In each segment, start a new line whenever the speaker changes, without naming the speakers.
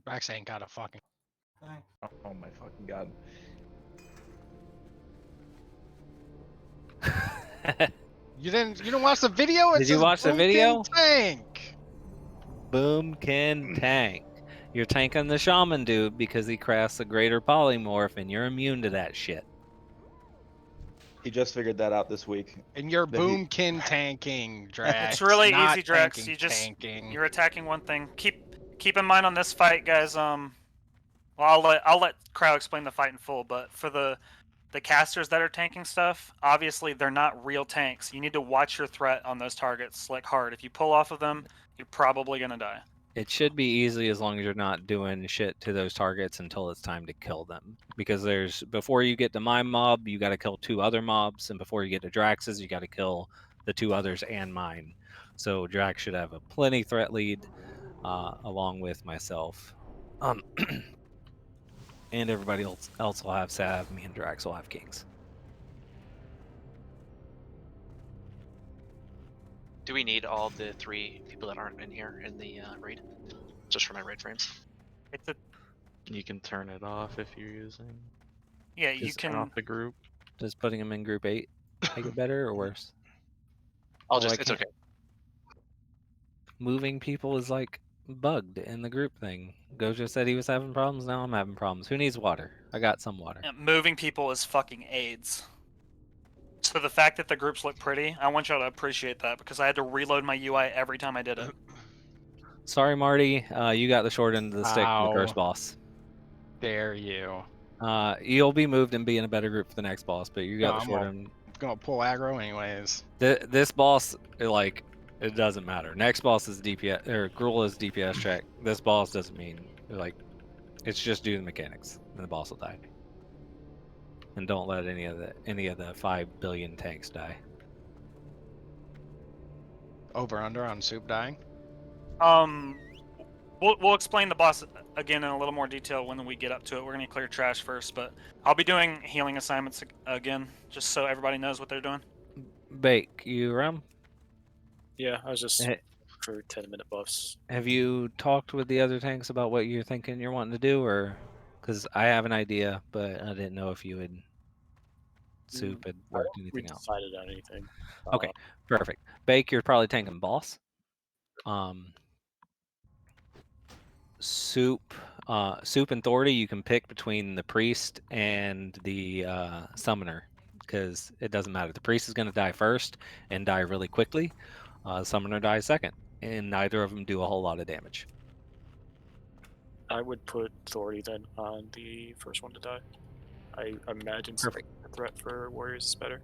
Drax ain't got a fucking thing.
Oh my fucking god.
You didn't watch the video? It
Did you
says
watch the
Boomkin
video?
Tank.
Boomkin Tank. You're tanking the shaman dude because he crafts a greater polymorph and you're immune to that shit.
He just figured that out this week.
And you're
That he-
Boomkin tanking, Drax.
It's really
not
easy, Drax.
tanking,
You just
tanking.
you're attacking one thing. Keep in mind on this fight, guys. Well, I'll let Crow explain the fight in full. But for the casters that are tanking stuff, obviously they're not real tanks. You need to watch your threat on those targets like hard. If you pull off of them, you're probably gonna die.
It should be easy as long as you're not doing shit to those targets until it's time to kill them. Because before you get to my mob, you got to kill 2 other mobs, and before you get to Drax's, you got to kill the 2 others and mine. So Drax should have a plenty threat lead, along with myself. And everybody else will have Sav. Me and Drax will have Kings.
Do we need all the 3 people that aren't in here in the raid? Just for my raid frames?
You can turn it off if you're using.
Yeah, you
Just turn
can.
off the group.
Does putting them in group 8 make it better or worse?
It's okay.
Moving people is like bugged in the group thing. Gojo said he was having problems. Now I'm having problems. Who needs water? I got some water.
Yeah, moving people is fucking AIDS. So the fact that the groups look pretty, I want y'all to appreciate that because I had to reload my UI every time I did it.
Sorry, Marty. You got the short end of the stick for the first boss.
Dare you.
You'll be moved and be in a better group for the next boss, but you got the short end.
I'm gonna pull aggro anyways.
This boss, it doesn't matter. Next boss is DPS, or Gruul is DPS check. This boss doesn't mean, it's just do the mechanics, and the boss will die. And don't let any of the 5 billion tanks die.
Over under on soup dying.
We'll explain the boss again in a little more detail when we get up to it. We're gonna clear trash first, but I'll be doing healing assignments again, just so everybody knows what they're doing.
Bake, you around?
Yeah, I was just for 10-minute buffs.
Have you talked with the other tanks about what you're thinking you're wanting to do, or because I have an idea, but I didn't know if you had soup had worked anything out.
Decided on anything.
Okay, perfect. Bake, you're probably tanking boss. Soup and Thordy, you can pick between the priest and the summoner, because it doesn't matter. The priest is going to die first and die really quickly. The summoner dies second, and neither of them do a whole lot of damage.
I would put Thordy then on the first one to die. I imagine the threat for warriors is better.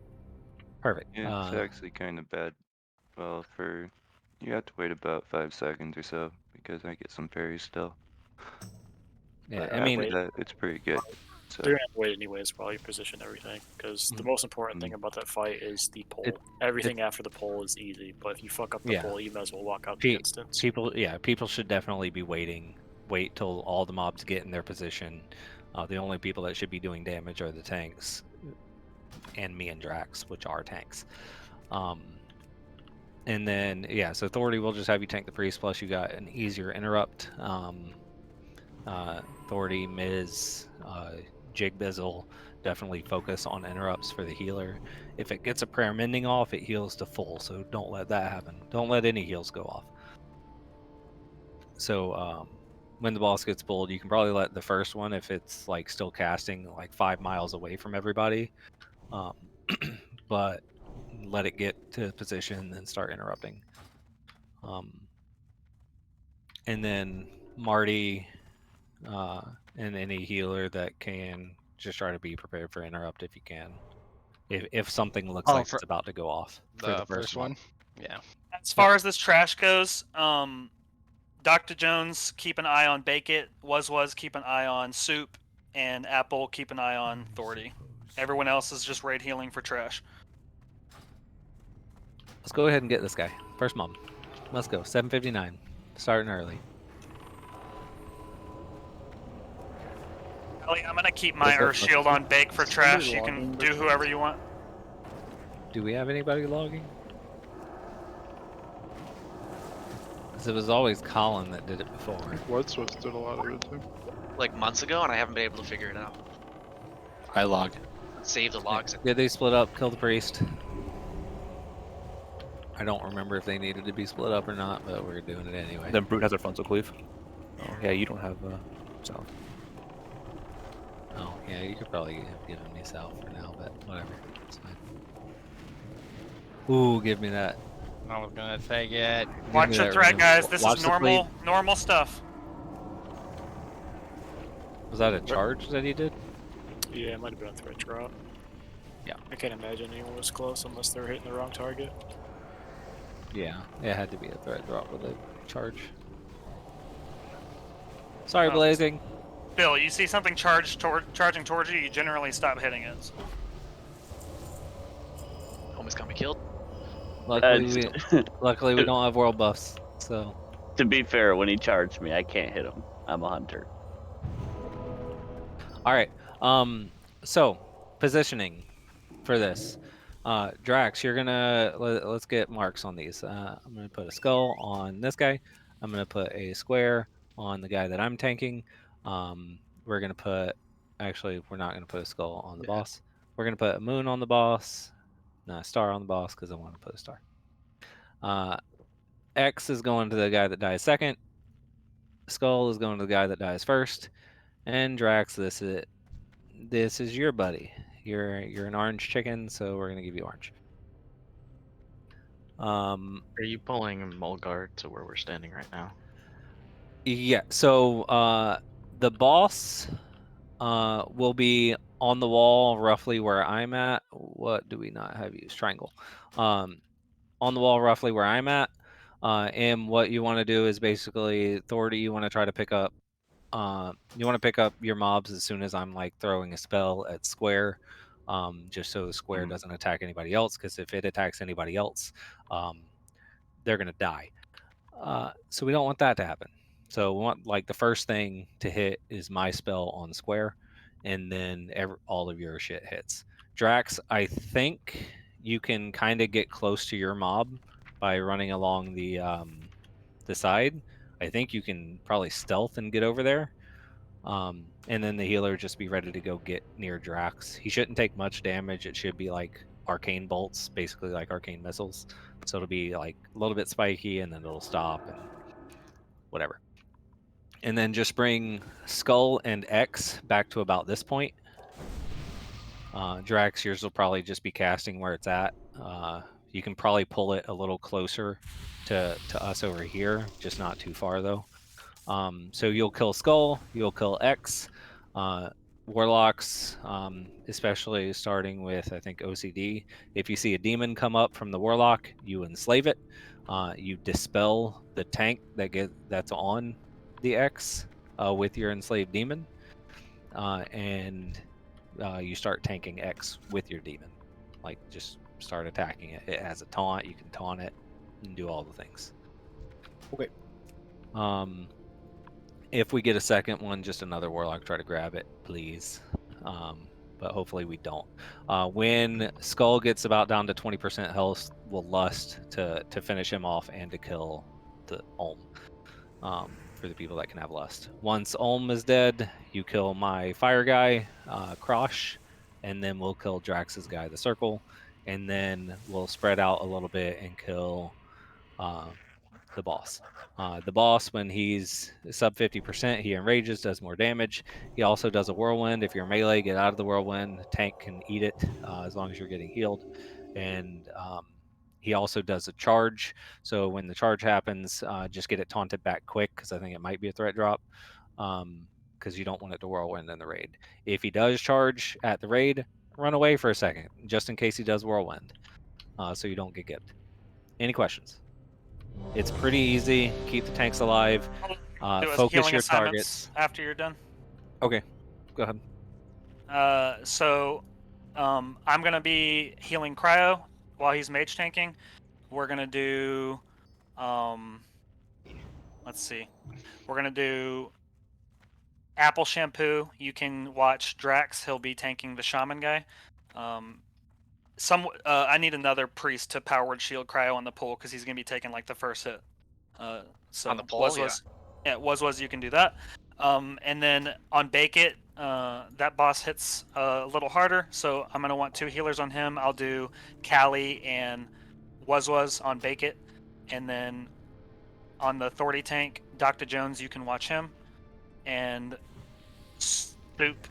Perfect.
Yeah, it's actually kind of bad. Well, you have to wait about 5 seconds or so because I get some parries still.
Yeah,
But
I mean,
it's pretty good. So.
You're gonna have to wait anyways while you position everything, because the most important thing about that fight is the pole. Everything after the pole is easy, but if you fuck up the pole, you might as well walk out the instance.
People should definitely be waiting. Wait till all the mobs get in their position. The only people that should be doing damage are the tanks, and me and Drax, which are tanks. And then so Thordy will just have you tank the priest. Plus you got an easier interrupt. Thordy, Miz, Jig Bizzle definitely focus on interrupts for the healer. If it gets a prayer mending off, it heals to full, so don't let that happen. Don't let any heals go off. So when the boss gets pulled, you can probably let the first one, if it's still casting 5 miles away from everybody, but let it get to position and then start interrupting. And then Marty and any healer that can just try to be prepared for interrupt if you can. If something looks like it's about to go off. For the first one.
Yeah.
As far as this trash goes, Dr. Jones, keep an eye on Bake It. Was keep an eye on Soup, and Apple, keep an eye on Thordy. Everyone else is just raid healing for trash.
Let's go ahead and get this guy. First mob. Let's go. 7:59. Starting early.
Ellie, I'm gonna keep my Earth Shield on Bake for trash. You can do whoever you want.
Do we have anybody logging? Because it was always Colin that did it before.
Blood Swift did a lot of it too.
Like months ago, and I haven't been able to figure it out.
I log.
Save the logs.
Did they split up, kill the priest? I don't remember if they needed to be split up or not, but we're doing it anyway.
Then Brute has a frontal cleave. Oh, yeah, you don't have south.
Oh, yeah, you could probably have given me south for now, but whatever. It's fine. Ooh, give me that.
I was gonna take it.
Watch your threat, guys. This
Watch
is
the
normal stuff.
Was that a charge that he did?
Yeah, it might have been a threat drop.
Yeah.
I can't imagine anyone was close unless they were hitting the wrong target.
Yeah, it had to be a threat drop with a charge. Sorry,
Oh.
Blazing.
Bill, you see something charging towards you, you generally stop hitting it. So.
Almost got me killed.
Luckily, we don't have world buffs, so.
To be fair, when he charged me, I can't hit him. I'm a hunter.
All right. So positioning for this. Drax, you're gonna let's get marks on these. I'm gonna put a skull on this guy. I'm gonna put a square on the guy that I'm tanking. We're gonna put. Actually, we're not gonna put a skull on the boss. We're gonna put a moon on the boss. No, a star on the boss because I want to put a star. X is going to the guy that dies second. Skull is going to the guy that dies first. And Drax, this is your buddy. You're an orange chicken, so we're gonna give you orange.
Are you pulling Mulgard to where we're standing right now?
Yeah. So the boss will be on the wall roughly where I'm at. What do we not have used? Triangle. On the wall roughly where I'm at. And what you want to do is basically, Thordy, you want to try to pick up. You want to pick up your mobs as soon as I'm like throwing a spell at square, just so the square doesn't attack anybody else. Because if it attacks anybody else, they're gonna die. So we don't want that to happen. So we want like the first thing to hit is my spell on square, and then all of your shit hits. Drax, I think you can kind of get close to your mob by running along the side. I think you can probably stealth and get over there. And then the healer just be ready to go get near Drax. He shouldn't take much damage. It should be like arcane bolts, basically like arcane missiles. So it'll be like a little bit spiky and then it'll stop and whatever. And then just bring Skull and X back to about this point. Drax, yours will probably just be casting where it's at. You can probably pull it a little closer to us over here, just not too far though. So you'll kill Skull, you'll kill X, Warlocks, especially starting with I think OCD. If you see a demon come up from the Warlock, you enslave it. You dispel the tank that's on the X with your enslaved demon, and you start tanking X with your demon. Like just start attacking it. It has a taunt. You can taunt it and do all the things.
Okay.
If we get a second one, just another Warlock try to grab it, please. But hopefully we don't. When Skull gets about down to 20% health, we'll lust to finish him off and to kill the Olm. For the people that can have lust. Once Olm is dead, you kill my fire guy, Krosh, and then we'll kill Drax's guy, the Circle, and then we'll spread out a little bit and kill the boss. The boss, when he's sub 50%, he enrages, does more damage. He also does a whirlwind. If you're melee, get out of the whirlwind. Tank can eat it as long as you're getting healed. And he also does a charge. So when the charge happens, just get it taunted back quick because I think it might be a threat drop. Because you don't want it to whirlwind in the raid. If he does charge at the raid, run away for a second, just in case he does whirlwind, so you don't get gipped. Any questions? It's pretty easy. Keep the tanks alive. Focus your targets
after you're done.
Okay, go ahead.
So I'm gonna be healing Cryo while he's mage tanking. We're gonna do let's see. We're gonna do Apple Shampoo. You can watch Drax. He'll be tanking the shaman guy. I need another priest to power word shield Cryo on the pool because he's gonna be taking like the first hit. So
On the pole,
was you can do that. And then on Bake It, that boss hits a little harder, so I'm gonna want 2 healers on him. I'll do Callie and was on Bake It, and then on the Authority tank, Dr. Jones, you can watch him, and Soup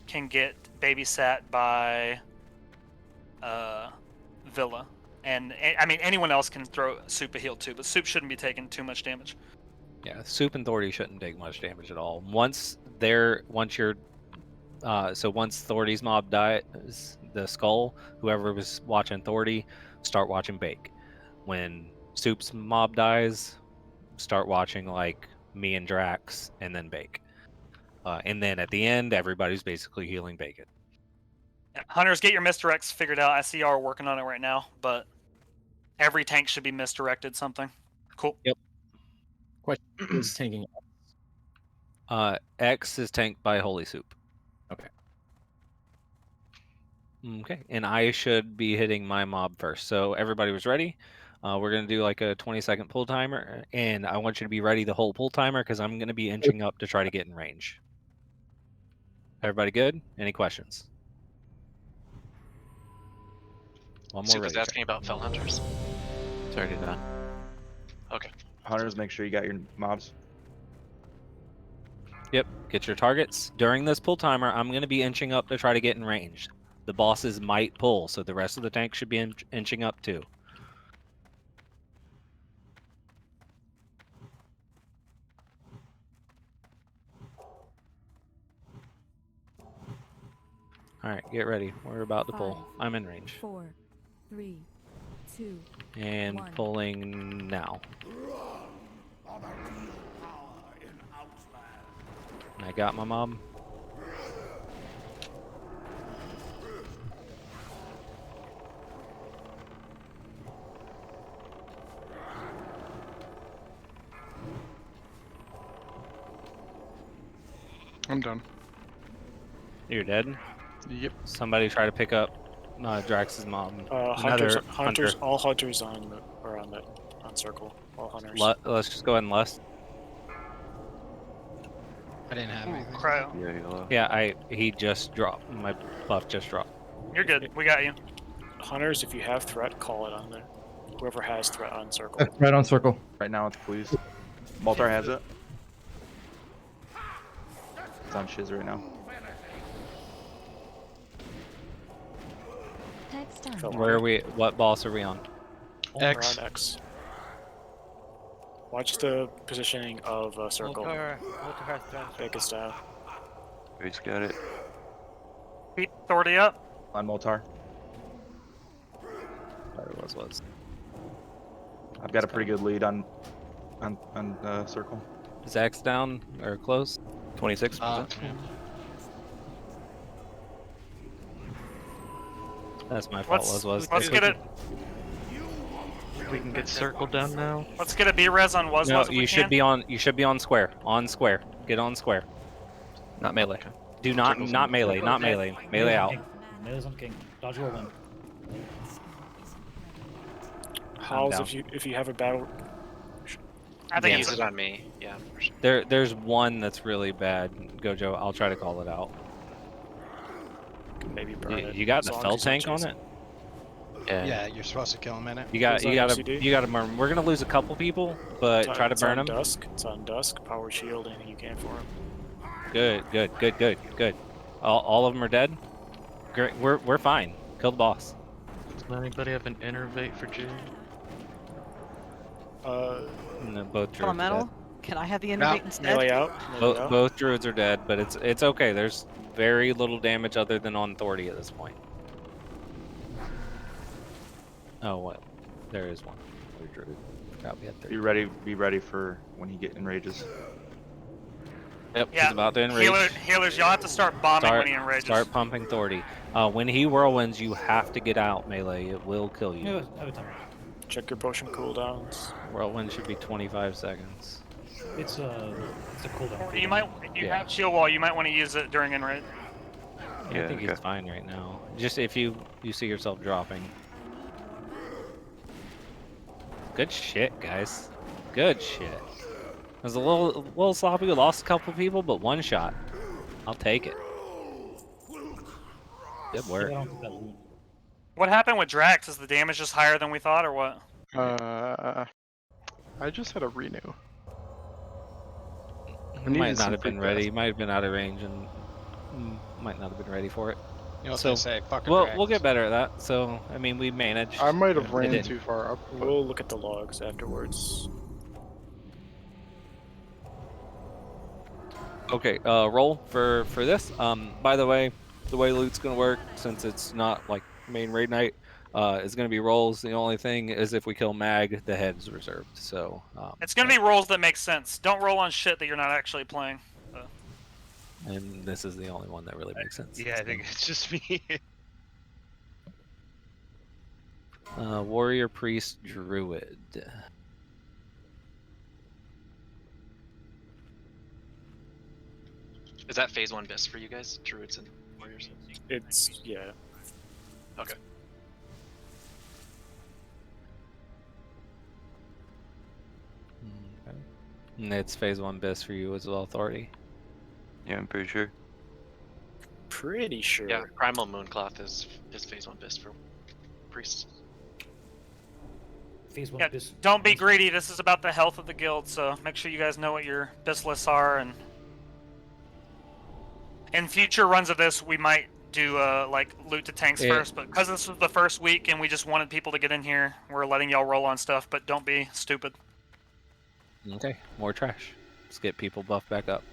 can get babysat by Villa. And I mean, anyone else can throw Soup a heal too, but Soup shouldn't be taking too much damage.
Yeah, Soup and Thordy shouldn't take much damage at all. Once you're so once Thordy's mob dies, the skull, whoever was watching Thordy, start watching Bake. When Soup's mob dies, start watching like me and Drax, and then Bake. And then at the end, everybody's basically healing Bacon.
Yeah, Hunters, get your misdirects figured out. I see y'all are working on it right now, but every tank should be misdirected something. Cool.
Yep.
Question is tanking.
X is tanked by Holy Soup.
Okay.
Okay, and I should be hitting my mob first. So everybody was ready. We're gonna do like a 20-second pull timer, and I want you to be ready the whole pull timer because I'm gonna be inching up to try to get in range. Everybody good? Any questions? One more.
Soup is asking about Fell Hunters.
It's already done.
Okay.
Hunters, make sure you got your mobs.
Yep, get your targets. During this pull timer, I'm going to be inching up to try to get in range. The bosses might pull, so the rest of the tank should be inching up too. Alright, get ready. We're about to pull. I'm in range.
4, 3, 2,
and
1.
Pulling now. I got my mob.
I'm done.
You're dead?
Yep.
Somebody try to pick up Drax's mob.
Hunters, all hunters on circle. All hunters.
Let's just go ahead and lust.
I didn't have anything.
Cryo.
Yeah, he just dropped. My buff just dropped.
You're good. We got you.
Hunters, if you have threat, call it on there. Whoever has threat on circle.
Right on circle.
Right now, it's please. Maltar has it. It's on Shiz right now.
Where are we? What boss are we on?
X.
We're on X. Watch the positioning of circle. Take a staff.
Grace got it.
Beat Authority up.
On Moltar.
There it was.
I've got a pretty good lead on circle.
Is X down or close?
26%.
That's my fault.
Let's get it.
We can get circle down now.
Let's get a B-res on was.
No,
if we
you should
can.
be on. You should be on square. On square. Get on square.
Not melee.
Do not melee. Not melee. Melee out.
Melee's on king. Dodge whirlwind.
Howls if you have a battle.
I think
Use
it's
it on me. Yeah. For sure.
There's one that's really bad. Gojo, I'll try to call it out.
Maybe burn it.
You got
as
the
long
fell
as he's not
tank on
chasing.
it.
Yeah, you're supposed to kill him in it.
You got
Is that
you
MCD?
gotta burn. We're gonna lose a couple people, but try to
It's
burn
on
them.
Dusk. It's on Dusk. Power shield. Anything you can for him.
Good. All of them are dead. Great. We're fine. Kill the boss.
Does anybody have an innervate for June?
No, both druids are
Elemental?
dead.
Can I have the innervate instead?
Melee out. Melee out.
Both druids are dead, but it's okay. There's very little damage other than on Thordy at this point. Oh, what? There is one. Other druid. Forgot we had 30.
Be ready for when he enrages.
Yep,
Yeah.
he's about to enrage.
Healers, y'all have to start bombing when he enrages.
Start pumping Thordy. When he whirlwinds, you have to get out melee. It will kill you.
Check your potion cooldowns.
Whirlwind should be 25 seconds.
It's a cooldown.
You might, if you have shield wall, you might want to use it during enrage.
I think he's fine right now. Just if you see yourself dropping. Good shit, guys. Good shit. It was a little sloppy. We lost a couple people, but one shot. I'll take it. Good work.
What happened with Drax? Is the damage just higher than we thought, or what?
I just had a renew.
He might not have been ready. He might have been out of range and might not have been ready for it.
You know what I say? Fuck
We'll get better at that. So, I mean, we managed.
I might have ran too far up.
We'll look at the logs afterwards.
Okay, roll for this. By the way loot's gonna work, since it's not like main raid night, is gonna be rolls. The only thing is if we kill Mag, the head's reserved. So
it's gonna be rolls that make sense. Don't roll on shit that you're not actually playing.
And this is the only one that really makes sense.
Yeah, I think it's just me.
Warrior, priest, druid.
Is that phase 1 bis for you guys, druids and warriors?
It's yeah.
Okay.
Okay. And it's phase 1 bis for you as well, authority.
Yeah, I'm pretty sure.
Pretty sure.
Yeah, primal mooncloth is phase 1 bis for priests.
Phase 1
Yeah,
bis.
don't be greedy. This is about the health of the guild, so make sure you guys know what your bis lists are, and in future runs of this, we might do like loot to tanks first, but because this was the first week and we just wanted people to get in here, we're letting y'all roll on stuff, but don't be stupid.
Okay, more trash. Let's get people buffed back up.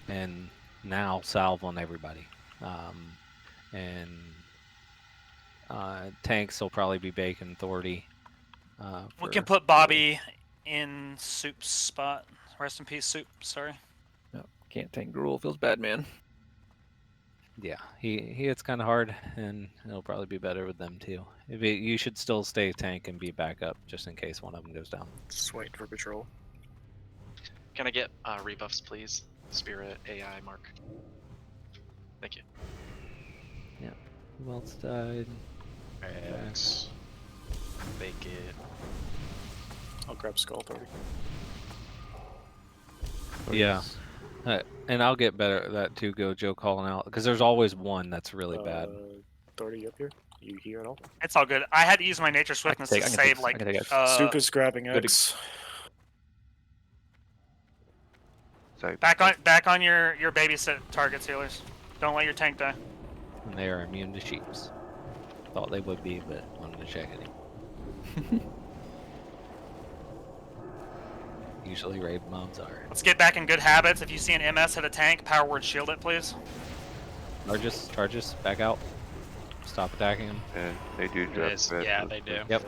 And now salve on everybody. Tanks will probably be Bacon Authority.
We can put Bobby in Soup's spot. Rest in peace, Soup. Sorry.
No, can't tank Gruul. Feels bad, man.
Yeah, he hits kind of hard, and it'll probably be better with them too. You should still stay tank and be back up just in case one of them goes down.
Just waiting for patrol.
Can I get rebuffs, please? Spirit, AI, Mark. Thank you.
Yeah. Who else died?
X.
Bake it.
I'll grab Skull 30.
Yeah. And I'll get better at that too, Joe calling out, because there's always one that's really bad.
30 up here? You here at all?
It's all good. I had to use my nature swiftness to save like.
Soup is grabbing X.
Sorry.
Back on your babysit targets, healers. Don't let your tank die.
And they are immune to sheeps. Thought they would be, but wanted to check it. Usually raid mobs are.
Let's get back in good habits. If you see an MS hit a tank, power word shield it, please.
Charges, back out. Stop attacking them.
Yeah, they do drop red.
Yeah, they do.
Yep.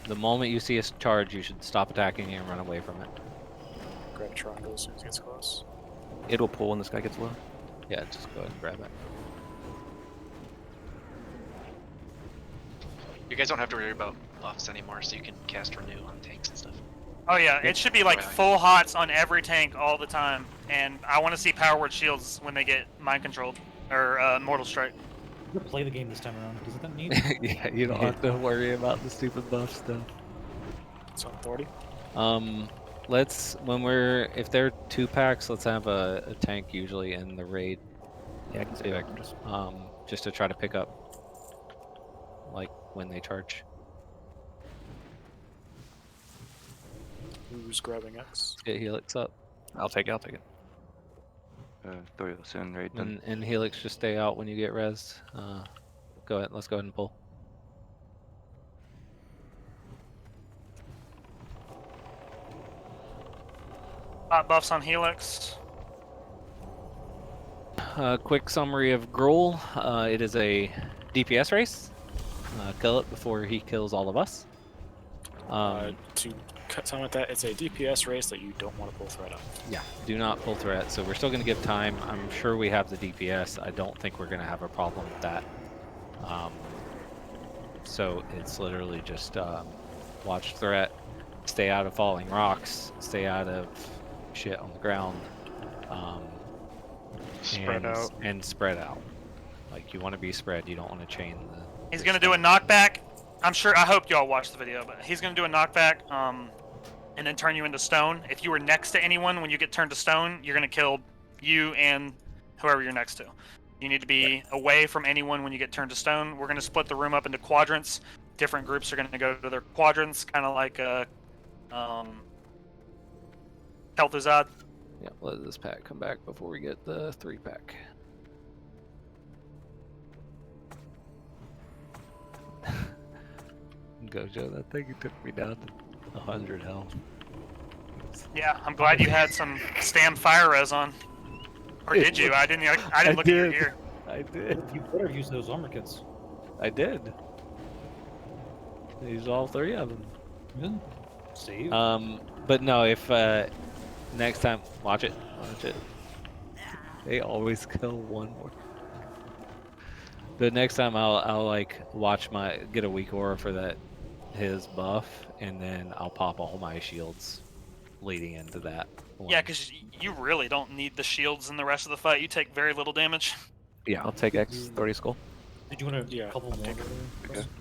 The moment you see a charge, you should stop attacking and run away from it.
Grab Triangle as soon as it gets close.
It'll pull when this guy gets low.
Yeah, just go ahead and grab it.
You guys don't have to worry about buffs anymore, so you can cast Renew on tanks and stuff.
Oh yeah, it should be like full hots on every tank all the time, and I want to see power word shields when they get mind controlled or mortal strike.
We'll play the game this time around. Isn't that neat?
Yeah, you don't have to worry about the stupid buff stuff.
It's on 30.
If they're 2-packs, let's have a tank usually in the raid.
Yeah, I can stay back.
Just to try to pick up like when they charge.
Who's grabbing X?
Let's get Helix up.
I'll take it.
Thoriel soon, right then.
And Helix, just stay out when you get rezzed. Go ahead. Let's go ahead and pull.
Hot buffs on Helix.
Quick summary of Gruul. It is a DPS race. Kill it before he kills all of us.
To cut time with that, it's a DPS race that you don't want to pull threat on.
Yeah, do not pull threat. So we're still going to give time. I'm sure we have the DPS. I don't think we're going to have a problem with that. So it's literally just watch threat, stay out of falling rocks, stay out of shit on the ground.
Spread out.
And spread out. Like, you want to be spread. You don't want to chain the...
He's going to do a knockback. I'm sure. I hope y'all watched the video, but he's gonna do a knockback, and then turn you into stone. If you were next to anyone when you get turned to stone, you're gonna kill you and whoever you're next to. You need to be away from anyone when you get turned to stone. We're gonna split the room up into quadrants. Different groups are gonna go to their quadrants, kind of like Kel'Thuzad.
Yeah, let this pack come back before we get the 3-pack. Gojo, that thing took me down to 100 health.
Yeah, I'm glad you had some stam fire res on. Or did you? I didn't look at your gear.
I did.
You better use those armor kits.
I did. I used all 3 of them.
Good. Save.
But no, if next time, watch it. They always kill one more. But next time I'll like watch get a weak aura for his buff, and then I'll pop all my shields leading into that one.
Yeah, because you really don't need the shields in the rest of the fight. You take very little damage.
Yeah, I'll take X30 skull.
Did you want to
Yeah,
couple
I'm
more?
taking,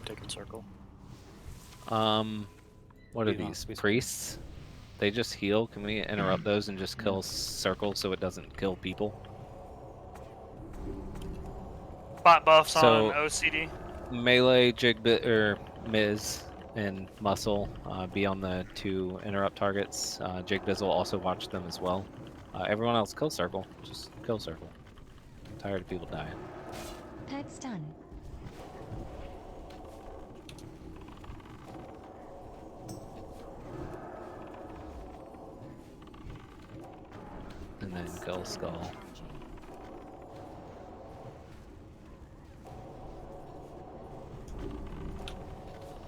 taking circle.
What are these? Priests? They just heal. Can we interrupt those and just kill circles so it doesn't kill people?
Spot buffs
So-
on OCD.
Melee, Miz, and Muscle be on the 2 interrupt targets. Jigbiz will also watch them as well. Everyone else kill circle. Just kill circle. I'm tired of people dying.
Peg's done.
And then kill skull.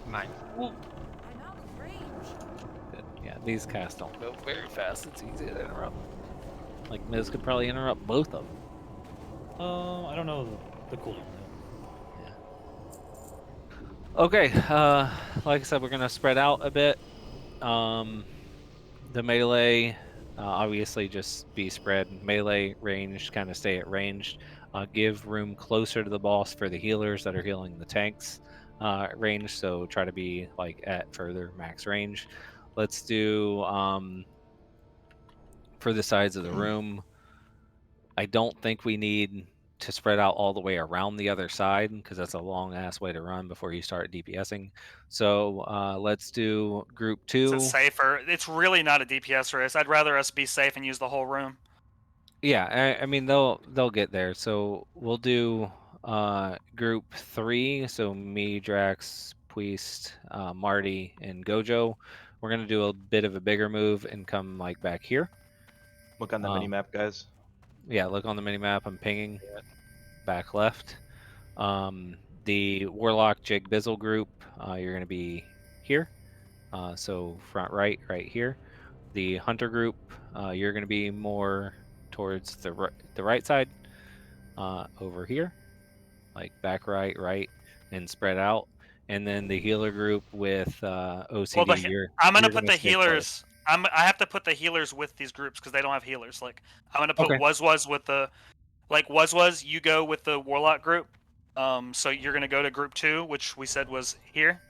Mine.
I'm out of range.
Good. Yeah, these casts don't go very fast. It's easy to interrupt. Like Miz could probably interrupt both of them.
I don't know the cooldown though.
Okay, like I said, we're gonna spread out a bit. The melee, obviously just be spread. Melee range, kind of stay at range. Give room closer to the boss for the healers that are healing the tanks range, so try to be like at further max range. Let's do for the sides of the room. I don't think we need to spread out all the way around the other side because that's a long ass way to run before you start DPSing. So let's do group 2.
It's safer. It's really not a DPS race. I'd rather us be safe and use the whole room.
Yeah, I mean they'll get there. So we'll do group 3. So me, Drax, Puist, Marty, and Gojo. We're gonna do a bit of a bigger move and come like back here.
Look on the mini map, guys.
Yeah, look on the mini map. I'm pinging. Back left. The Warlock Jig Bizzle group, you're gonna be here. So front right here. The Hunter group, you're gonna be more towards the right side, over here, like back right, and spread out. And then the healer group with OCD.
Well, I'm gonna put the healers. I have to put the healers with these groups because they don't have healers. Like I'm gonna put Was with the, like Was. You go with the Warlock group. So you're gonna go to group 2, which we said was here,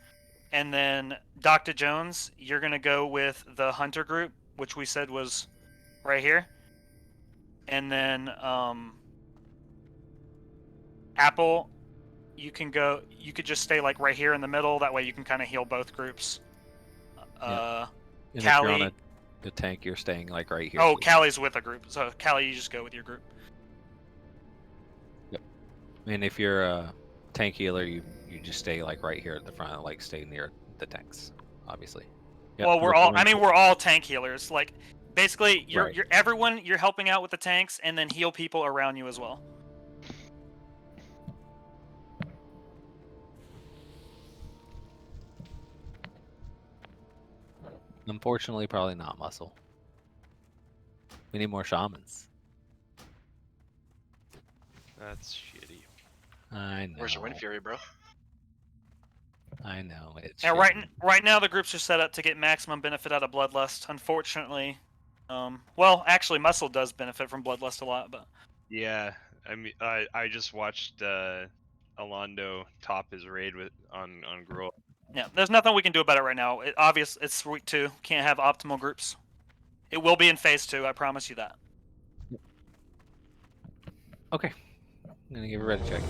and then Dr. Jones, you're gonna go with the Hunter group, which we said was right here. And then Apple, you could just stay like right here in the middle. That way you can kind of heal both groups.
And
Callie,
if you're on the tank, you're staying like right here.
Oh, Callie's with a group. So Callie, you just go with your group.
Yep. And if you're a tank healer, you just stay like right here at the front, like stay near the tanks, obviously. Yep,
Well, we're all tank healers. Like basically, you're everyone. You're helping out with the tanks, and then heal people around you as well.
Unfortunately, probably not muscle. We need more shamans.
That's shitty.
I know.
Where's your Wind Fury, bro?
I know. It's
Yeah, right now the groups are set up to get maximum benefit out of Bloodlust. Unfortunately, well, actually, Muscle does benefit from Bloodlust a lot, but
Yeah, I mean, I just watched Alondo top his raid on Gruul.
Yeah, there's nothing we can do about it right now. It's week 2. Can't have optimal groups. It will be in phase 2. I promise you that.
Okay. I'm gonna give a ready check.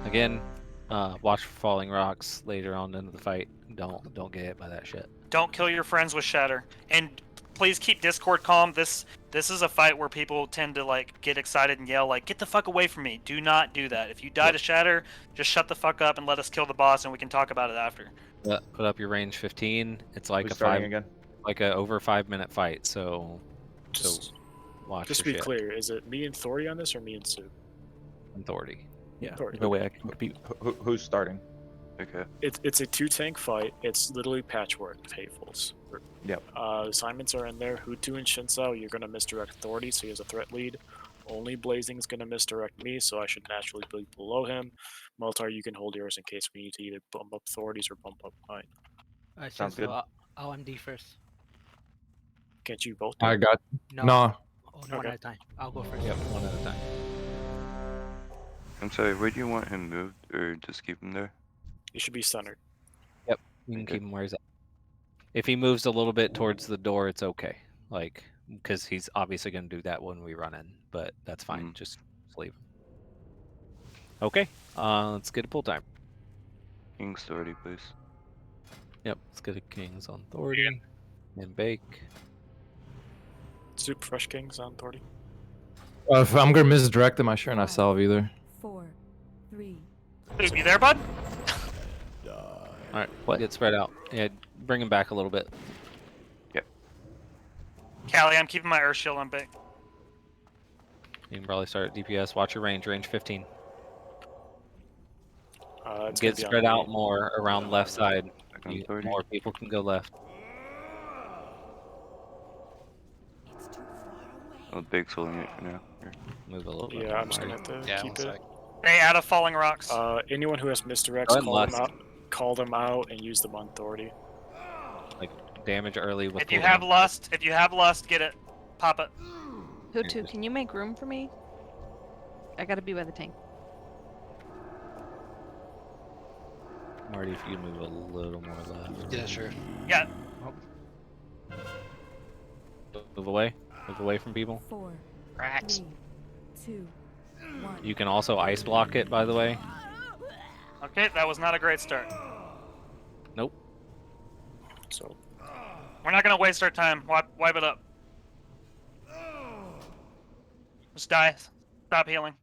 Again, watch for falling rocks later on into the fight. Don't get hit by that shit.
Don't kill your friends with shatter, and please keep Discord calm. This is a fight where people tend to like get excited and yell like, "Get the fuck away from me!" Do not do that. If you die to shatter, just shut the fuck up and let us kill the boss, and we can talk about it after.
Put up your range 15. It's like
Who's
a
starting again?
like a over 5-minute fight. So watch
Just to
your
be
shit.
clear, is it me and Thori on this or me and Sue?
Authority.
Yeah.
Thori,
No way I can compete.
Who's starting?
Okay.
It's a 2-tank fight. It's literally patchwork of hatefuls.
Yep.
Assignments are in there. Hutu and Shinsao, you're gonna misdirect Authority, so he has a threat lead. Only Blazing's gonna misdirect me, so I should naturally be below him. Meltar, you can hold yours in case we need to either bump up Authorities or bump up mine.
Alright,
Sounds
so
good.
I'll MD first.
Can't you both do
I
it?
got
No.
no.
Oh, no, one
Okay.
at a time. I'll go first.
Yep, one at a time.
I'm sorry, where do you want him moved, or just keep him there?
You should be centered.
Yep. You can
Okay.
keep him where he's at. If he moves a little bit towards the door, it's okay. Like, because he's obviously going to do that when we run in, but that's fine. Just leave him. Okay. Let's get a pull time.
King's Authority, please.
Yep. Let's get a Kings on Authority. And bake.
Soup Fresh Kings on Authority.
If I'm gonna misdirect him, I sure not salve either.
4, 3.
Dude, you there, bud?
All right. Get spread out. Yeah. Bring him back a little bit.
Yep.
Callie, I'm keeping my Earth Shield on big.
You can probably start at DPS. Watch your range. Range 15.
It's
Get
gonna be on
spread out
me.
more around left side.
on 30.
More people can go left.
Oh, Big's holding it for now. Here.
Move a little bit.
Yeah, I'm just gonna have to
Yeah,
keep
one
it.
sec.
Stay out of falling rocks.
Anyone who has misdirects,
Go ahead and
call them
lust.
out. Call them out and use them on Authority.
Like damage early with.
If you have lust, get it. Pop it.
Hutu, can you make room for me? I gotta be by the tank.
Marty, if you move a little more left.
Yeah, sure.
Yeah.
Move away. Move away from people.
4,
Cracks.
3, 2, 1.
You can also ice block it, by the way.
Okay, that was not a great start.
Nope.
So
We're not gonna waste our time. Wipe it up. Just die. Stop healing.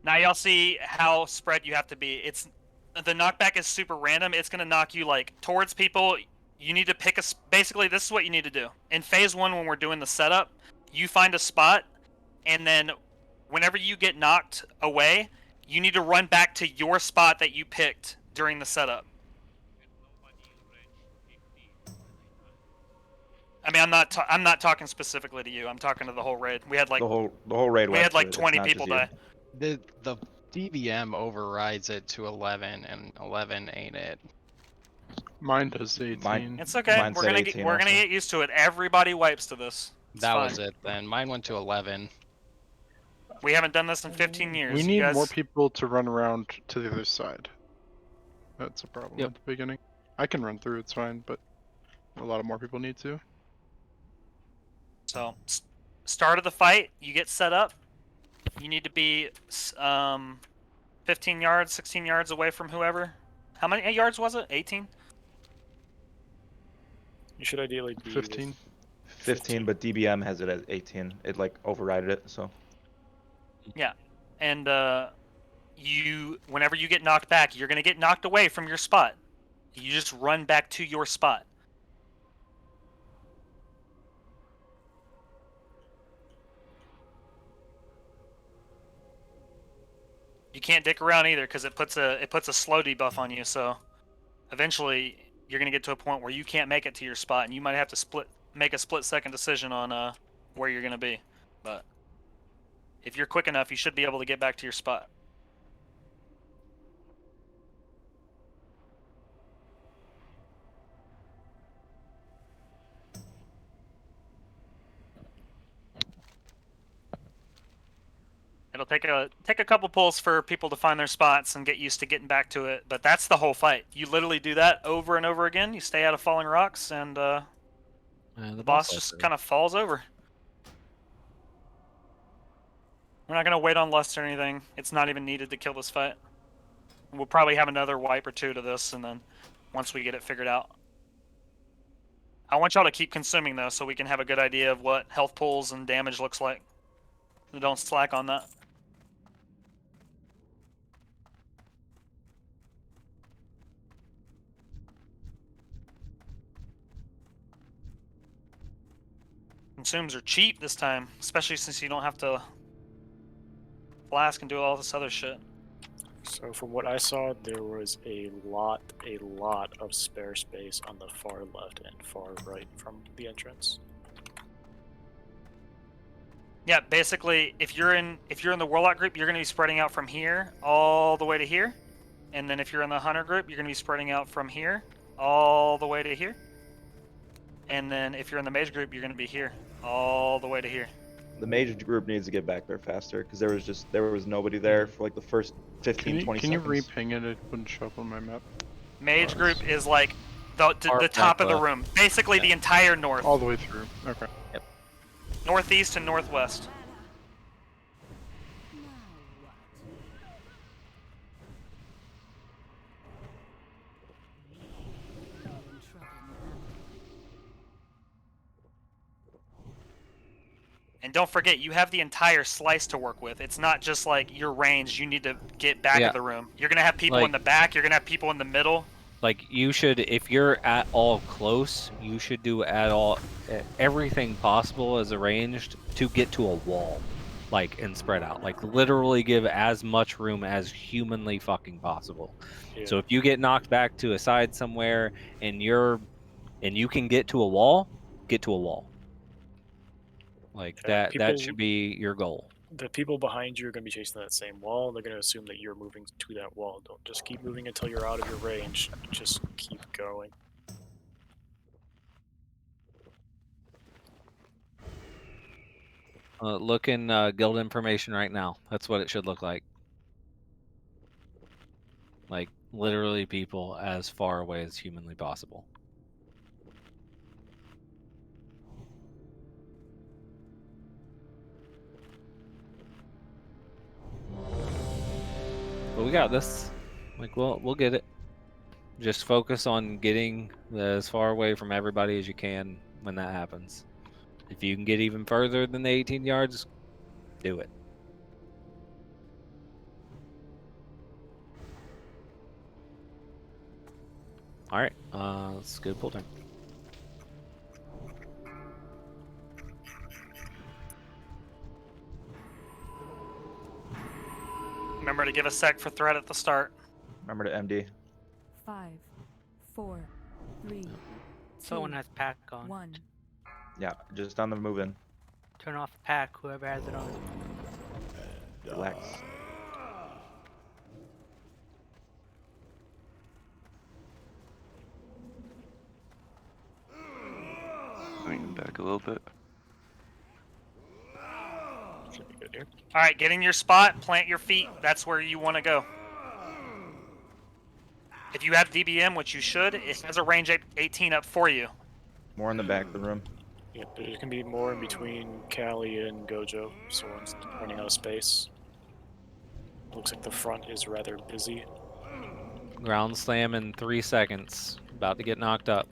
Now y'all see how spread you have to be. The knockback is super random. It's gonna knock you like towards people. You need to pick basically this is what you need to do. In phase 1 when we're doing the setup, you find a spot and then whenever you get knocked away, you need to run back to your spot that you picked during the setup. I mean, I'm not talking specifically to you. I'm talking to the whole raid. We had like
the whole raid.
we
went
had like
to it. It's
20
not
people
just you.
die.
The DVM overrides it to 11, and 11 ain't it.
Mine does 18.
It's okay.
Mine
We're
said
gonna
18
we're gonna
also.
get used to it. Everybody wipes to this. It's
That
fine.
was it then. Mine went to 11.
We haven't done this in 15 years.
We
You
need
guys...
more people to run around to the other side. That's a problem
Yep.
at the beginning. I can run through, it's fine, but a lot of more people need to.
So, start of the fight, you get set up. You need to be 15 yards, 16 yards away from whoever. How many yards was it? 18?
you should ideally be
15.
15, but DBM has it at 18. It like overrided it, so.
Yeah. And whenever you get knocked back, you're gonna get knocked away from your spot. You just run back to your spot. You can't dick around either because it puts a slow debuff on you. So eventually you're gonna get to a point where you can't make it to your spot, and you might have to make a split-second decision on where you're gonna be. But if you're quick enough, you should be able to get back to your spot. take a couple pulls for people to find their spots and get used to getting back to it. But that's the whole fight. You literally do that over and over again. You stay out of falling rocks, and the boss just kind of falls over. We're not gonna wait on lust or anything. It's not even needed to kill this fight. We'll probably have another wipe or two to this, and then once we get it figured out. I want y'all to keep consuming though, so we can have a good idea of what health pulls and damage looks like. Don't slack on that. Consumes are cheap this time, especially since you don't have to flask and do all this other shit.
So from what I saw, there was a lot of spare space on the far left and far right from the entrance.
Yeah, basically, if you're in the Warlock group, you're going to be spreading out from here all the way to here, and then if you're in the Hunter group, you're going to be spreading out from here all the way to here, and then if you're in the Mage group, you're going to be here all the way to here.
The mage group needs to get back there faster because there was nobody there for like the first 15, 20
Can
seconds.
you re-ping it? It wouldn't show up on my map.
Mage group is like the top of the room, basically the entire north.
All the way through. Okay.
Yep.
Northeast and northwest. And don't forget, you have the entire slice to work with. It's not just like your range. You need to get back of the room. You're gonna have people in the back. You're gonna have people in the middle.
Like you should, if you're at all close, you should do everything possible as arranged to get to a wall, like, and spread out. Like literally give as much room as humanly fucking possible.
Yeah.
So if you get knocked back to a side somewhere and you can get to a wall, get to a wall. Like that should be your goal.
The people behind you are going to be chasing that same wall. They're going to assume that you're moving to that wall. Don't just keep moving until you're out of your range. Just keep going.
Look in guild information right now. That's what it should look like. Like literally people as far away as humanly possible. But we got this. Like we'll get it. Just focus on getting as far away from everybody as you can when that happens. If you can get even further than the 18 yards, do it. All right, let's go pull time.
Remember to give a sec for threat at the start.
Remember to MD.
5, 4, 3.
Someone has pack on.
1.
Yeah, just on the move in.
Turn off the pack, whoever has it on.
Relax.
Bring him back a little bit.
Should be good here.
All right, get in your spot, plant your feet. That's where you want to go. If you have DBM, which you should, it has a range 18 up for you.
More in the back of the room.
Yeah, there can be more in between Callie and Gojo. Someone's running out of space. Looks like the front is rather busy.
Ground slam in 3 seconds. About to get knocked up.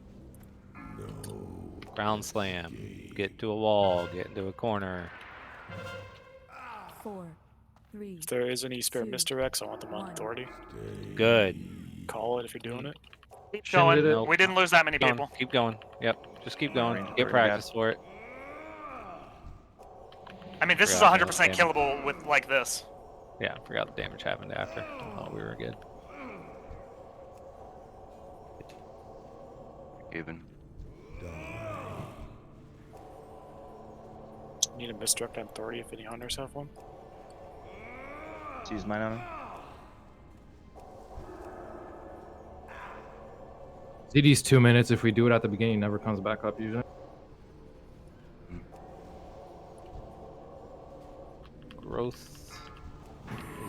Ground slam. Get to a wall. Get into a corner.
4, 3.
If there is any spare misdirects, I want them on authority.
Good.
Call it if you're doing it.
Keep going. We didn't lose that many people.
Keep going. Yep. Just keep going. Get practice for it.
I mean, this is 100% killable with like this.
Yeah, I forgot the damage happened after. I thought we were good.
Even.
Need a misdirect on authority if any hunters have one.
Let's use mine on him.
CD's 2 minutes. If we do it at the beginning, it never comes back up usually.
Growth.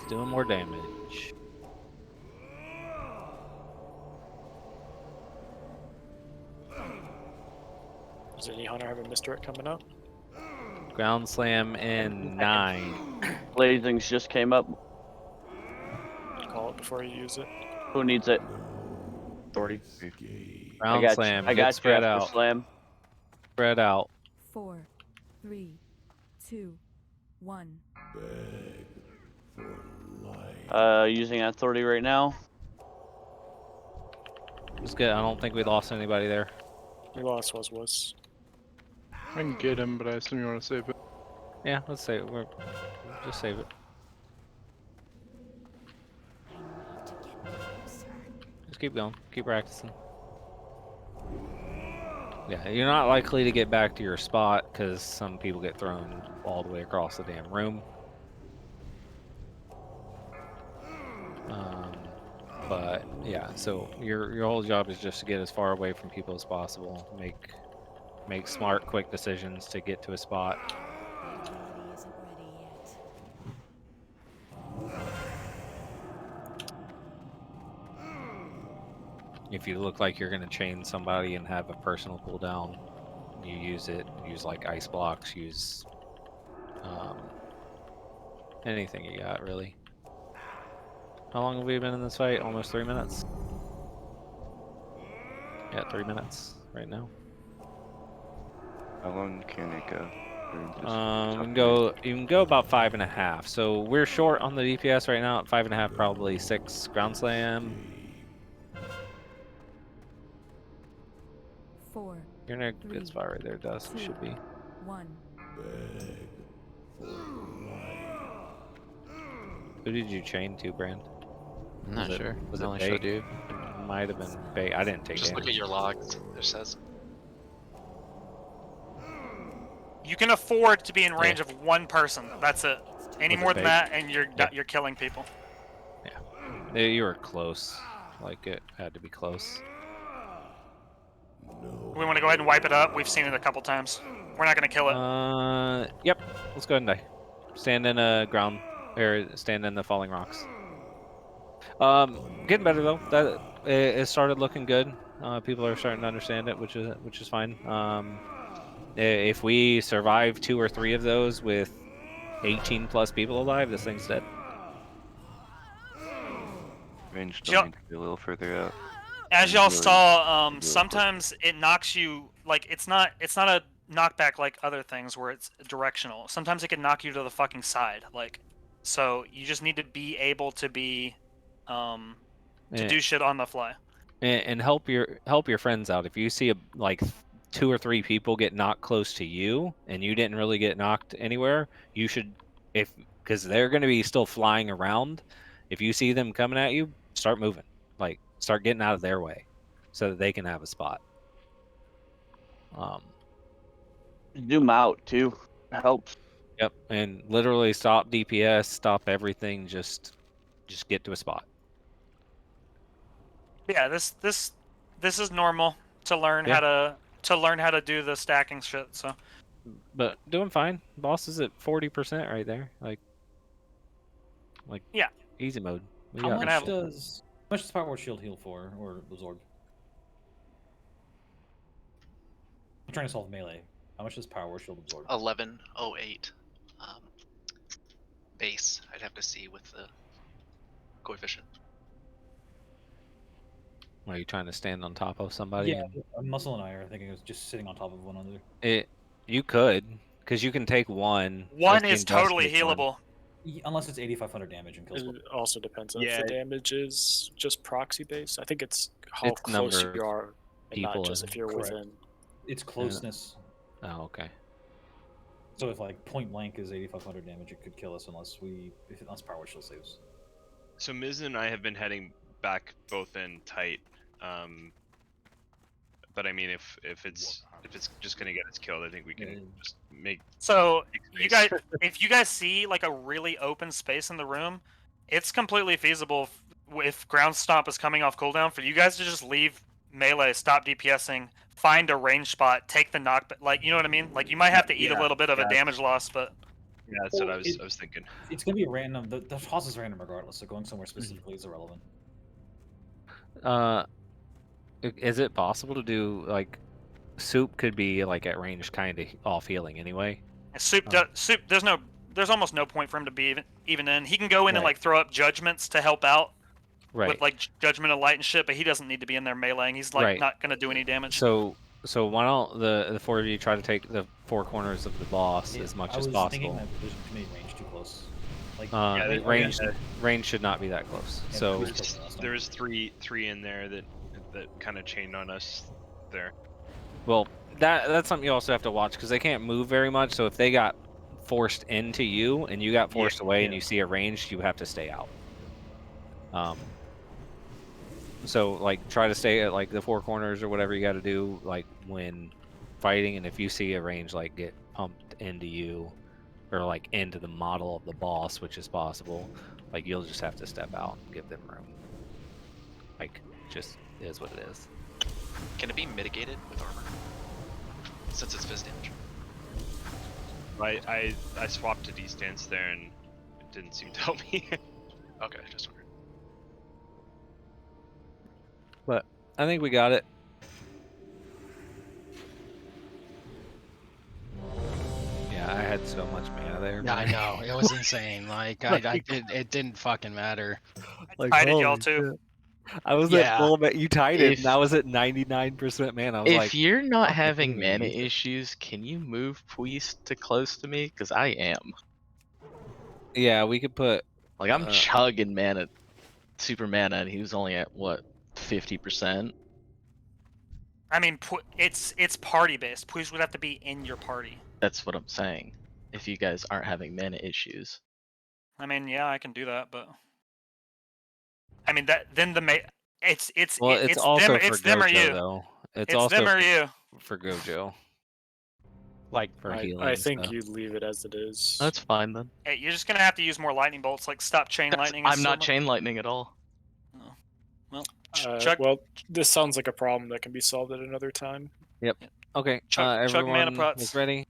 He's doing more damage.
Does any hunter have a misdirect coming up?
Ground slam in 9.
Blazings just came up.
Call it before you use it.
Who needs it?
Authority.
Ground slam.
I
Get
got you
spread
after
out.
slam.
Spread out.
4, 3, 2, 1.
Using authority right now.
It's good. I don't think we lost anybody there.
We lost was.
I can get him, but I assume you want to save it.
Yeah, let's save it. Just save it. Just keep going. Keep practicing. Yeah, you're not likely to get back to your spot because some people get thrown all the way across the damn room. But yeah, so your whole job is just to get as far away from people as possible. Make smart, quick decisions to get to a spot. If you look like you're gonna chain somebody and have a personal cooldown, you use it. Use like ice blocks. Use anything you got really. How long have we been in this fight? Almost 3 minutes. Yeah, 3 minutes right now.
How long can it go?
You can go about 5.5. So we're short on the DPS right now at 5.5, probably 6 ground slam.
4.
You're in a good spot right there, Dust. You should be.
1.
Who did you chain to, Brand?
I'm not sure.
Was
I
it
only
Bake?
showed you.
It might have been Bake. I didn't take
Just look
damage.
at your logs. It says.
You can afford to be in range of one person. That's it. Any
Was it
more than
Bake?
that, and you're
Yeah.
you're killing people.
You were close. Like it had to be close.
We want to go ahead and wipe it up. We've seen it a couple times. We're not going to kill it.
Yep. Let's go ahead and die. Stand in a ground, or stand in the falling rocks. Getting better though. That it started looking good. People are starting to understand it, which is fine. If we survive 2 or 3 of those with 18 plus people alive, this thing's dead.
Range still needs to be a little further out.
As y'all
Really-
saw,
really
sometimes it knocks you like it's not a knockback like other things where it's directional. Sometimes it can knock you to the fucking side. Like, so you just need to be able to be to
Yeah.
do shit on the fly.
And help your friends out. If you see like 2 or 3 people get knocked close to you and you didn't really get knocked anywhere, you should, because they're going to be still flying around. If you see them coming at you, start moving. Like, start getting out of their way so that they can have a spot.
Zoom out too. Helps.
Yep, and literally stop DPS, stop everything. Just get to a spot.
Yeah, this is normal to learn how to do the stacking shit. So,
But doing fine. Boss is at 40% right there. Like
yeah,
easy mode. We
How
got
much
this.
does Power Word Shield heal for, or absorb? I'm trying to solve melee. How much does Power Word Shield absorb?
1108 base. I'd have to see with the coefficient.
Are you trying to stand on top of somebody?
Yeah, Muscle and I are thinking it was just sitting on top of one another.
You could, because you can take one.
one
I've
is
seen Dust
totally
take one.
healable.
Unless it's 8,500 damage and kills.
It also depends on
Yeah.
if the damage is just proxy based. I think it's how
It's
close
number
you are, and
people
not just
and-
if you're
Correct.
within.
It's closeness.
Oh, okay.
So if like point blank is 8,500 damage, it could kill us unless Power Word Shield saves.
So Miz and I have been heading back both in tight. But I mean, if it's just gonna get us killed, I think we can just make.
So you
space.
guys, if you guys see like a really open space in the room, it's completely feasible if ground stomp is coming off cooldown for you guys to just leave melee, stop DPSing, find a range spot, take the knockback. Like, you know what I mean? Like, you might have to eat a
Yeah,
little bit of a
gotcha.
damage loss, but
Yeah, that's what
Well,
I was thinking.
It's gonna be a random. The toss is random regardless, so going somewhere specifically is irrelevant.
Is it possible to do like soup could be like at range kind of off healing anyway?
Soup, there's almost no point for him to be even in. He can go in and
Right.
like throw up judgments to help out
Right.
with like judgment of light and shit, but he doesn't need to be in there meleeing. He's like
Right.
not gonna do any damage.
So why don't the four of you try to take the four corners of the boss as much as
I was
possible?
thinking that there's too many range too close. Like
Range should not be that close.
Yeah,
So
There's three in there that kind of chained on us there.
well, that's something you also have to watch because they can't move very much. So if they got forced into you and you got forced away and you see a range, you have to stay out. So like try to stay at like the four corners or whatever you got to do like when fighting, and if you see a range like get pumped into you or like into the model of the boss, which is possible, like you'll just have to step out and give them room. Like just is what it is.
Can it be mitigated with armor? Since it's fizz damage.
I swapped to D-stance there and it didn't seem to help me.
Okay, just wondering.
But I think we got it. Yeah, I had so much mana there.
Yeah, I know. It was insane. Like, it didn't fucking matter.
Like,
I did y'all
holy
too.
shit. I was at full, you tied it, and I was at 99% mana. I was
If
like,
you're not
fucking
having
kidding
mana
me.
issues, can you move Puis to close to me? Because I am.
Yeah, we could put.
Like, I'm chugging mana, super mana, and he was only at, what, 50%?
I mean, it's party based. Please would have to be in your party.
That's what I'm saying. If you guys aren't having mana issues.
I mean, yeah, I can do that, but I mean it's
Well, it's also
them,
for
it's them or
Gojo,
you.
though. It's
It's
also
them or you.
for Gojo.
Like
for healing.
I think
stuff.
you leave it as it is.
That's fine then.
Hey, you're just gonna have to use more lightning bolts. Like stop chain lightning.
I'm not chain lightning at all.
Well,
well, this sounds like a problem that can be solved at another time.
Yep. Okay.
Chug mana
Everyone
prots.
is ready.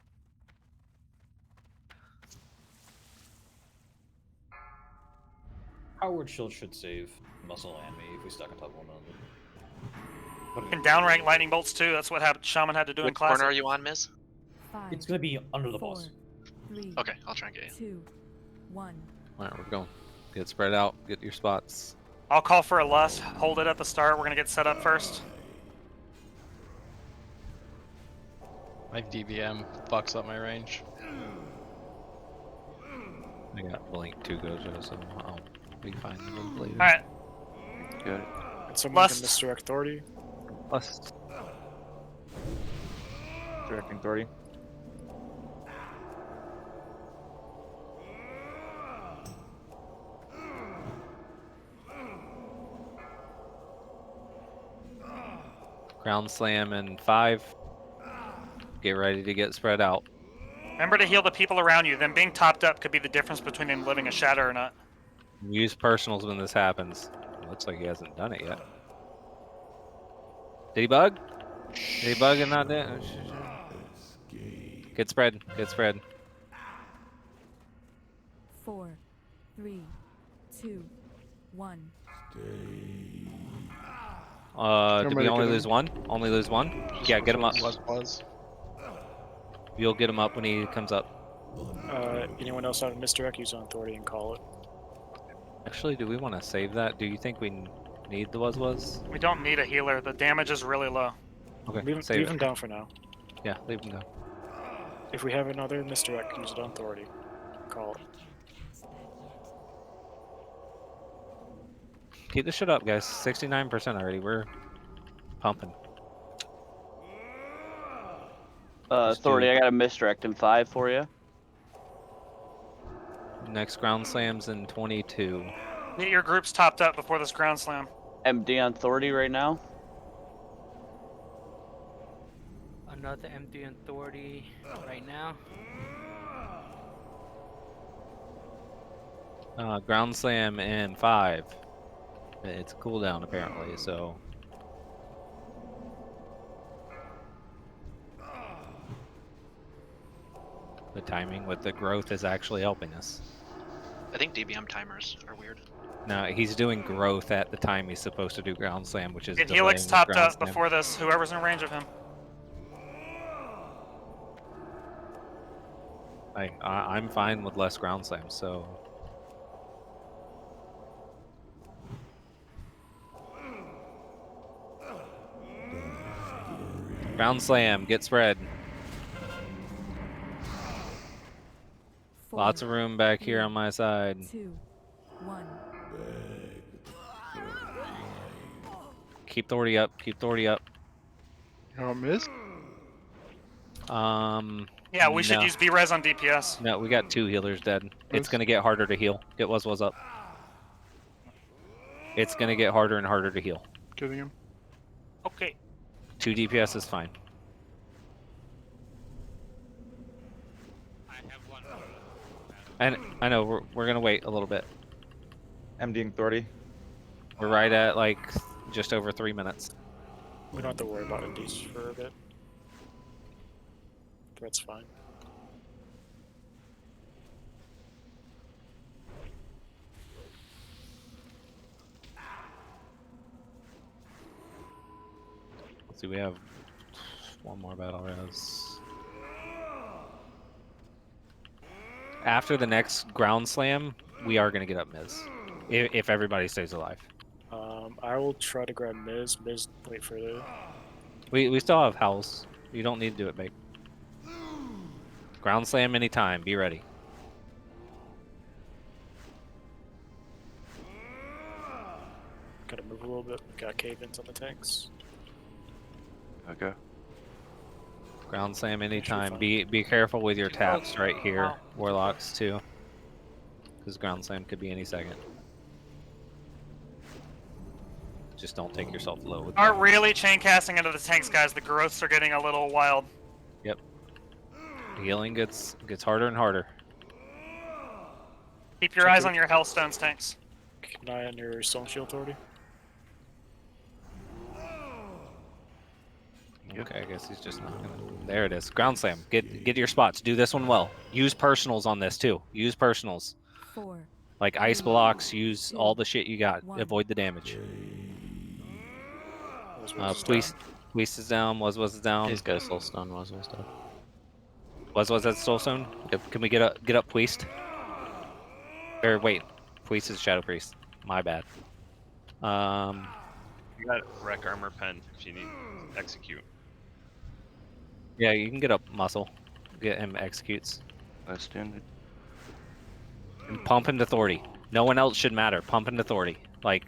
Howard Shield should save Muscle and me if we stack on top of one another.
And downrank lightning bolts too. That's what Shaman had to do in
What
class.
corner are you on, Miz?
It's gonna be under the boss.
3,
Okay, I'll try and get you.
2, 1.
Alright, we're going. Get spread out. Get your spots.
I'll call for a lust. Hold it at the start. We're gonna get set up first.
My DBM fucks up my range.
I got blink 2 Gojo, so I'll be fine to move later.
All right.
Got it.
And someone
Lust.
can misdirect authority.
Plus.
Directing authority.
Ground slam in 5. Get ready to get spread out.
Remember to heal the people around you. Them being topped up could be the difference between them living a shatter or not.
Use personals when this happens. Looks like he hasn't done it yet. Did he bug? Did he bug and not do it? Get spread. Get spread.
4, 3, 2, 1.
Did we only lose one? Only lose one? Yeah, get him up.
Was.
You'll get him up when he comes up.
Anyone else have a misdirect? Use on authority and call it.
Actually, do we want to save that? Do you think we need the was?
We don't need a healer. The damage is really low.
Okay,
Leave
save
him
it.
down for now.
Yeah, leave him down.
If we have another misdirect, use it on authority. Call it.
Keep this shit up, guys. 69% already. We're pumping.
Authority, I got a misdirect in 5 for you.
Next ground slams in 22.
Get your groups topped up before this ground slam.
MD on authority right now.
Another MD authority right now.
Ground slam in 5. It's a cooldown apparently, so. The timing with the growth is actually helping us.
I think DBM timers are weird.
No, he's doing growth at the time he's supposed to do ground slam, which is
Get
delaying
Helix
his
topped
ground
up
slam.
before this. Whoever's in range of him.
I'm fine with less ground slams, so. Ground slam, get spread. Lots of room back here on my side.
2, 1.
Keep Thordy up, keep Thordy up.
Oh, miss?
Yeah, we should
no.
use B-Res on DPS.
No, we got 2 healers dead. It's
Nice.
gonna get harder to heal. Get was up. It's gonna get harder and harder to heal.
Getting him.
Okay.
2 DPS is fine. And I know we're gonna wait a little bit.
MDing 30.
We're right at like just over 3 minutes.
We don't have to worry about indies for a bit. That's fine.
Let's see, we have 1 more battle res. After the next ground slam, we are gonna get up Miz. If everybody stays alive.
I will try to grab Miz. Miz, wait for the.
We still have House. You don't need to do it, mate. Ground slam anytime. Be ready.
Gotta move a little bit. Got cave-ins on the tanks.
Okay.
Ground slam anytime. Be careful with your taps right here. Warlocks too. Because ground slam could be any second. Just don't take yourself low with
Aren't really chain casting into the tanks, guys. The growths are getting a little wild.
Yep. Healing gets harder and harder.
Keep your eyes on your Hellstones tanks.
Keep an eye on your Stone Shield Authority.
Okay, I guess he's just not gonna. There it is. Ground slam. Get your spots. Do this one well. Use personals on this too. Use personals.
4.
Like ice blocks. Use all the shit you got. Avoid the damage. Police is down. Was is down.
He's got a soul stone. Was down.
Was that soul stone? Yep. Can we get up Priest? Or wait, Priest is Shadow Priest. My bad.
You got wreck armor pen if you need execute.
Yeah, you can get up Muscle. Get him executes.
I stand it.
And pump into Authority. No one else should matter. Pump into Authority. Like.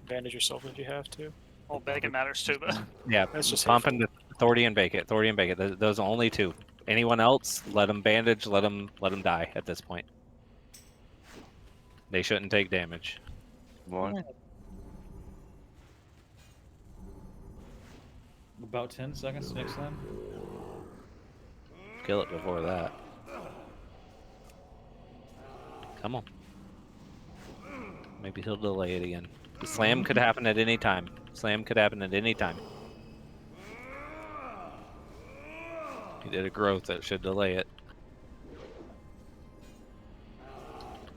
Bandage yourself if you have to.
Well, bacon matters too, but.
Yeah,
That's just
pump
helpful.
into Authority and bake it. Authority and bake it. Those are only 2. Anyone else, let them bandage. Let them die at this point. They shouldn't take damage.
1.
About 10 seconds next time.
Kill it before that. Come on. Maybe he'll delay it again. The slam could happen at any time. Slam could happen at any time. He did a growth that should delay it.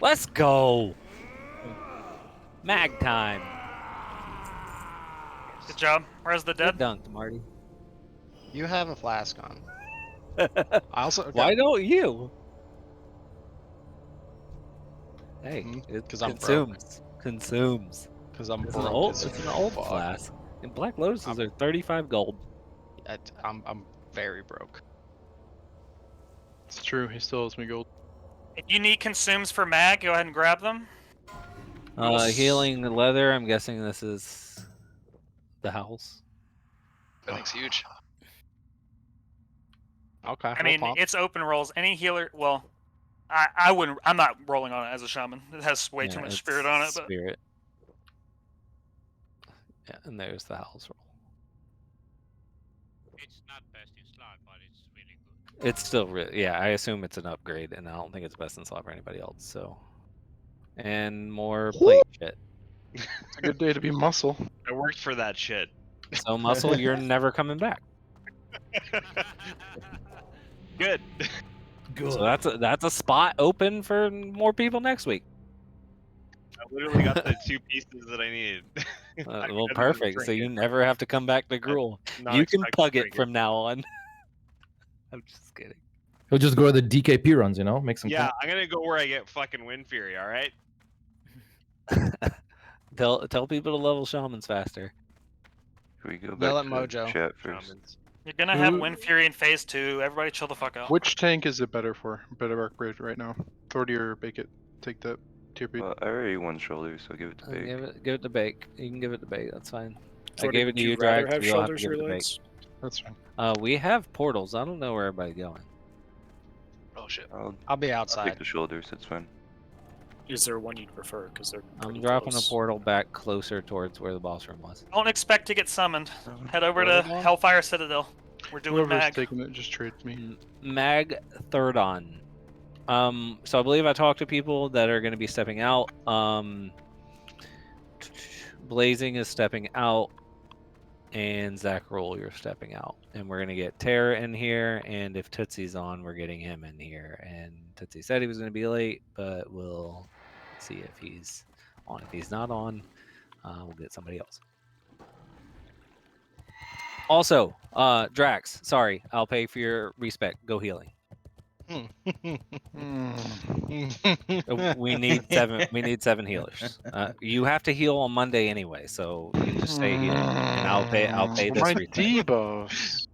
Let's go! Mag time!
Good job. Where's the dead?
Good dunk, Marty.
You have a flask on. I also.
Why don't you? Hey, it
'Cause I'm broke.
consumes.
Because I'm
It's
broke.
an old,
as
it's an old
fuck.
flask. And Black Lotuses are 35 gold.
I'm very broke.
It's true, he still owes me gold.
If you need consumes for mag, go ahead and grab them.
Healing the leather. I'm guessing this is the house.
That thing's huge.
Okay.
I mean, it's open rolls. Any healer, well, I wouldn't. I'm not rolling on it as a shaman. It has way too
Yeah,
much
it's
spirit on it. But
Spirit. Yeah, and there's the house roll.
It's not best in slot, but it's really good.
It's still really, yeah. I assume it's an upgrade, and I don't think it's best in slot for anybody else. So, and more plate shit.
It's a good day to be muscle.
I worked for that shit.
So Muscle, you're never coming back.
Good.
Good.
So that's a spot open for more people next week.
I literally got the 2 pieces that I needed.
Well, perfect. So you never have to come back to Gruul.
not
You can
expecting
pug it
trinket.
from now on. I'm just kidding.
He'll just go to the DKP runs, you know, make some.
Yeah, I'm gonna go where I get fucking Wind Fury. All right.
Tell people to level shamans faster.
Can we go back
Yell at
to
Mojo.
chat first?
Shamans.
You're gonna have Wind Fury in phase 2. Everybody chill the fuck out.
Which tank is it better for? Better upgrade right now? Authority or Bake It? Take that tier beat.
I already won shoulder, so give it to Bake.
Give it to Bake. You can give it to Bake. That's fine. I
Authority,
gave it
would
to
you
you,
rather
Drax.
have
You'll have to
shoulders
give
or
it to Bake.
legs?
That's fine.
We have portals. I don't know where everybody's going.
Oh shit.
I'll be
I'll
outside.
take the shoulders. That's fine.
Is there one you'd prefer? Because they're
I'm
pretty
dropping
close.
a portal back closer towards where the boss room was.
Don't expect to get summoned. Head over to Hellfire Citadel. We're doing
Whoever's
Mag.
taking it, just trade me.
Mag third on. So I believe I talked to people that are going to be stepping out. Blazing is stepping out, and Zach Roll, you're stepping out, and we're going to get Terra in here. And if Tootsie's on, we're getting him in here. And Tootsie said he was going to be late, but we'll see if he's on. If he's not on, we'll get somebody else. Also, Drax, sorry, I'll pay for your respect. Go healing. We need 7. We need 7 healers. You have to heal on Monday anyway, so you can just stay healed, and I'll pay. I'll pay this
My
respect.
debuffs.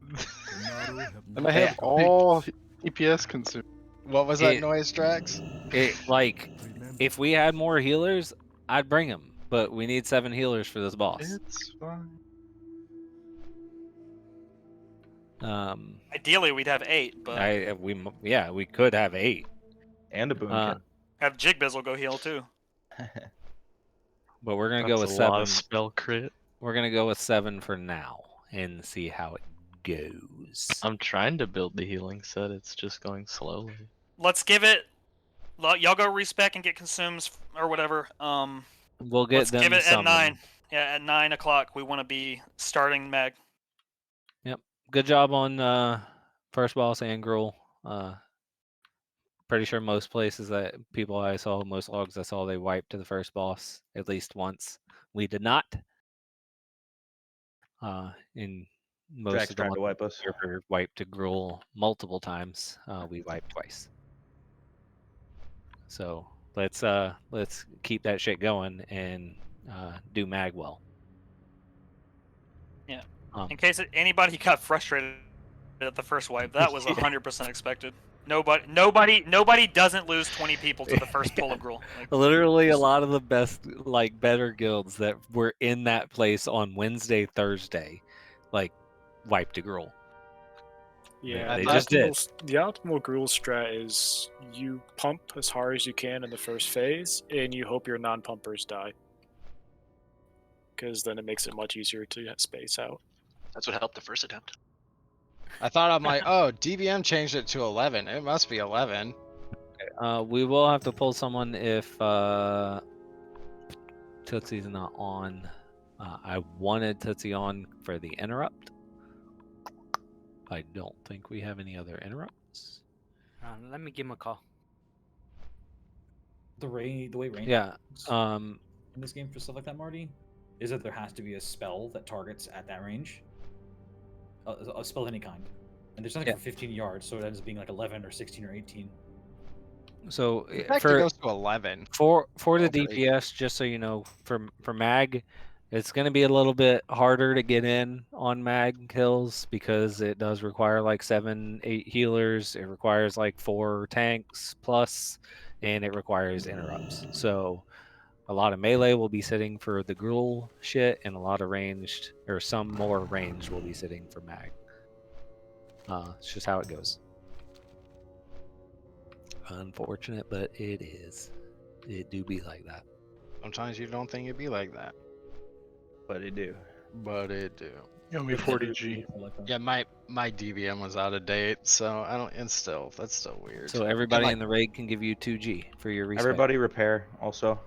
Let
I
me
have all EPS consumed.
What was that noise, Drax?
If we had more healers, I'd bring them, but we need 7 healers for this boss.
It's fine.
Ideally, we'd have 8, but
we could have 8
and a boomkin.
have Jigbizzle go heal too.
But we're gonna
That's
go with
a
7.
lot of spell crit.
We're gonna go with 7 for now and see how it goes.
I'm trying to build the healing set. It's just going slowly.
Let's give it. Y'all go respec and get consumes or whatever.
We'll get
let's
them
give it
summoned.
at 9. Yeah, at 9 o'clock we want to be starting Mag.
Yep. Good job on first boss and Gruul. Pretty sure most places that people I saw, most logs I saw, they wiped to the first boss at least once. We did not. In most
Drax
of the
tried
ones
to wipe us.
server wiped to Gruul multiple times. We wiped twice. So let's keep that shit going and do Mag well.
Yeah. In case anybody got frustrated at the first wipe, that was
Yeah.
100% expected. Nobody doesn't lose 20 people to the first pull of Gruul. Like,
Literally, a lot of the best, better guilds that were in that place on Wednesday, Thursday, wiped to Gruul.
Yeah,
they
the
just did.
The optimal Gruul strat is you pump as hard as you can in the first phase, and you hope your non-pumpers die. Because then it makes it much easier to space out.
That's what helped the first attempt.
I thought I'm like, oh, DBM changed it to 11. It must be 11.
We will have to pull someone if Tootsie's not on. I wanted Tootsie on for the interrupt. I don't think we have any other interrupts.
Let me give him a call.
The way range
Yeah.
works in this game for stuff like that, Marty, is that there has to be a spell that targets at that range. A spell of any kind. And there's nothing for 15 yards, so it ends up being like 11 or 16 or 18.
So
In fact, it goes to 11.
for the
Okay.
DPS, just so you know, for Mag, it's going to be a little bit harder to get in on Mag kills because it does require 7-8 healers. It requires 4 tanks plus, and it requires interrupts. So a lot of melee will be sitting for the Gruul shit, and a lot of ranged, or some more ranged, will be sitting for Mag. It's just how it goes. Unfortunate, but it is. It do be like that.
Sometimes you don't think it'd be like that.
But it do.
But it do.
You owe me 40G.
Yeah, my DBM was out of date, so I don't. And still, that's still weird.
So everybody in the raid can give you 2G for your respect.
Everybody repair also.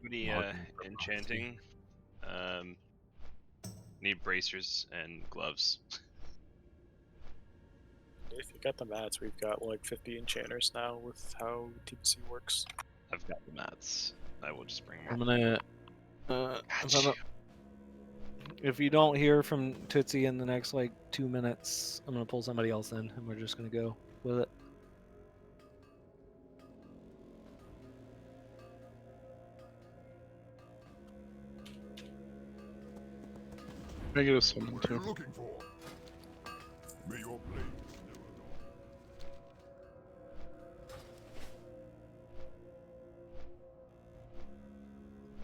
Any enchanting? Need bracers and gloves.
If you got the mats, we've got like 50 enchanters now with how TBC works.
I've got the mats. I will just bring
I'm
more.
gonna. If you don't hear from Tootsie in the next like 2 minutes, I'm gonna pull somebody else in, and we're just gonna go with it.
I get a summon too.
looking for? May your blade never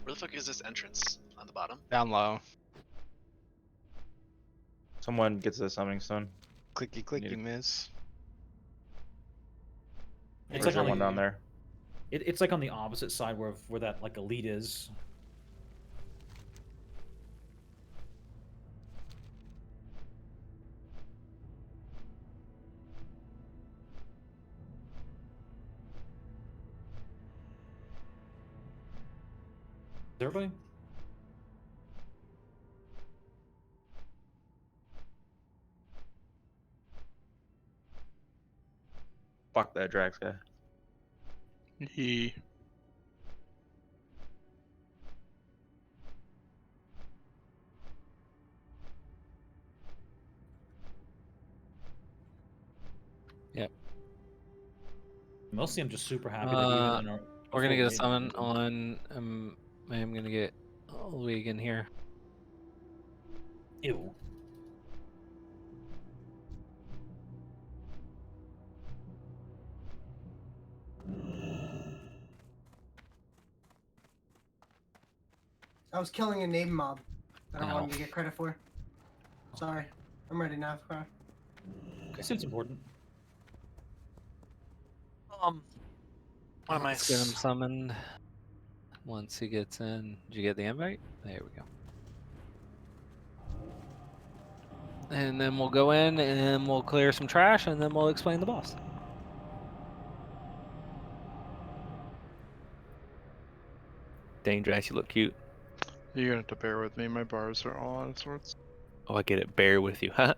Where the fuck is this entrance on the bottom?
Down low.
Someone gets a summoning stone.
Clicky clicky, miss.
It's
There's
like on
one
the-
down there.
It's like on the opposite side where that like elite is. Is everybody?
Fuck that Drax guy.
He.
Yep.
Mostly, I'm just super happy that even in our
We're gonna get a
before
summon
mid-
on. I am gonna get Ludwig in here.
Ew.
I was killing a name mob. I don't
Ow.
want him to get credit for. Sorry. I'm ready now, Crow.
This seems important.
What am I?
Let's get him summoned. Once he gets in, did you get the invite? There we go. And then we'll go in and we'll clear some trash, and then we'll explain the boss.
Dangerous, you look cute.
You're gonna have to bear with me. My bars are all out of sorts.
Oh, I get it. Bear with you, huh?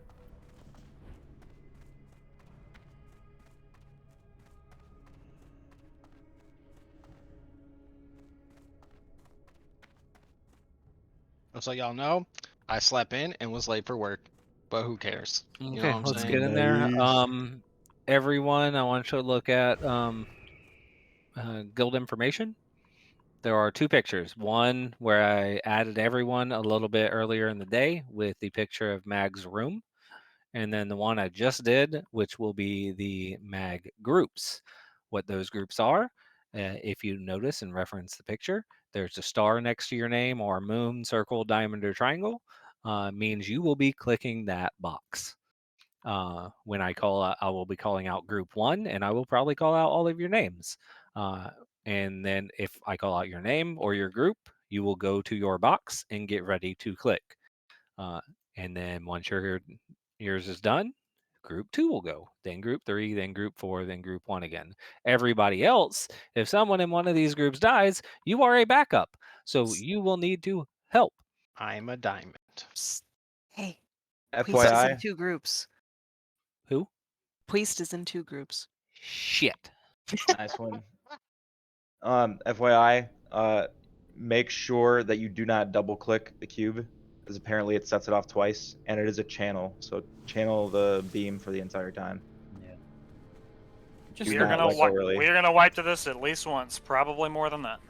So y'all know, I slept in and was late for work, but who cares? You know
Okay,
what I'm
let's
saying?
get in there. Everyone, I want you to look at guild information. There are two pictures. One where I added everyone a little bit earlier in the day with the picture of Mag's room. And then the one I just did, which will be the Mag groups. What those groups are, if you notice and reference the picture, there's a star next to your name or a moon, circle, diamond, or triangle. Means you will be clicking that box. When I call out, I will be calling out group 1, and I will probably call out all of your names. And then if I call out your name or your group, you will go to your box and get ready to click. And then once yours is done, group 2 will go, then group 3, then group 4, then group 1 again. Everybody else, if someone in one of these groups dies, you are a backup. So you will need to help.
I'm a diamond.
Hey,
FYI.
Priest is in 2 groups.
Who?
Priest is in 2 groups.
Shit.
Nice one. FYI, make sure that you do not double click the cube, because apparently it sets it off twice, and it is a channel, so channel the beam for the entire time.
Yeah.
We are gonna wipe to this at least once, probably more than that.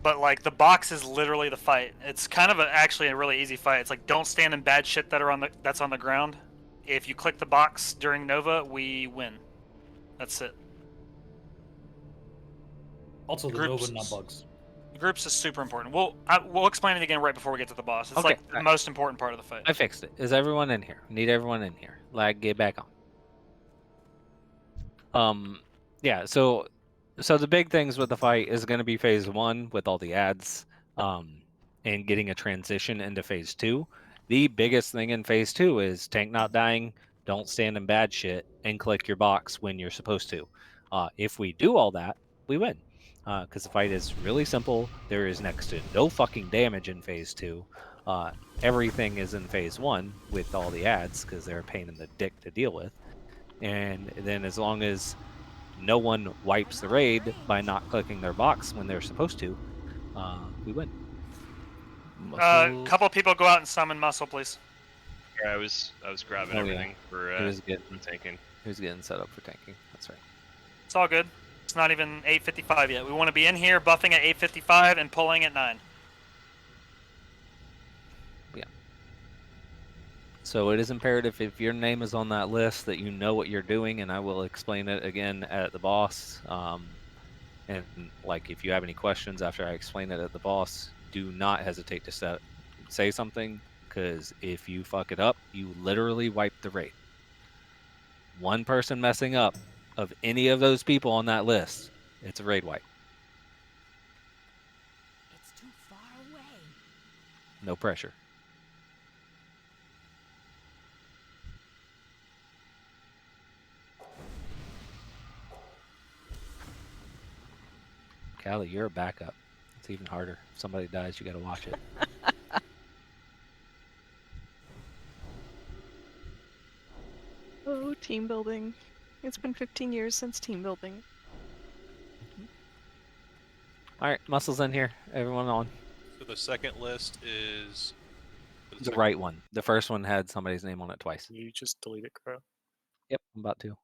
But like the box is literally the fight. It's kind of actually a really easy fight. It's like don't stand in bad shit that's on the ground. If you click the box during Nova, we win. That's it.
Also, the Nova not bugs.
Groups is super important. We'll explain it again right before we get to the boss. It's
Okay,
like the most important part of the fight.
I fixed it. Is everyone in here? Need everyone in here. Lag, get back on. Yeah, so the big things with the fight is going to be phase 1 with all the ads, and getting a transition into phase 2. The biggest thing in phase 2 is tank not dying, don't stand in bad shit, and click your box when you're supposed to. If we do all that, we win. Because the fight is really simple. There is next to no fucking damage in phase 2. Everything is in phase 1 with all the ads because they're a pain in the dick to deal with. And then as long as no one wipes the raid by not clicking their box when they're supposed to, we win.
Couple people go out and summon muscle, please.
Yeah, I was grabbing
Oh, yeah.
everything for
He was getting
tanking.
He was getting set up for tanking. That's right.
It's all good. It's not even 8:55 yet. We want to be in here buffing at 8:55 and pulling at 9.
Yeah. So it is imperative if your name is on that list that you know what you're doing, and I will explain it again at the boss. And like if you have any questions after I explain it at the boss, do not hesitate to say something, because if you fuck it up, you literally wipe the raid. One person messing up of any of those people on that list, it's a raid wipe.
It's too far away.
No pressure. Callie, you're a backup. It's even harder. If somebody dies, you gotta watch it.
Oh, team building. It's been 15 years since team building.
Alright, muscles in here. Everyone on.
So the second list is
The right one. The first one had somebody's name on it twice.
You just delete it, Crow.
Yep, I'm about to.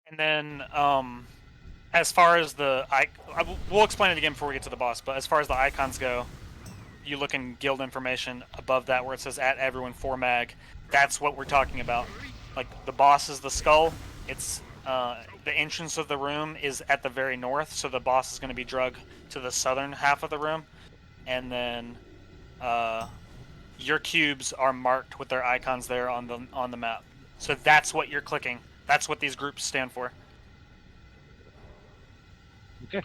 And then, as far as we'll explain it again before we get to the boss. But as far as the icons go, you look in guild information above that where it says at everyone 4 mag. That's what we're talking about. Like the boss is the skull. It's the entrance of the room is at the very north, so the boss is going to be drug to the southern half of the room, and then your cubes are marked with their icons there on the map. So that's what you're clicking. That's what these groups stand for.
Okay.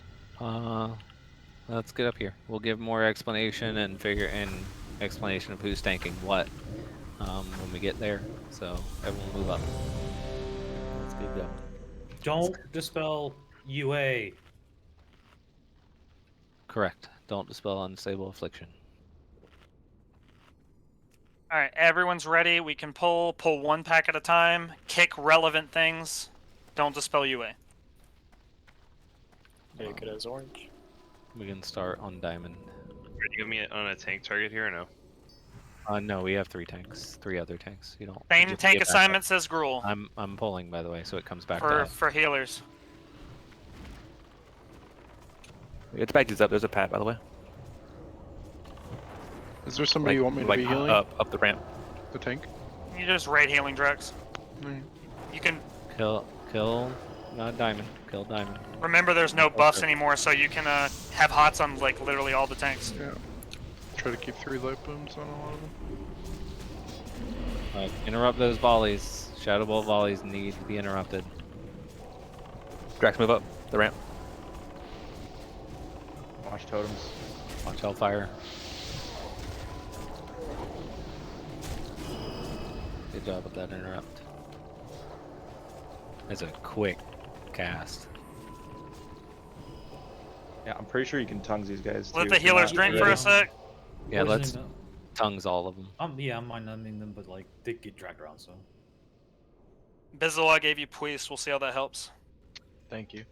Let's get up here. We'll give more explanation and explanation of who's tanking what when we get there. So everyone move up. Let's get going.
Don't dispel UA.
Correct. Don't dispel unstable affliction.
All right, everyone's ready. We can pull one pack at a time. Kick relevant things. Don't dispel UA.
Take it as orange.
We can start on diamond.
Are you giving me on a tank target here or no?
No, we have 3 tanks. 3 other tanks. You don't.
Same
just
tank
get back
assignment
up.
says Gruul.
I'm pulling, by the way, so it comes back to us.
For healers.
It's back up. There's a pad, by the way.
Is there somebody you want me to be healing?
Up the ramp.
The tank?
You just raid healing Drex.
Right.
You can
Kill diamond. Kill diamond.
remember there's no buffs anymore, so you can have hots on like literally all the tanks.
Yeah. Try to keep 3 light booms on a lot of them.
Interrupt those volleys. Shadow Bolt volleys need to be interrupted.
Drax, move up the ramp.
Watch totems.
Watch Hellfire. Good job with that interrupt. It's a quick cast.
Yeah, I'm pretty sure you can tongues these guys.
Let
too,
the
if you're
healers
not
drink
ready.
for a sec.
Yeah, let's
Poisoning
tongues all of them.
Yeah, I'm mind-numbing them, but like they get dragged around, so.
Bizzle, I gave you Puist. We'll see how that helps.
Thank you.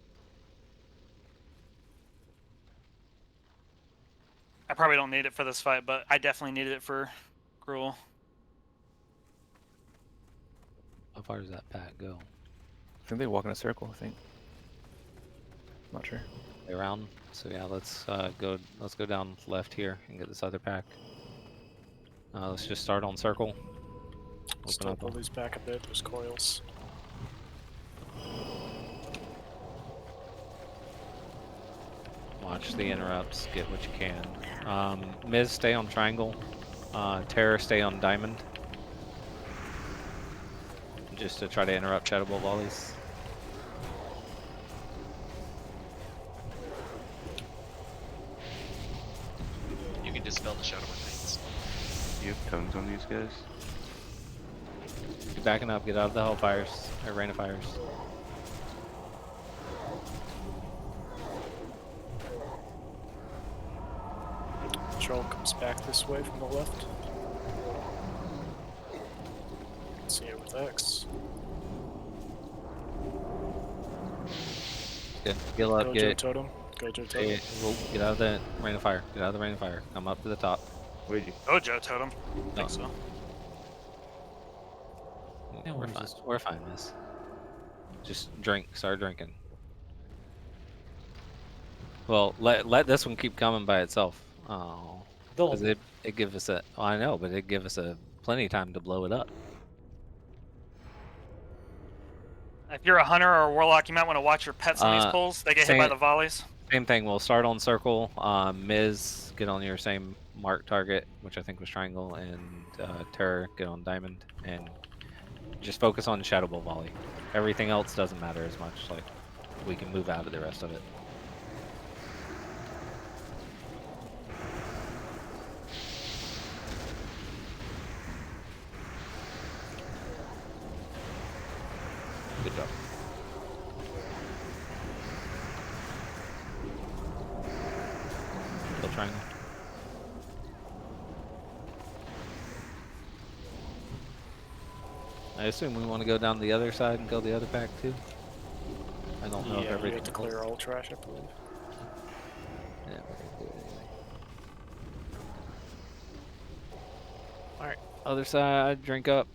I probably don't need it for this fight, but I definitely needed it for Gruul.
How far does that pack go?
I think they walk in a circle. I think. Not sure.
Around. So yeah, let's go down left here and get this other pack. Let's just start on circle.
Still pull these back a bit. There's coils.
Watch the interrupts. Get what you can. Miz, stay on triangle. Terror, stay on diamond. Just to try to interrupt Shadow Bolt volleys.
You can dispel the Shadow Bolt things.
You have tongues on these guys?
Keep backing up. Get out of the Hellfires. Or Rain of Fires.
patrol comes back this way from the left. See it with X.
Good. Heal up,
Gojo
get
totem. Gojo totem.
it. Get out of the rain of fire. Get out of the rain of fire. Come up to the top.
Where'd you?
Gojo totem. I think
No.
so.
Yeah,
We're
we're
fine.
just-
We're fine, miss. Just drink. Start drinking. Well, let this one keep coming by itself. Oh, because it give us a. Oh, I know, but it give us a plenty of time to blow it up.
If you're a hunter or a warlock, you might want to watch your pets on these pulls. They get hit by
same-
the volleys.
Same thing. We'll start on circle. Miz, get on your same mark target, which I think was triangle, and Terror, get on diamond, and just focus on shadow ball volley. Everything else doesn't matter as much. Like we can move out of the rest of it. Good job. Kill triangle. I assume we want to go down the other side and kill the other pack too. I don't know if
Yeah, we
everything
have to clear all trash, I believe.
Yeah, we're gonna do it anyway. Alright, other side, drink up.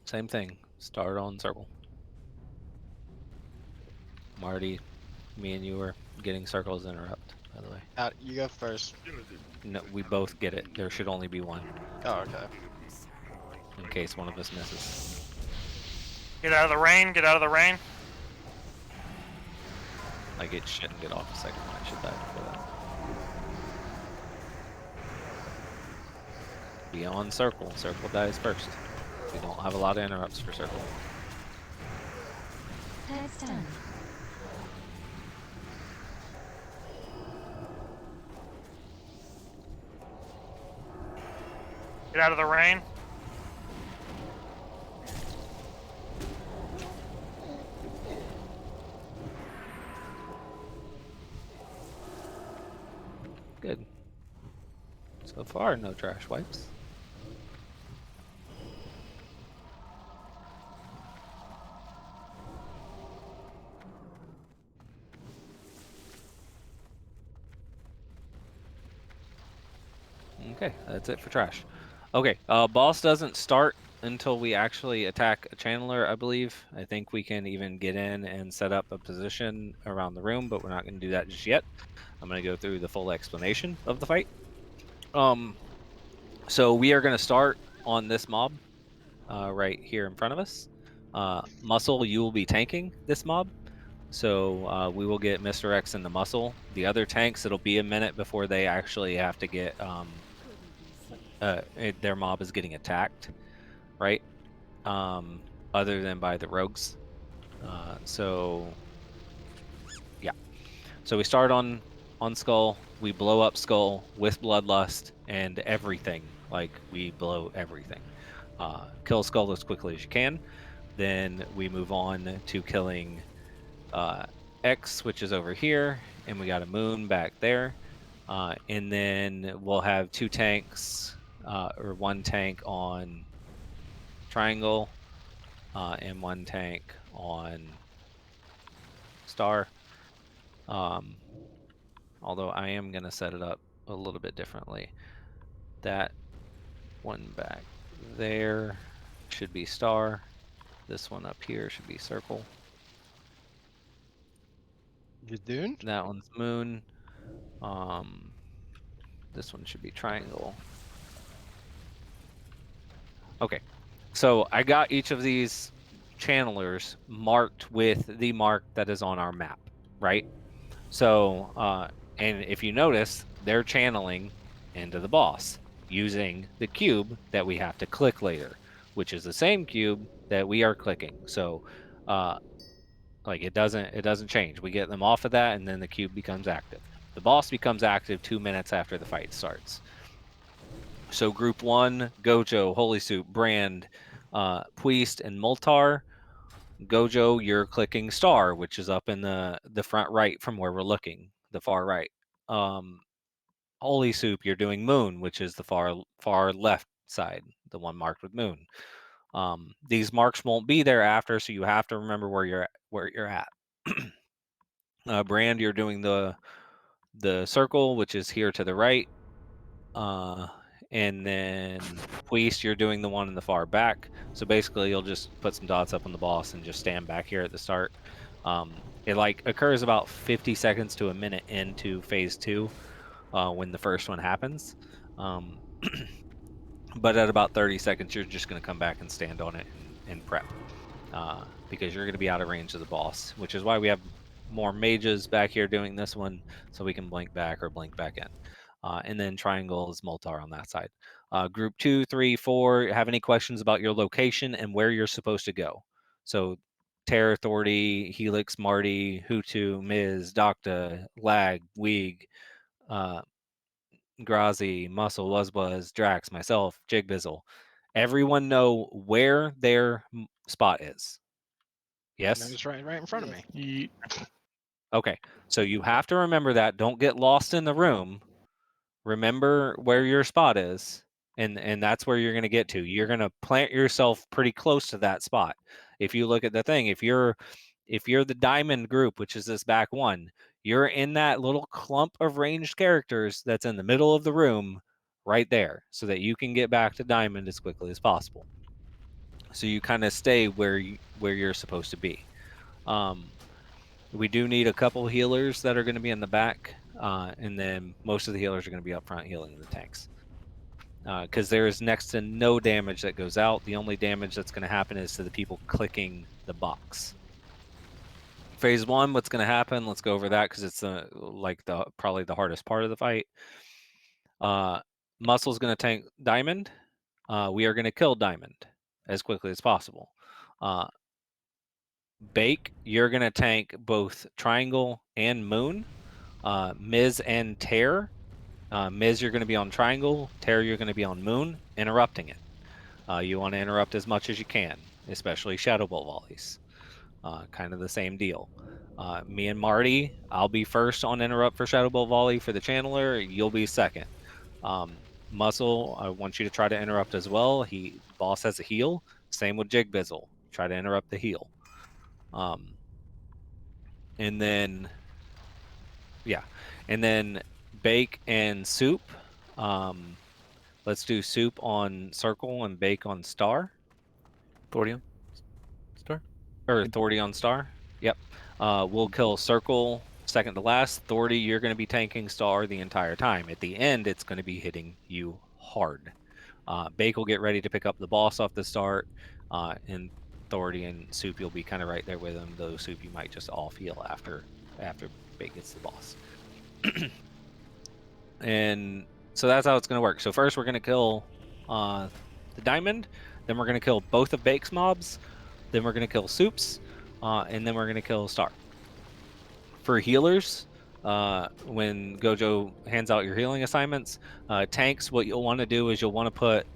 Same thing. Start on circle. Marty, me and you are getting circles interrupt, by the way.
You go first.
No, we both get it. There should only be one.
Oh, okay.
In case one of us misses.
Get out of the rain. Get out of the rain.
I get shit and get off a second. I should die before that. Be on circle. Circle dies first. We don't have a lot of interrupts for circle.
That's done.
Get out of the rain.
Good. So far, no trash wipes. Okay, that's it for trash. Okay, boss doesn't start until we actually attack a channeler, I believe. I think we can even get in and set up a position around the room, but we're not going to do that just yet. I'm going to go through the full explanation of the fight. So we are going to start on this mob right here in front of us. Muscle, you will be tanking this mob. So we will get Mr. X in the muscle. The other tanks, it'll be a minute before they actually have to get... their mob is getting attacked, right? Other than by the rogues. So yeah. So we start on Skull. We blow up Skull with Bloodlust and everything. Like we blow everything. Kill Skull as quickly as you can. Then we move on to killing X, which is over here, and we got a moon back there. And then we'll have two tanks. Or one tank on triangle and one tank on star. Although I am going to set it up a little bit differently. That one back there should be star. This one up here should be circle.
You doing?
That one's moon. This one should be triangle. Okay, so I got each of these channelers marked with the mark that is on our map, right? So, and if you notice, they're channeling into the boss using the cube that we have to click later, which is the same cube that we are clicking. So, like it doesn't change. We get them off of that, and then the cube becomes active. The boss becomes active 2 minutes after the fight starts. So group 1, Gojo, Holy Soup, Brand, Puist, and Moltar. Gojo, you're clicking star, which is up in the front right from where we're looking, the far right. Holy Soup, you're doing moon, which is the far left side, the one marked with moon. These marks won't be there after, so you have to remember where you're at. Brand, you're doing the circle, which is here to the right. And then Puist, you're doing the one in the far back. So basically, you'll just put some dots up on the boss and just stand back here at the start. It like occurs about 50 seconds to a minute into phase 2 when the first one happens. But at about 30 seconds, you're just going to come back and stand on it and prep because you're going to be out of range of the boss, which is why we have more mages back here doing this one so we can blink back or blink back in. And then triangle is Moltar on that side. Group 2, 3, 4, have any questions about your location and where you're supposed to go? So Terror Authority, Helix, Marty, Hutu, Miz, Docta, Lag, Weeg, Grazi, Muscle, Wuzbuzz, Drax, myself, Jigbizzle. Everyone know where their spot is. Yes?
It's right in front of me.
Okay, so you have to remember that. Don't get lost in the room. Remember where your spot is, and that's where you're going to get to. You're going to plant yourself pretty close to that spot. If you look at the thing, if you're the diamond group, which is this back one, you're in that little clump of ranged characters that's in the middle of the room right there so that you can get back to diamond as quickly as possible. So you kind of stay where you're supposed to be. We do need a couple healers that are going to be in the back, and then most of the healers are going to be up front healing the tanks. Because there is next to no damage that goes out. The only damage that's going to happen is to the people clicking the box. Phase 1, what's going to happen? Let's go over that because it's probably the hardest part of the fight. Muscle's going to tank Diamond. We are going to kill Diamond as quickly as possible. Bake, you're going to tank both Triangle and Moon. Miz and Tear. Miz, you're going to be on Triangle. Tear, you're going to be on Moon, interrupting it. You want to interrupt as much as you can, especially Shadow Bolt volleys. Kind of the same deal. Me and Marty, I'll be first on interrupt for Shadow Bolt volley for the Channeler. You'll be second. Muscle, I want you to try to interrupt as well. Boss has a heal. Same with Jigbizzle. Try to interrupt the heal. And then Bake and Soup. Let's do Soup on Circle and Bake on Star.
Thordion Star?
Or Thordy on Star. Yep. We'll kill Circle second to last. Thordy, you're going to be tanking Star the entire time. At the end, it's going to be hitting you hard. Bake will get ready to pick up the boss off the start. And Thordy and Soup, you'll be kind of right there with him. Though Soup, you might just off heal after Bake gets the boss. And so that's how it's going to work. So first we're going to kill the Diamond. Then we're going to kill both of Bake's mobs. Then we're going to kill Soup's. And then we're going to kill Star. For healers, when Gojo hands out your healing assignments, tanks, what you'll want to do is you'll want to put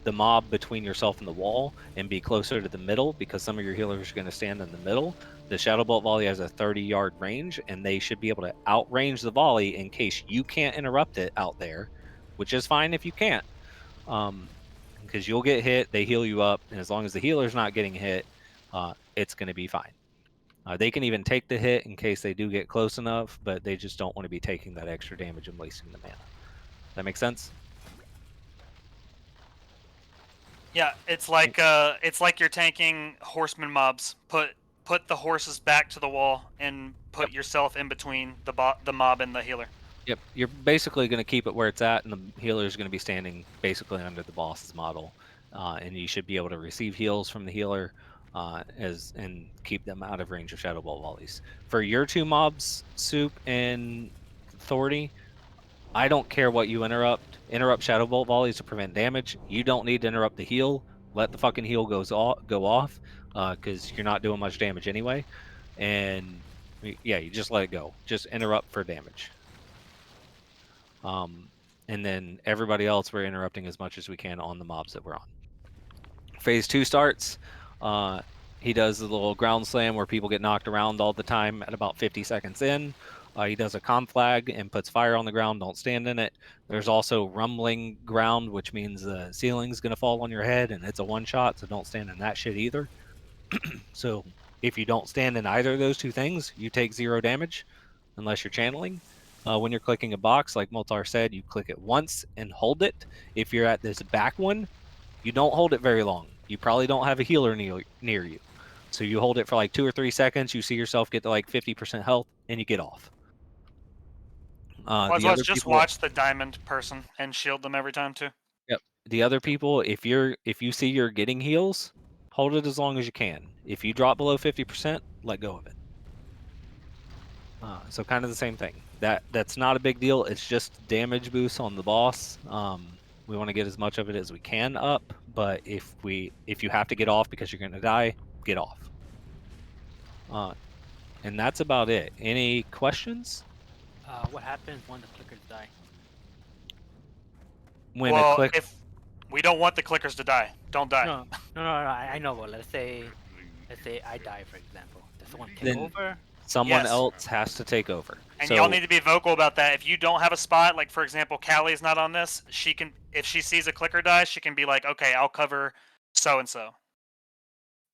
the mob between yourself and the wall and be closer to the middle because some of your healers are going to stand in the middle. The Shadow Bolt volley has a 30-yard range, and they should be able to outrange the volley in case you can't interrupt it out there, which is fine if you can't, because you'll get hit, they heal you up, and as long as the healer's not getting hit, it's going to be fine. They can even take the hit in case they do get close enough, but they just don't want to be taking that extra damage and wasting the mana. That make sense?
Yeah, it's like you're tanking horseman mobs. Put the horses back to the wall and put yourself in between the mob and the healer.
Yep, you're basically going to keep it where it's at, and the healer is going to be standing basically under the boss's model, and you should be able to receive heals from the healer and keep them out of range of Shadow Ball volleys. For your two mobs, Soup and Thordy, I don't care what you interrupt. Interrupt Shadow Bolt volleys to prevent damage. You don't need to interrupt the heal. Let the fucking heal go off, because you're not doing much damage anyway. And yeah, you just let it go. Just interrupt for damage. And then everybody else, we're interrupting as much as we can on the mobs that we're on. Phase 2 starts. He does the little ground slam where people get knocked around all the time at about 50 seconds in. He does a calm flag and puts fire on the ground. Don't stand in it. There's also rumbling ground, which means the ceiling's going to fall on your head, and it's a one-shot, so don't stand in that shit either. So if you don't stand in either of those two things, you take 0 damage unless you're channeling. When you're clicking a box, like Moltar said, you click it once and hold it. If you're at this back one, you don't hold it very long. You probably don't have a healer near you. So you hold it for like 2 or 3 seconds. You see yourself get to like 50% health, and you get off.
Let's just watch the diamond person and shield them every time too.
Yep. The other people, if you see you're getting heals, hold it as long as you can. If you drop below 50%, let go of it. So kind of the same thing. That's not a big deal. It's just damage boost on the boss. We want to get as much of it as we can up, but if you have to get off because you're gonna die, get off. And that's about it. Any questions?
What happens when the clickers die?
When
well,
a click,
if we don't want the clickers to die, don't die.
No, I know, but let's say I die, for example. Does someone take
then
over?
someone
Yes.
else has to take over.
And
So
y'all need to be vocal about that. If you don't have a spot, like for example, Callie's not on this, she can, if she sees a clicker die, she can be like, okay, I'll cover so and so.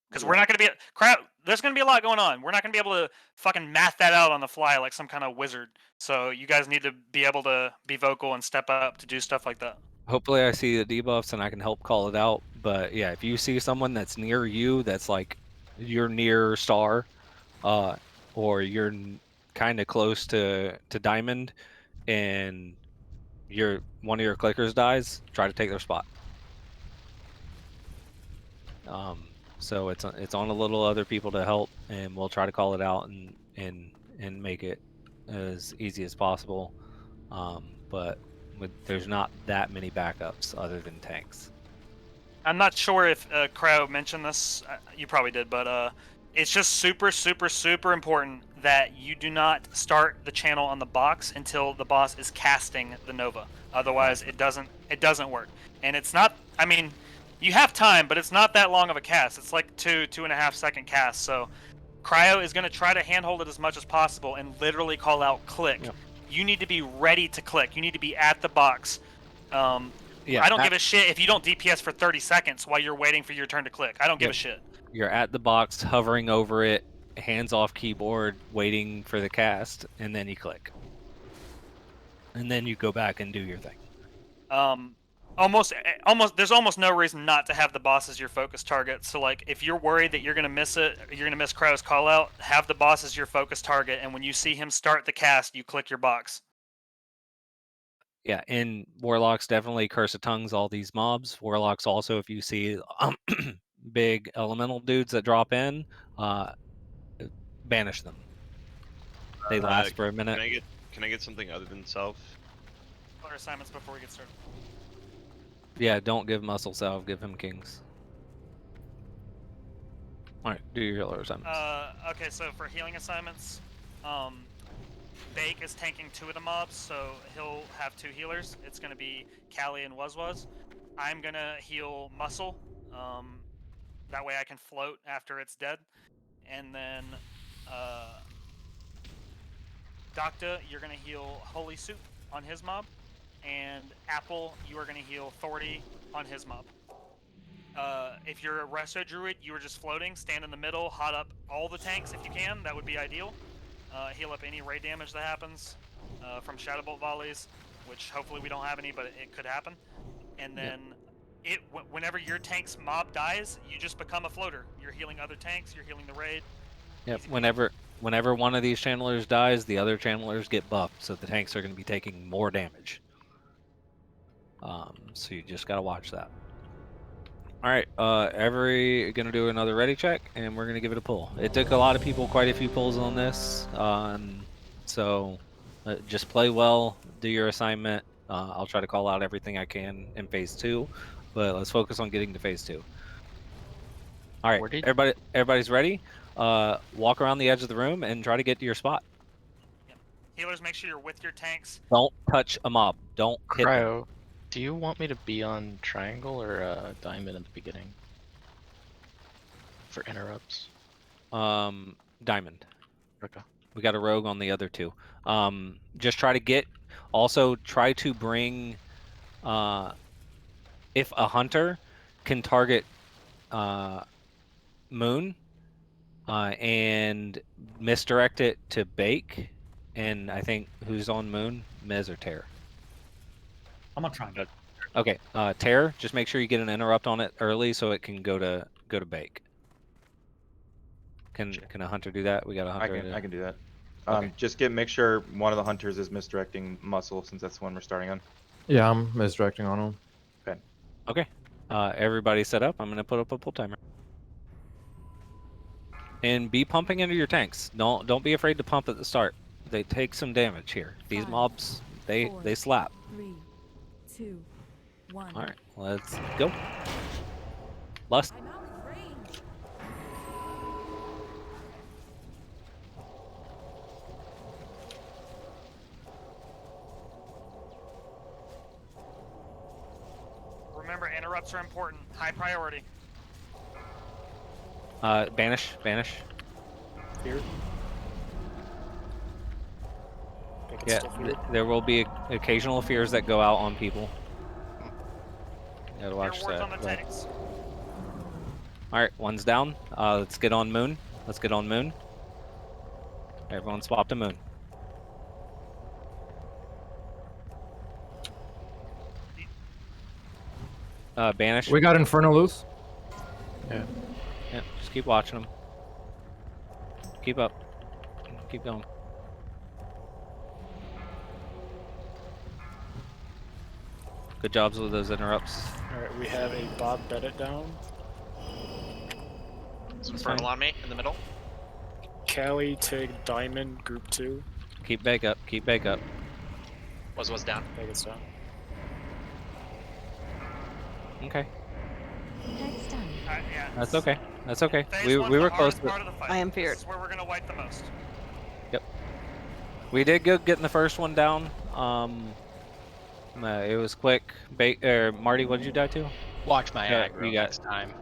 Because we're not going to be crap. There's going to be a lot going on. We're not going to be able to fucking math that out on the fly like some kind of wizard. So you guys need to be able to be vocal and step up to do stuff like that.
hopefully I see the debuffs and I can help call it out. But yeah, if you see someone that's near you, that's like you're near star, or you're kind of close to diamond, and one of your clickers dies, try to take their spot. So it's on a little other people to help, and we'll try to call it out and make it as easy as possible. But there's not that many backups other than tanks.
I'm not sure if Crow mentioned this. You probably did, but it's just super, super, super important that you do not start the channel on the box until the boss is casting the Nova. Otherwise, it doesn't work. And it's not. I mean, you have time, but it's not that long of a cast. It's like 2.5 second cast. So, Cryo is going to try to handhold it as much as possible and literally call out click.
Yep.
You need to be ready to click. You need to be at the box.
Yeah,
I don't give a shit if you don't DPS for 30 seconds while you're waiting for your turn to click. I don't give a shit.
You're at the box, hovering over it, hands off keyboard, waiting for the cast, and then you click. And then you go back and do your thing.
There's almost no reason not to have the boss as your focus target. So like, if you're worried that you're gonna miss it, you're gonna miss Crow's call out, have the boss as your focus target, and when you see him start the cast, you click your box.
Yeah, and Warlocks definitely Curse of Tongues all these mobs. Warlocks also, if you see big elemental dudes that drop in, banish them. They last for a minute.
Can I get something other than self?
Other assignments before we get started.
Yeah, don't give Muscle Salve, give him Kings. Alright, do your healer assignments.
Okay, so for healing assignments, Bake is tanking 2 of the mobs, so he'll have 2 healers. It's going to be Callie and Wuzwuz. I'm going to heal Muscle. That way I can float after it's dead. And then Docta, you're going to heal Holy Soup on his mob. And Apple, you are going to heal Thordy on his mob. If you're a Resto Druid, you are just floating. Stand in the middle, hot up all the tanks if you can. That would be ideal. Heal up any raid damage that happens from Shadowbolt volleys, which hopefully we don't have any, but it could happen. And then whenever your tank's mob dies, you just become a floater. You're healing other tanks, you're healing the raid.
Yep, whenever one of these channelers dies, the other channelers get buffed, so the tanks are going to be taking more damage. So you just got to watch that. Alright, Every gonna do another ready check, and we're gonna give it a pull. It took a lot of people quite a few pulls on this, so just play well, do your assignment. I'll try to call out everything I can in phase 2, but let's focus on getting to phase 2. Alright, everybody's ready? Walk around the edge of the room and try to get to your spot.
Yep. Healers, make sure you're with your tanks.
Don't touch a mob. Don't hit them.
Cryo, do you want me to be on triangle or diamond at the beginning? for interrupts?
Diamond.
Okay.
We got a rogue on the other two. Just try to get. Also, try to bring. If a hunter can target Moon and misdirect it to Bake, and I think who's on Moon? Mez or Tear?
I'm gonna try.
Okay, Tear, just make sure you get an interrupt on it early so it can go to Bake. Can a hunter do that? We got a hunter.
I can do that.
Okay.
Just make sure one of the hunters is misdirecting Muscle, since that's the one we're starting on.
Yeah, I'm misdirecting on him.
Okay.
Okay. Everybody set up. I'm gonna put up a pull timer. And be pumping into your tanks. Don't be afraid to pump at the start. They take some damage here. These mobs, they slap.
3, 2, 1.
All right, let's go. Lust.
I'm out of range.
Remember, interrupts are important. High priority.
Banish.
Fear.
Yeah, there will be occasional fears that go out on people. Gotta watch that. All right, one's down. Let's get on Moon. Everyone swap to Moon. Banish.
We got Inferno loose.
Yeah, just keep watching them. Keep up. Keep going. Good jobs with those interrupts.
Alright, we have a Bob Bennett down.
Some Infernal on me in the middle.
Callie, Tig, Diamond, Group 2.
Keep back up.
Was down.
Vegas down.
Okay.
Next time.
Yeah.
That's okay. That's okay.
Phase
We
one's
were
the
close
hardest
to
part of the fight.
I am feared.
This is where we're gonna wipe the most.
Yep. We did good getting the first one down. It was quick. Marty, what did you die to?
Watch my
Yeah,
aggro
you got-
next time.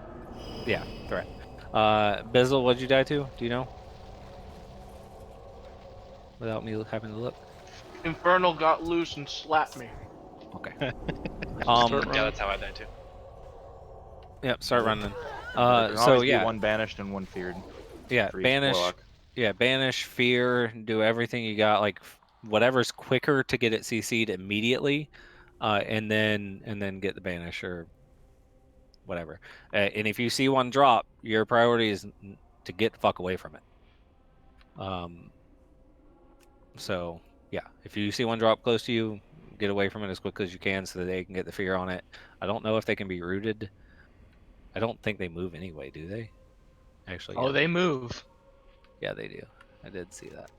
Yeah, correct. Bizzle, what did you die to? Do you know? Without me having to look.
Infernal got loose and slapped me.
Okay.
Yeah, that's how I died too.
Yep, start running.
There can
So
always be
yeah,
one banished and one feared.
yeah,
for each
banish.
warlock.
Yeah, banish, fear, do everything you got. Like whatever's quicker to get it CC'd immediately, and then get the banish or whatever. And if you see one drop, your priority is to get the fuck away from it. So yeah, if you see one drop close to you, get away from it as quickly as you can so that they can get the fear on it. I don't know if they can be rooted. I don't think they move anyway, do they? Actually,
Oh,
yeah.
they move.
Yeah, they do. I did see that.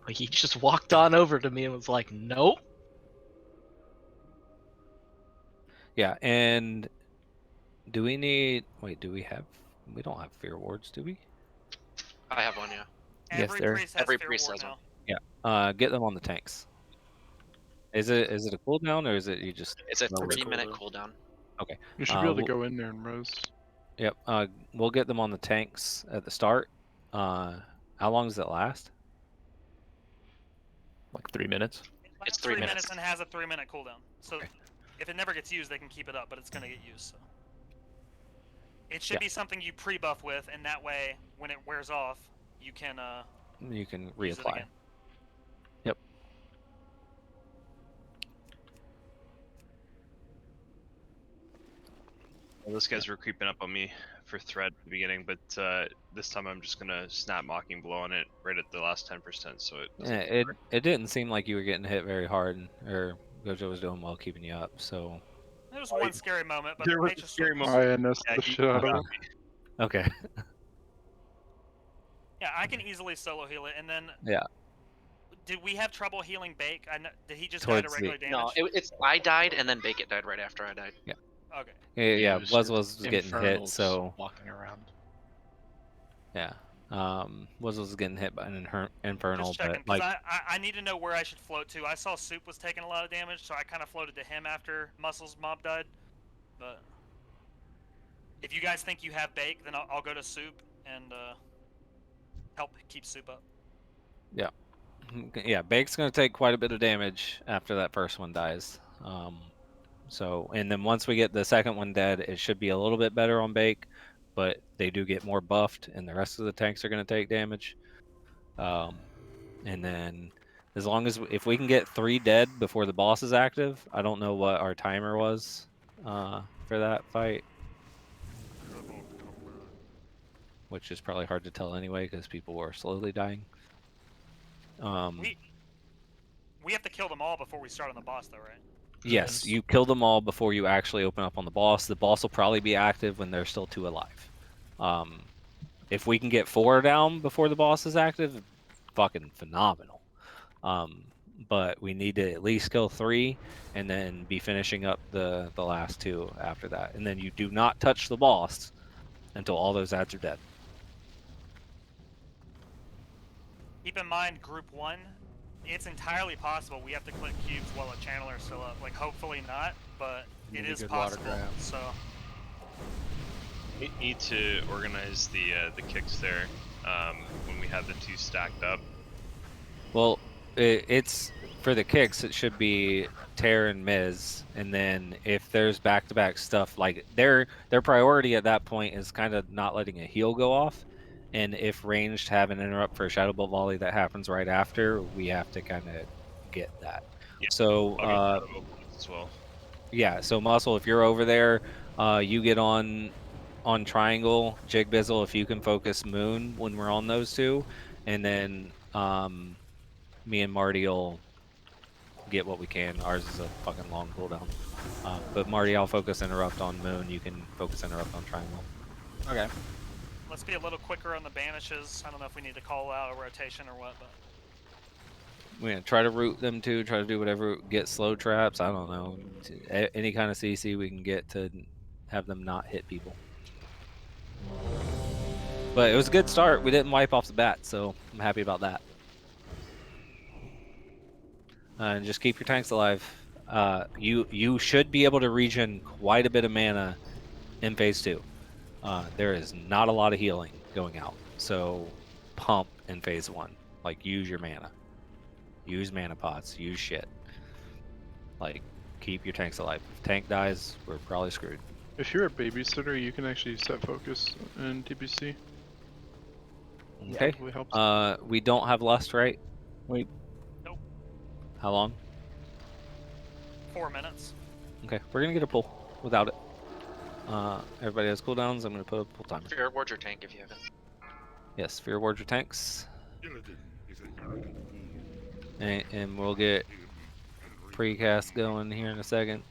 He just walked on over to me and was like, "Nope."
Yeah, and do we need? Wait, do we have? We don't have fear wards, do we?
I have one, yeah.
Yes, sir.
Every priest has one.
Yeah. Get them on the tanks. Is it a cooldown or is it you just?
It's a
lower it?
3-minute cooldown.
Okay.
You should be able to
we'll-
go in there and res.
Yep. We'll get them on the tanks at the start. How long does it last?
Like 3 minutes.
It's
3
3
minutes and has a 3-minute cooldown. So if it never gets used, they can keep it up, but it's gonna get used. So it should
Yeah.
be something you pre-buff with, and that way, when it wears off, you can
You can
use it
reapply.
again.
Yep.
Well, those guys were creeping up on me for thread at the beginning, but this time I'm just gonna snap mocking blow on it right at the last 10%. So it.
Yeah, it didn't seem like you were getting hit very hard, or Gojo was doing well keeping you up. So.
There was one scary moment, but
There was
they
a
just
scary moment.
INS the shit out of him.
Okay.
Yeah, I can easily solo heal it, and then.
Yeah.
Did we have trouble healing Bake? Did he just die to
Towards
regular damage?
No, it's I died and then Bake It died right after I died.
Yeah.
Okay.
Yeah,
Used
was getting hit,
Infernals
so
walking around.
yeah. Was getting hit by an infernal,
Just checking,
but
'cause
like
I need to know where I should float to. I saw Soup was taking a lot of damage, so I kind of floated to him after Muscle's mob died. But If you guys think you have bake, then I'll go to soup and help keep soup up.
Yeah. Yeah, Bake's going to take quite a bit of damage after that first one dies. So, and then once we get the second one dead, it should be a little bit better on Bake, but they do get more buffed, and the rest of the tanks are going to take damage. And then, as long as if we can get 3 dead before the boss is active, I don't know what our timer was for that fight, which is probably hard to tell anyway because people were slowly dying.
We have to kill them all before we start on the boss, though, right?
Yes, you kill them all before you actually open up on the boss. The boss will probably be active when there's still 2 alive. If we can get 4 down before the boss is active, fucking phenomenal. But we need to at least kill 3 and then be finishing up the last 2 after that. And then you do not touch the boss until all those ads are dead.
Keep in mind, group 1, it's entirely possible we have to click cubes while a channeler's still up. Like, hopefully not, but it is possible. So
We need to organize the kicks there when we have the 2 stacked up.
Well, it's for the kicks. It should be Tear and Miz, and then if there's back-to-back stuff, like their priority at that point is kind of not letting a heal go off, and if ranged have an interrupt for a Shadow Bolt volley that happens right after, we have to kind of get that.
Yeah,
So
as well.
yeah, so Muscle, if you're over there, you get on Triangle. Jig Bizzle, if you can focus Moon when we're on those 2, and then me and Marty will get what we can. Ours is a fucking long cooldown. But Marty, I'll focus Interrupt on Moon. You can focus Interrupt on Triangle.
Okay.
let's be a little quicker on the banishes. I don't know if we need to call out a rotation or what, but
We're gonna try to root them too. Try to do whatever. Get slow traps. I don't know. Any kind of CC we can get to have them not hit people. But it was a good start. We didn't wipe off the bat, so I'm happy about that. And just keep your tanks alive. You should be able to regen quite a bit of mana in phase 2. There is not a lot of healing going out, so pump in phase 1. Like, use your mana. Use mana pots. Use shit. Like, keep your tanks alive. If tank dies, we're probably screwed.
If you're a babysitter, you can actually set focus in TBC.
Okay.
Probably helps.
We don't have lust, right?
Wait.
Nope.
How long?
4 minutes.
Okay, we're gonna get a pull without it. Everybody has cooldowns. I'm gonna put a pull timer.
Fear Ward your tank if you haven't.
Yes, Fear Ward your tanks. And we'll get precast going here in a second.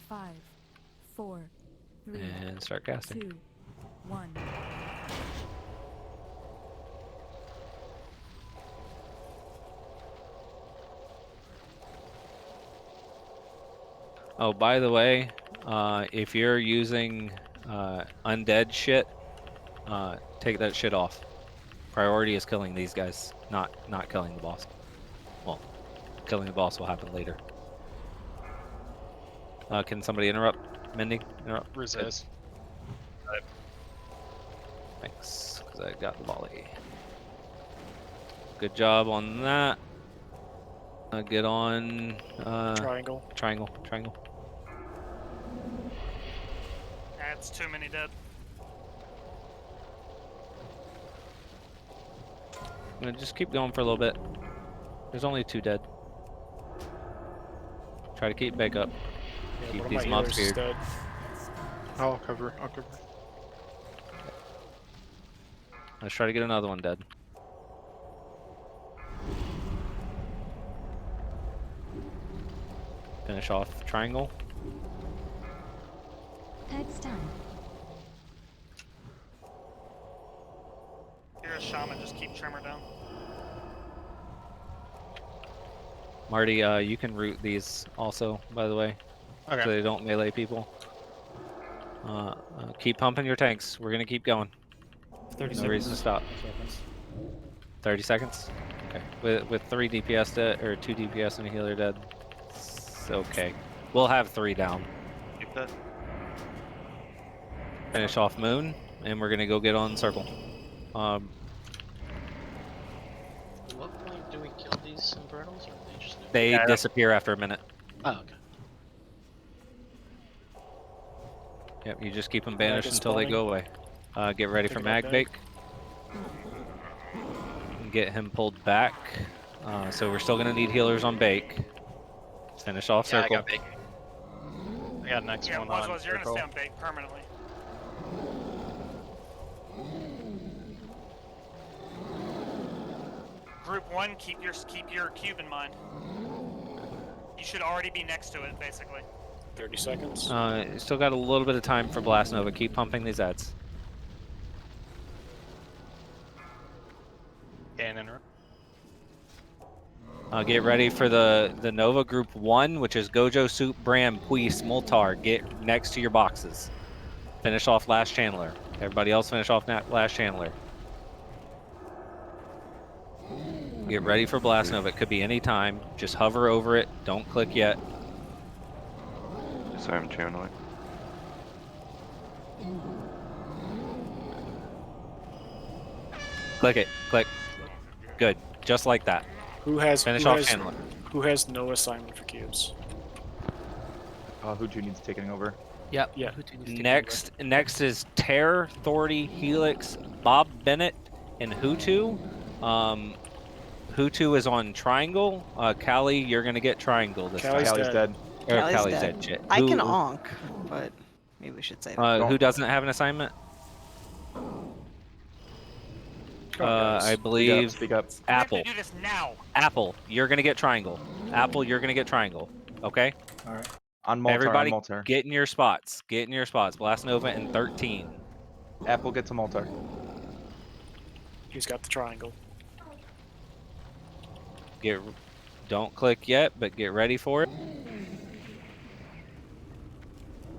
5, 4, 3,
and start casting.
2, 1.
Oh, by the way, if you're using undead shit, take that shit off. Priority is killing these guys, not killing the boss. Well, killing the boss will happen later. Can somebody interrupt? Mending? Interrupt?
Resist.
Thanks, because I got the volley. Good job on that. Get on...
Triangle.
Triangle. Triangle.
That's too many dead.
Just keep going for a little bit. There's only 2 dead. Try to keep back up.
Yeah,
Keep
one of
these
my
mobs
healers is
feared.
dead.
I'll cover.
Let's try to get another one dead. Finish off triangle.
Peg's done.
You're a shaman, just keep Tremor down.
Marty, you can root these also, by the way.
Okay.
So they don't melee people. Keep pumping your tanks. We're gonna keep going.
30
no reason to stop. 30 seconds? Okay. With 3 DPS dead, or 2 DPS and a healer dead, it's okay. We'll have 3 down.
Keep that.
Finish off Moon, and we're gonna go get on Circle.
At what point do we kill these Infernals, or they just?
They disappear after a minute.
Oh, okay.
Yep, you just keep them
Mag
banished
is
until they
spawning.
go away. Get ready for
Picking up
Mag
Mag.
Bake. And get him pulled back. So we're still gonna need healers on Bake. Finish off
Yeah, I
Circle.
got big. I got next
Yeah,
one
was
on
you're gonna
Circle.
stay on bait permanently. Group 1, keep your cube in mind. You should already be next to it, basically.
30 seconds.
Still got a little bit of time for Blast Nova. Keep pumping these ads.
Cannon.
Get ready for the Nova Group 1, which is Gojo, Soup, Bram, Puis, Moltar. Get next to your boxes. Finish off last Chandler. Everybody else finish off last Chandler. Get ready for Blast Nova. It could be any time. Just hover over it. Don't click yet.
Sorry, I'm channeling.
Click it. Click. Good. Just like that.
Who has
Finish
who
off
has,
Chandler.
Who has no assignment for cubes?
Huju needs taking over.
Yep.
Yeah.
Next is Terror, Thordy, Helix, Bob Bennett, and Hutu. Hutu is on Triangle. Callie, you're gonna get Triangle this time.
Callie's dead.
Callie's dead. Shit.
I can onk, but maybe we should say that.
Who doesn't have an assignment? I believe
Speak up.
Apple.
We have to do this now.
Apple, you're gonna get Triangle. Apple, you're gonna get Triangle. Okay.
All right. On Moltar.
Everybody,
on Moltar.
get in your spots. Get in your spots. Blast Nova in 13.
Apple gets a Moltar.
He's got the triangle.
Don't click yet, but get ready for it.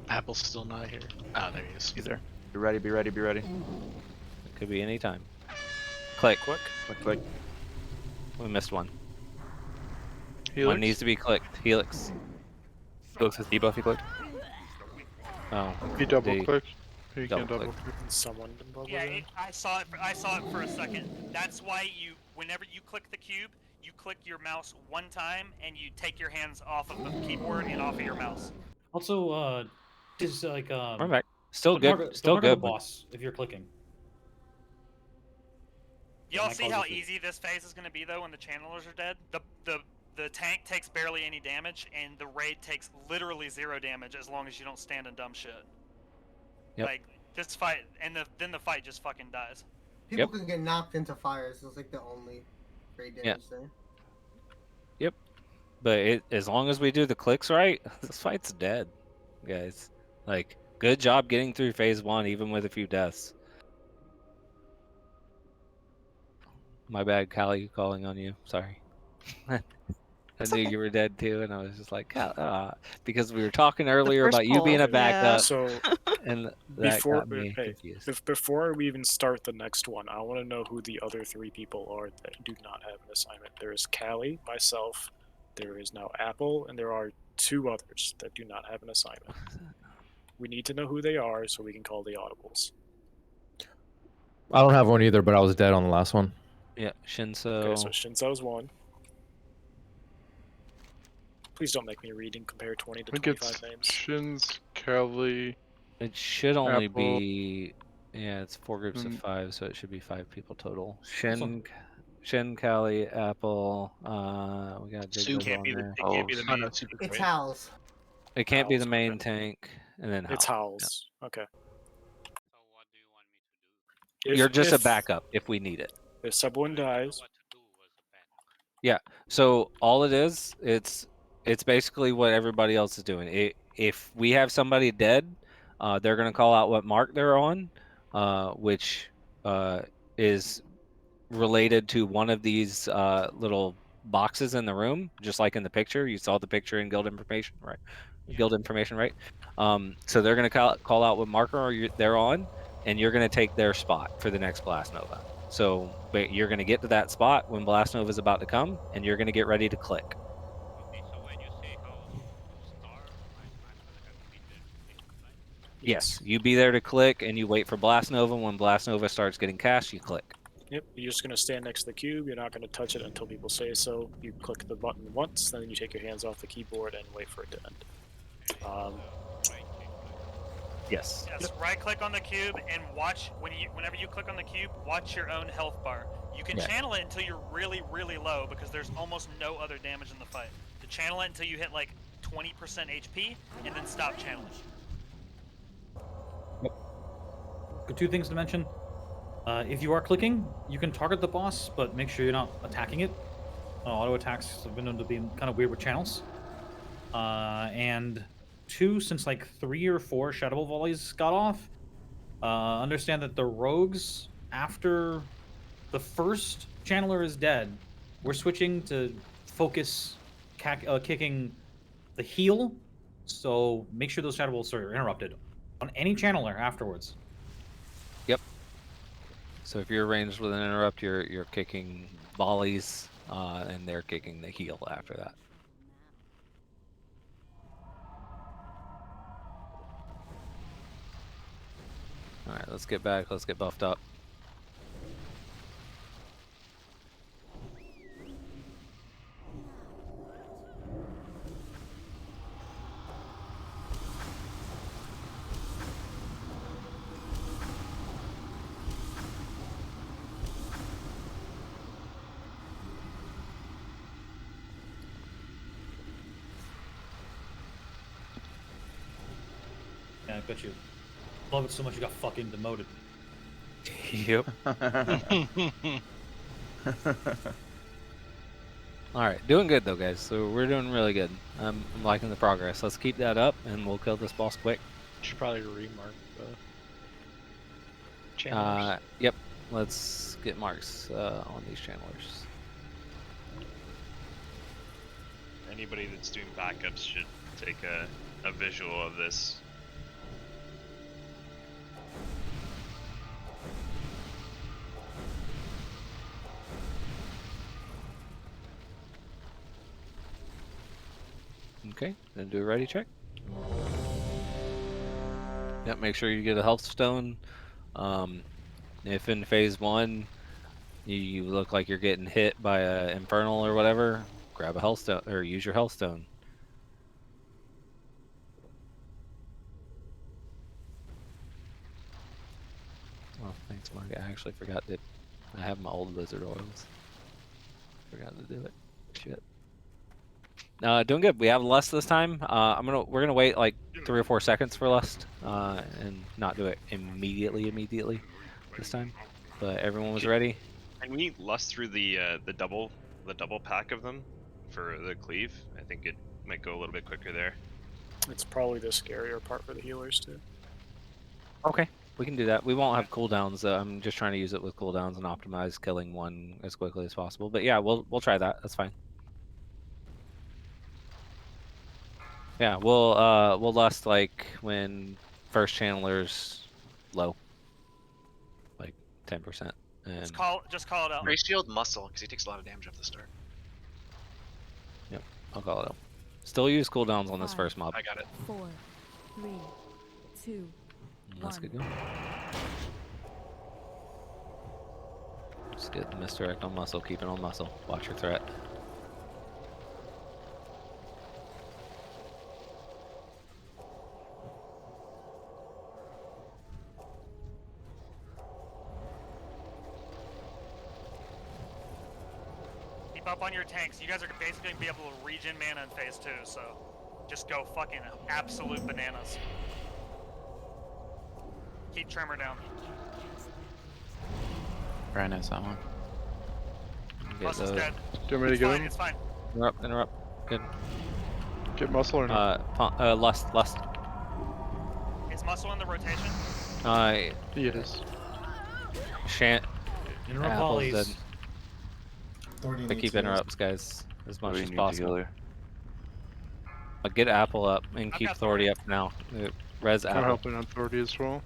Apple's still not here. Oh, there he is.
He's there.
Be ready. Be ready. Be ready.
It could be any time. Click.
Quick.
Click.
We missed one.
Helix?
One needs to be clicked. Helix.
Helix has debuff, he clicked.
Oh.
He double
they
clicked. He can
double
double
click.
click.
Someone bubble
Yeah,
in.
I saw it for a second. That's why whenever you click the cube, you click your mouse one time and you take your hands off of the keyboard and off of your mouse.
Also, just like
We're back. Still
don't
good.
mark-
Still
don't mark on
good.
the boss if you're clicking.
Y'all
That
see
causes
how
it.
easy this phase is going to be though when the channelers are dead? The tank takes barely any damage and the raid takes literally 0 damage as long as you don't stand in dumb shit.
Yep.
Like this fight and then the fight just fucking dies.
People can get knocked into fire, so it's like the only great damage thing.
Yep. But as long as we do the clicks right, this fight's dead, guys. Like, good job getting through phase 1, even with a few deaths. My bad, Callie, calling on you. Sorry. I knew you were dead too, and I was just like, because we were talking earlier
first
about you being a
poll, yeah.
backup,
So
and that
before
got me confused.
before we even start the next one, I want to know who the other 3 people are that do not have an assignment. There is Callie, myself, there is now Apple, and there are 2 others that do not have an assignment. We need to know who they are so we can call the audibles.
I don't have one either, but I was dead on the last one.
Yeah, Shinso.
Okay, so Shinso's 1. Please don't make me read and compare 20
I
to
think
25
it's
names.
Shins, Callie.
It should only
Apple.
be, yeah, it's 4 groups of 5, so it should be 5 people total.
Also-
Shin, Callie, Apple. We got
Soup
Jiggle on there.
It can't be the main.
It's Howls.
It can't be the
Howls,
main
okay.
tank, and then
It's
Howl.
Howls. Okay.
You're just a
if-
backup if we need it.
If someone dies,
Yeah. So all it is, it's basically what everybody else is doing. If we have somebody dead, they're gonna call out what mark they're on, which is related to one of these little boxes in the room, just like in the picture. You saw the picture in guild information, right? Guild information, right? So they're gonna call out what marker they're on, and you're gonna take their spot for the next Blast Nova. So you're gonna get to that spot when Blast Nova is about to come, and you're gonna get ready to click. Yes, you be there to click, and you wait for Blast Nova. When Blast Nova starts getting cast, you click.
Yep, you're just going to stand next to the cube. You're not going to touch it until people say so. You click the button once, then you take your hands off the keyboard and wait for it to end.
Yes.
Yes, right click on the cube and watch whenever you click on the cube, watch your own health bar. You can
Yeah.
channel it until you're really, really low because there's almost no other damage in the fight. To channel it until you hit like 20% HP and then stop channeling.
Good, two things to mention. If you are clicking, you can target the boss, but make sure you're not attacking it. Auto attacks have been known to be kind of weird with channels. And two, since like 3 or 4 Shadow Volleys got off, understand that the rogues, after the first channeler is dead, we're switching to focus kicking the heal. So make sure those Shadow Volleys are interrupted on any channeler afterwards.
Yep. So if you're ranged with an interrupt, you're kicking volleys, and they're kicking the heal after that. All right, let's get back. Let's get buffed up.
Yeah, I bet you love it so much you got fucking demoted.
Yep. All right, doing good though, guys. So we're doing really good. I'm liking the progress. Let's keep that up, and we'll kill this boss quick.
Should probably remark the channelers.
Yep. Let's get marks on these channelers.
Anybody that's doing backups should take a visual of this.
Okay, then do a ready check. Yep, make sure you get a health stone. If in phase 1 you look like you're getting hit by a infernal or whatever, grab a health stone or use your health stone. Oh, thanks, Mark. I actually forgot that I have my old wizard oils. Forgot to do it. Shit. Doing good. We have Lust this time. We're gonna wait like 3 or 4 seconds for Lust, and not do it immediately this time. But everyone was ready.
Can we Lust through the double pack of them for the cleave? I think it might go a little bit quicker there.
It's probably the scarier part for the healers too.
Okay, we can do that. We won't have cooldowns. I'm just trying to use it with cooldowns and optimize killing one as quickly as possible. But yeah, we'll try that. That's fine. Yeah, we'll Lust like when first channeler's low, like 10%. And
Just call it out.
Ray Shield muscle, because he takes a lot of damage off the start.
Yep, I'll call it out. Still use cooldowns on this first mob.
I got it.
4, 3, 2,
Let's
1.
get going. Just get the misdirect on muscle. Keep it on muscle. Watch your threat.
Keep up on your tanks. You guys are basically gonna be able to regen mana in phase 2, so just go fucking absolute bananas. Keep Tremor down.
Very nice that one.
Muscle's dead.
Do you want me to get him?
It's fine.
Interrupt. Good.
Get muscle or not?
Lust.
Is muscle in the rotation?
Yes.
Interrupt
Apple's
volleys.
dead. But keep interrupts, guys, as much as possible. Get Apple up and keep Authority up now. Res
I'm
Apple.
helping on Authority as well.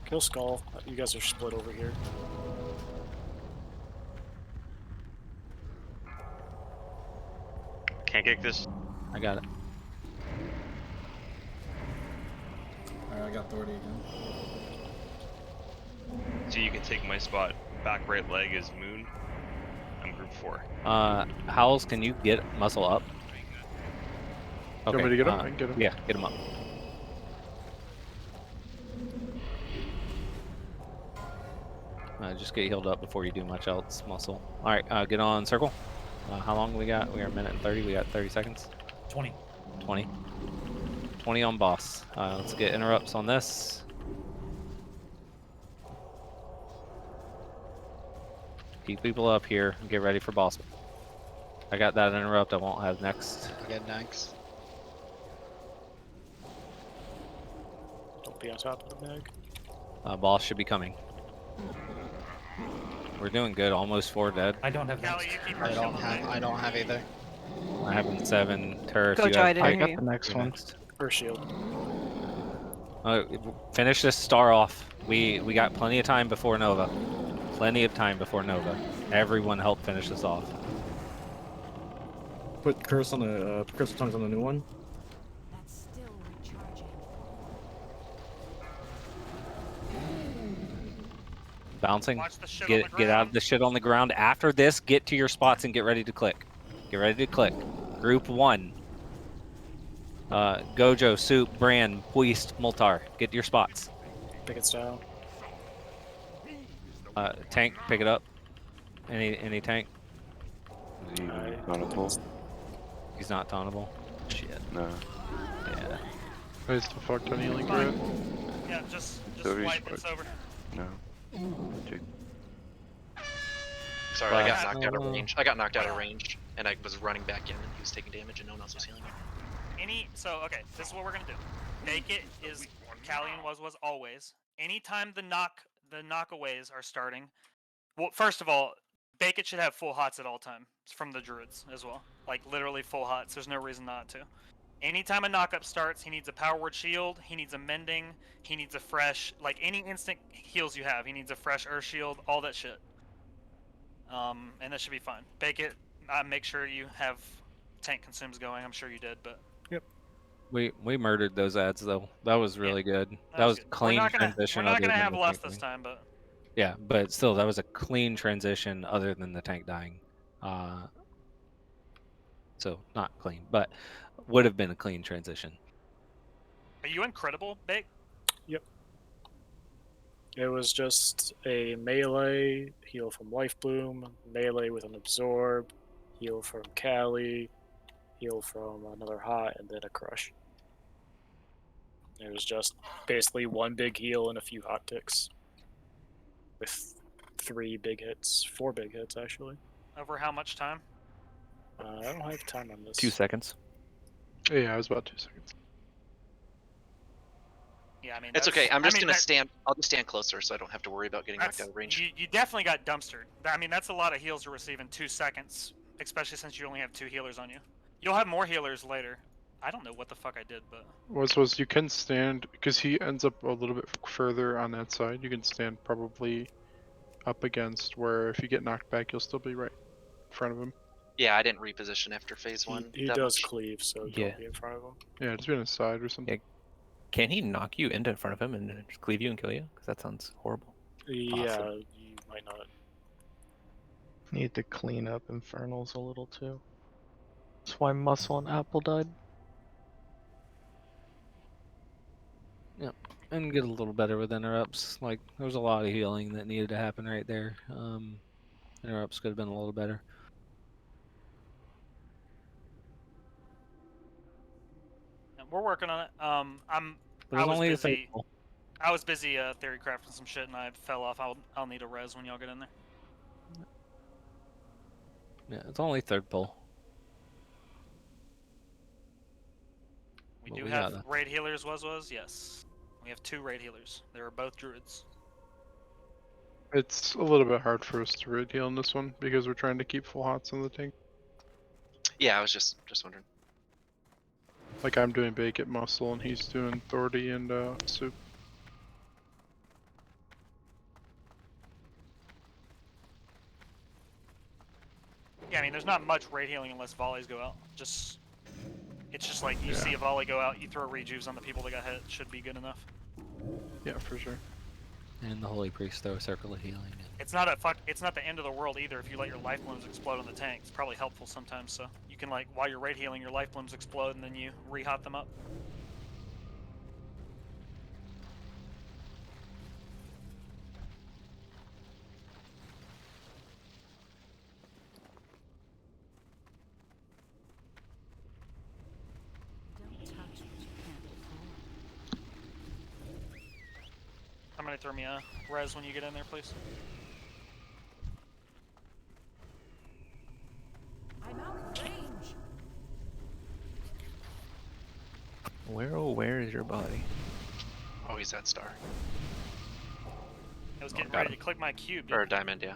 Kill Skull. You guys are split over here.
Can't kick this.
I got it.
Alright,
I got authority again.
So you can take my spot. Back right leg is Moon. I'm group 4.
Howls, can you get muscle up?
You want me to get him? I can get him.
Yeah, get him up. Just get healed up before you do much else, muscle. All right, get on circle. How long we got? We are a minute and 30. We got 30 seconds.
20.
20. 20 on boss. Let's get interrupts on this. Keep people up here and get ready for boss. I got that interrupt. I won't have next.
I get next.
Don't be on top of the mag.
Boss should be coming. We're doing good. Almost 4 dead.
I don't have
Callie,
next.
you keep
I don't have either.
I have 7 turrets.
Go,
You
Joe, I
have
didn't
eight.
hear
got
you.
the next one.
First shield.
Finish this star off. We got plenty of time before Nova. Plenty of time before Nova. Everyone help finish this off.
Put curse on the crystal tongues on the new one.
That's still recharging.
Bouncing.
Watch the shit on the
Get out of the shit on the ground. After this, get to your spots and get ready to click. Get ready to click. Group 1. Gojo, Soup, Bran, Puist, Multar. Get to your spots.
Pick it down.
Tank, pick it up. Any tank?
Is he even tauntable?
He's not tauntable. Shit.
No.
Yeah.
I still fucked on healing grid.
Yeah, just
Dory's
wipe it's
fucked.
over.
No. Magic.
Sorry, I got knocked out of range. I got knocked out of range, and I was running back in, and he was taking damage, and no one else was healing me.
Okay, this is what we're gonna do. Bake it is Callie and was always. Anytime the knockaways are starting, well, first of all, Bake it should have full hots at all times from the druids as well. Like literally full hots. There's no reason not to. Anytime a knockup starts, he needs a power word shield, he needs a mending, he needs a fresh, like any instant heals you have, he needs a fresh earth shield, all that shit. And that should be fine. Bake it, make sure you have tank consumes going, I'm sure you did, but...
Yep.
We murdered those ads though. That was really good. That was
good.
clean transition.
We're not gonna
other than
have
the
less
tank
this
dying.
time, but...
Yeah, but still, that was a clean transition other than the tank dying. So not clean, but would have been a clean transition.
Are you incredible, Bake?
Yep. It was just a melee, heal from Life Bloom, melee with an absorb, heal from Callie, heal from another hot, and then a crush. It was just basically one big heal and a few hot ticks. With 3 big hits, 4 big hits actually.
Over how much time?
I don't have time on this.
2 seconds.
Yeah, it was about 2 seconds.
Yeah, I mean...
It's okay, I'm just gonna stand... I'll just stand closer so I don't have to worry about getting knocked out of range.
You definitely got dumpstered. I mean, that's a lot of heals to receive in 2 seconds, especially since you only have 2 healers on you. You'll have more healers later. I don't know what the fuck I did, but...
Was you can stand, because he ends up a little bit further on that side, you can stand probably up against where if you get knocked back, you'll still be right in front of him.
Yeah, I didn't reposition after phase 1.
He does cleave, so don't be in front of him.
Yeah, just be on his side or something.
Yeah. Can he knock you into in front of him and just cleave you and kill you? Because that sounds horrible.
Yeah,
Awesome.
you might not.
Need to clean up Infernals a little too. That's why Muscle and Apple died.
Yep, and get a little better with interrupts. Like there was a lot of healing that needed to happen right there. Interrupts could have been a little better.
We're working on it.
But
I
it's
was
only a
busy.
third.
I was busy theory crafting some shit, and I fell off. I'll need a res when y'all get in there.
Yeah, it's only third pull.
We
But
do
we
have
got
raid healers. Yes, we have 2 raid healers. They were both druids.
It's a little bit hard for us to raid heal in this one because we're trying to keep full hots on the tank.
Yeah, I was just wondering.
Like I'm doing Bake at Muscle and he's doing Authority and Soup.
Yeah, I mean, there's not much raid healing unless volleys go out. It's just like you see a volley go out, you throw rejuves on the people that got hit. Should be good enough.
Yeah, for sure.
And the Holy Priest throw a circle of healing.
It's not the end of the world either if you let your life blooms explode on the tank. It's probably helpful sometimes, so you can like while you're raid healing, your life blooms explode and then you re-hot them up.
Don't touch what you can't afford.
Somebody throw me a res when you get in there, please.
I'm out of range.
Where, oh, where is your body?
Oh, he's that star.
I was getting
got
ready
him.
to click my cube.
Or a diamond, yeah.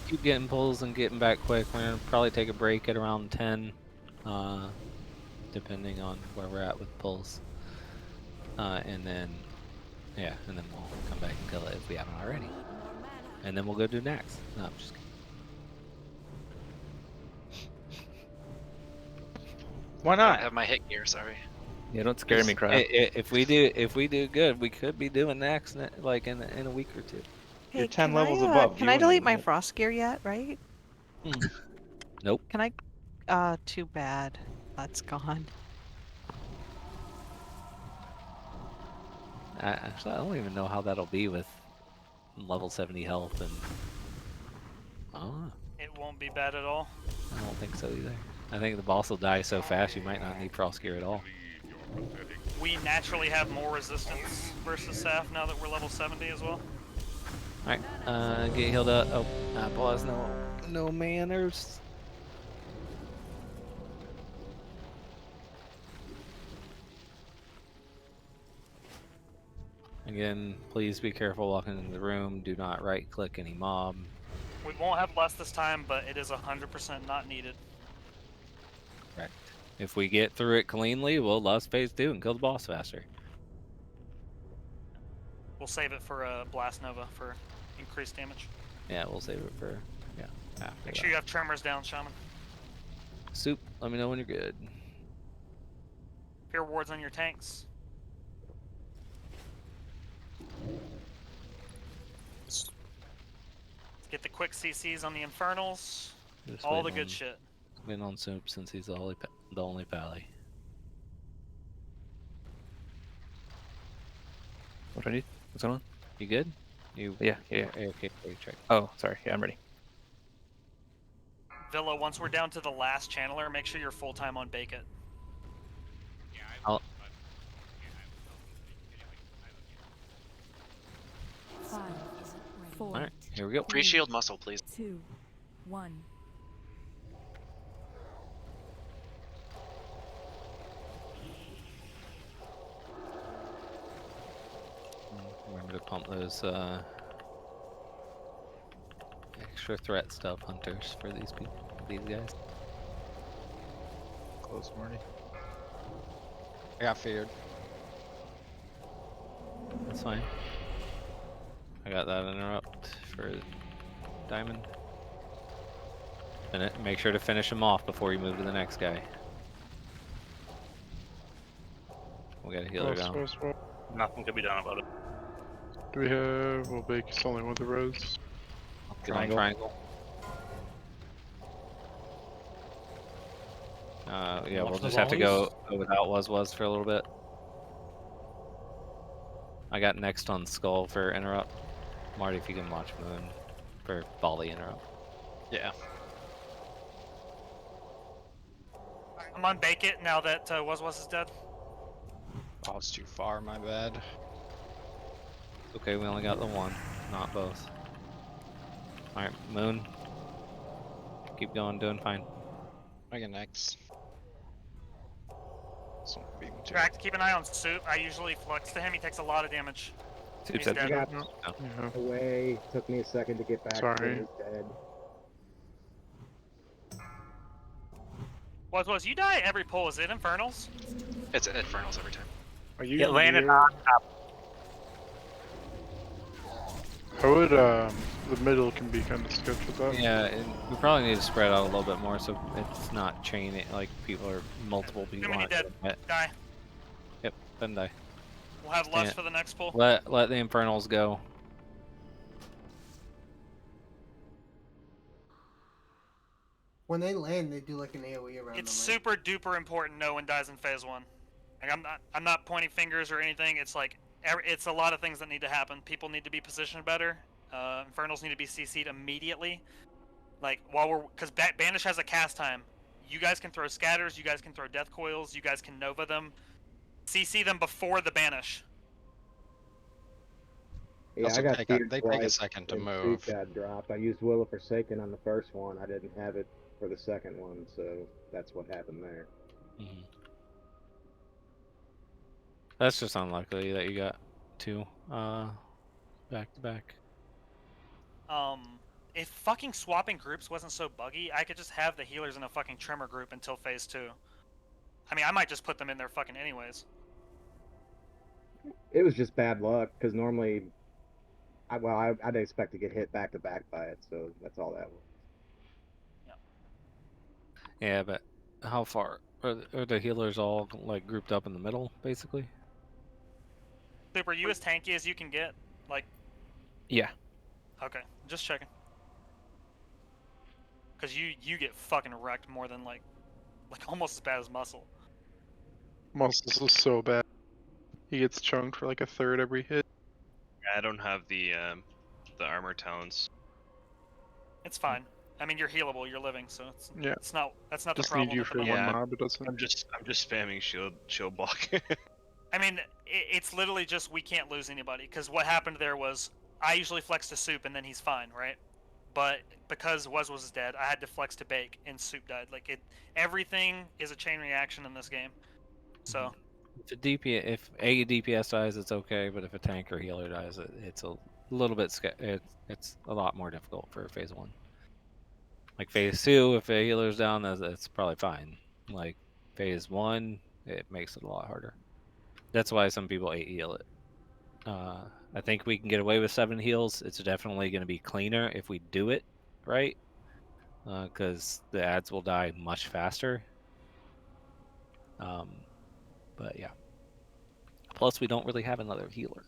Keep getting pulls and getting back quick. We're gonna probably take a break at around 10, depending on where we're at with pulls. And then, yeah, and then we'll come back and kill it if we haven't already. And then we'll go do next. No, I'm just kidding.
Why
I
not?
have my hit gear, sorry.
Yeah, don't scare me, crap.
If we do good, we could be doing next like in a week or two.
You're
Hey,
10
can
levels
I,
above.
Can
you
I
and
delete my
me.
frost gear yet, right?
Nope.
Can I? Too bad. That's gone.
Actually, I don't even know how that'll be with level 70 health and. Oh,
It won't be bad at all.
I don't think so either. I think the boss will die so fast you might not need frost gear at all.
We naturally have more resistance versus Saf now that we're level 70 as well.
Alright, get healed up. Oh, pause. No manners. Again, please be careful walking into the room. Do not right click any mob.
We won't have less this time, but it is 100% not needed.
Correct. If we get through it cleanly, we'll lust phase 2 and kill the boss faster.
We'll save it for a Blast Nova for increased damage.
Yeah, we'll save it for, yeah, after
Make
that.
sure you have tremors down, Shaman.
Soup, let me know when you're good.
Fear wards on your tanks. Let's get the quick CCs on the Infernals.
Just
All the
waiting
good
on-
shit.
Waiting on Soup since he's the only pally.
What do I need? What's going on?
You good?
Yeah.
Okay, check.
Oh, sorry. Yeah, I'm ready.
Villa, once we're down to the last channeler, make sure you're full time on Bake It.
I'll,
5, 4,
Alright, here we go.
Free shield muscle, please.
2, 1.
Remember to pump those extra threat stuff hunters for these guys.
Close, Marty. I got feared.
That's fine. I got that interrupt for Diamond. Make sure to finish him off before you move to the next guy. We got a healer down.
Nothing can be done about it.
Do we have? Well, Bake's only with the rose.
Get on triangle. Yeah, we'll just have to go without was for a little bit. I got next on Skull for interrupt. Marty, if you can watch Moon for volley interrupt.
Yeah.
I'm on Bake It now that was is dead.
Oh, it's too far, my bad.
Okay, we only got the one, not both. Alright, Moon. Keep going, doing fine.
I get next.
Track, keep an eye on Soup. I usually flex to him. He takes a lot of damage.
Soup
He's
said
dead.
you
got
away. Took me a second to get back.
Sorry.
He's dead.
Was you die every pull? Is it Infernals?
It's Infernals every time.
Are you
Get landed
near-
on top.
I would The middle can be kind of sketchy with that.
Yeah, and we probably need to spread out a little bit more so it's not chaining, like people are multiple people.
Too many
on
dead.
it.
Die.
Yep, then die.
We'll have lust
Stand-
for the next pull.
Let the infernals go.
When they land, they do like an AoE around
It's
them.
super duper important no one dies in phase 1. Like I'm not pointing fingers or anything. It's like it's a lot of things that need to happen. People need to be positioned better. Infernals need to be CC'd immediately. Like because Banish has a cast time. You guys can throw scatters. You guys can throw death coils. You guys can Nova them. CC them before the Banish.
Yeah,
Also
I got
they
feared
take a
twice
second to
and
move.
Soup got dropped. I used Will of Forsaken on the first one. I didn't have it for the second one, so that's what happened there.
Mm-hmm. That's just unlucky that you got 2 back to back.
If fucking swapping groups wasn't so buggy, I could just have the healers in a fucking Tremor group until phase 2. I mean, I might just put them in there fucking anyways.
It was just bad luck because normally, I'd expect to get hit back to back by it, so that's all that was.
Yeah, but how far are the healers all like grouped up in the middle, basically?
Super, you as tanky as you can get, like.
Yeah.
Okay, just checking. Cause you get fucking wrecked more than like almost as bad as Muscle.
Muscles is so bad. He gets chunked for like a third every hit.
I don't have the armor talents.
It's fine. I mean, you're healable. You're living, so
Yeah.
That's not
Just
the problem.
need you
at the
for
moment.
one mob. It doesn't.
I'm just spamming shield block.
I mean, it's literally just we can't lose anybody because what happened there was I usually flex to Soup and then he's fine, right? But because was dead, I had to flex to Bake and Soup died. Like everything is a chain reaction in this game. So
If a DPS dies, it's okay, but if a tank or healer dies, it's a little bit it's a lot more difficult for phase 1. Like phase 2, if a healer's down, that's probably fine. Like phase 1, it makes it a lot harder. That's why some people 8 heal it. I think we can get away with 7 heals. It's definitely going to be cleaner if we do it right, because the ads will die much faster. But yeah. Plus, we don't really have another healer.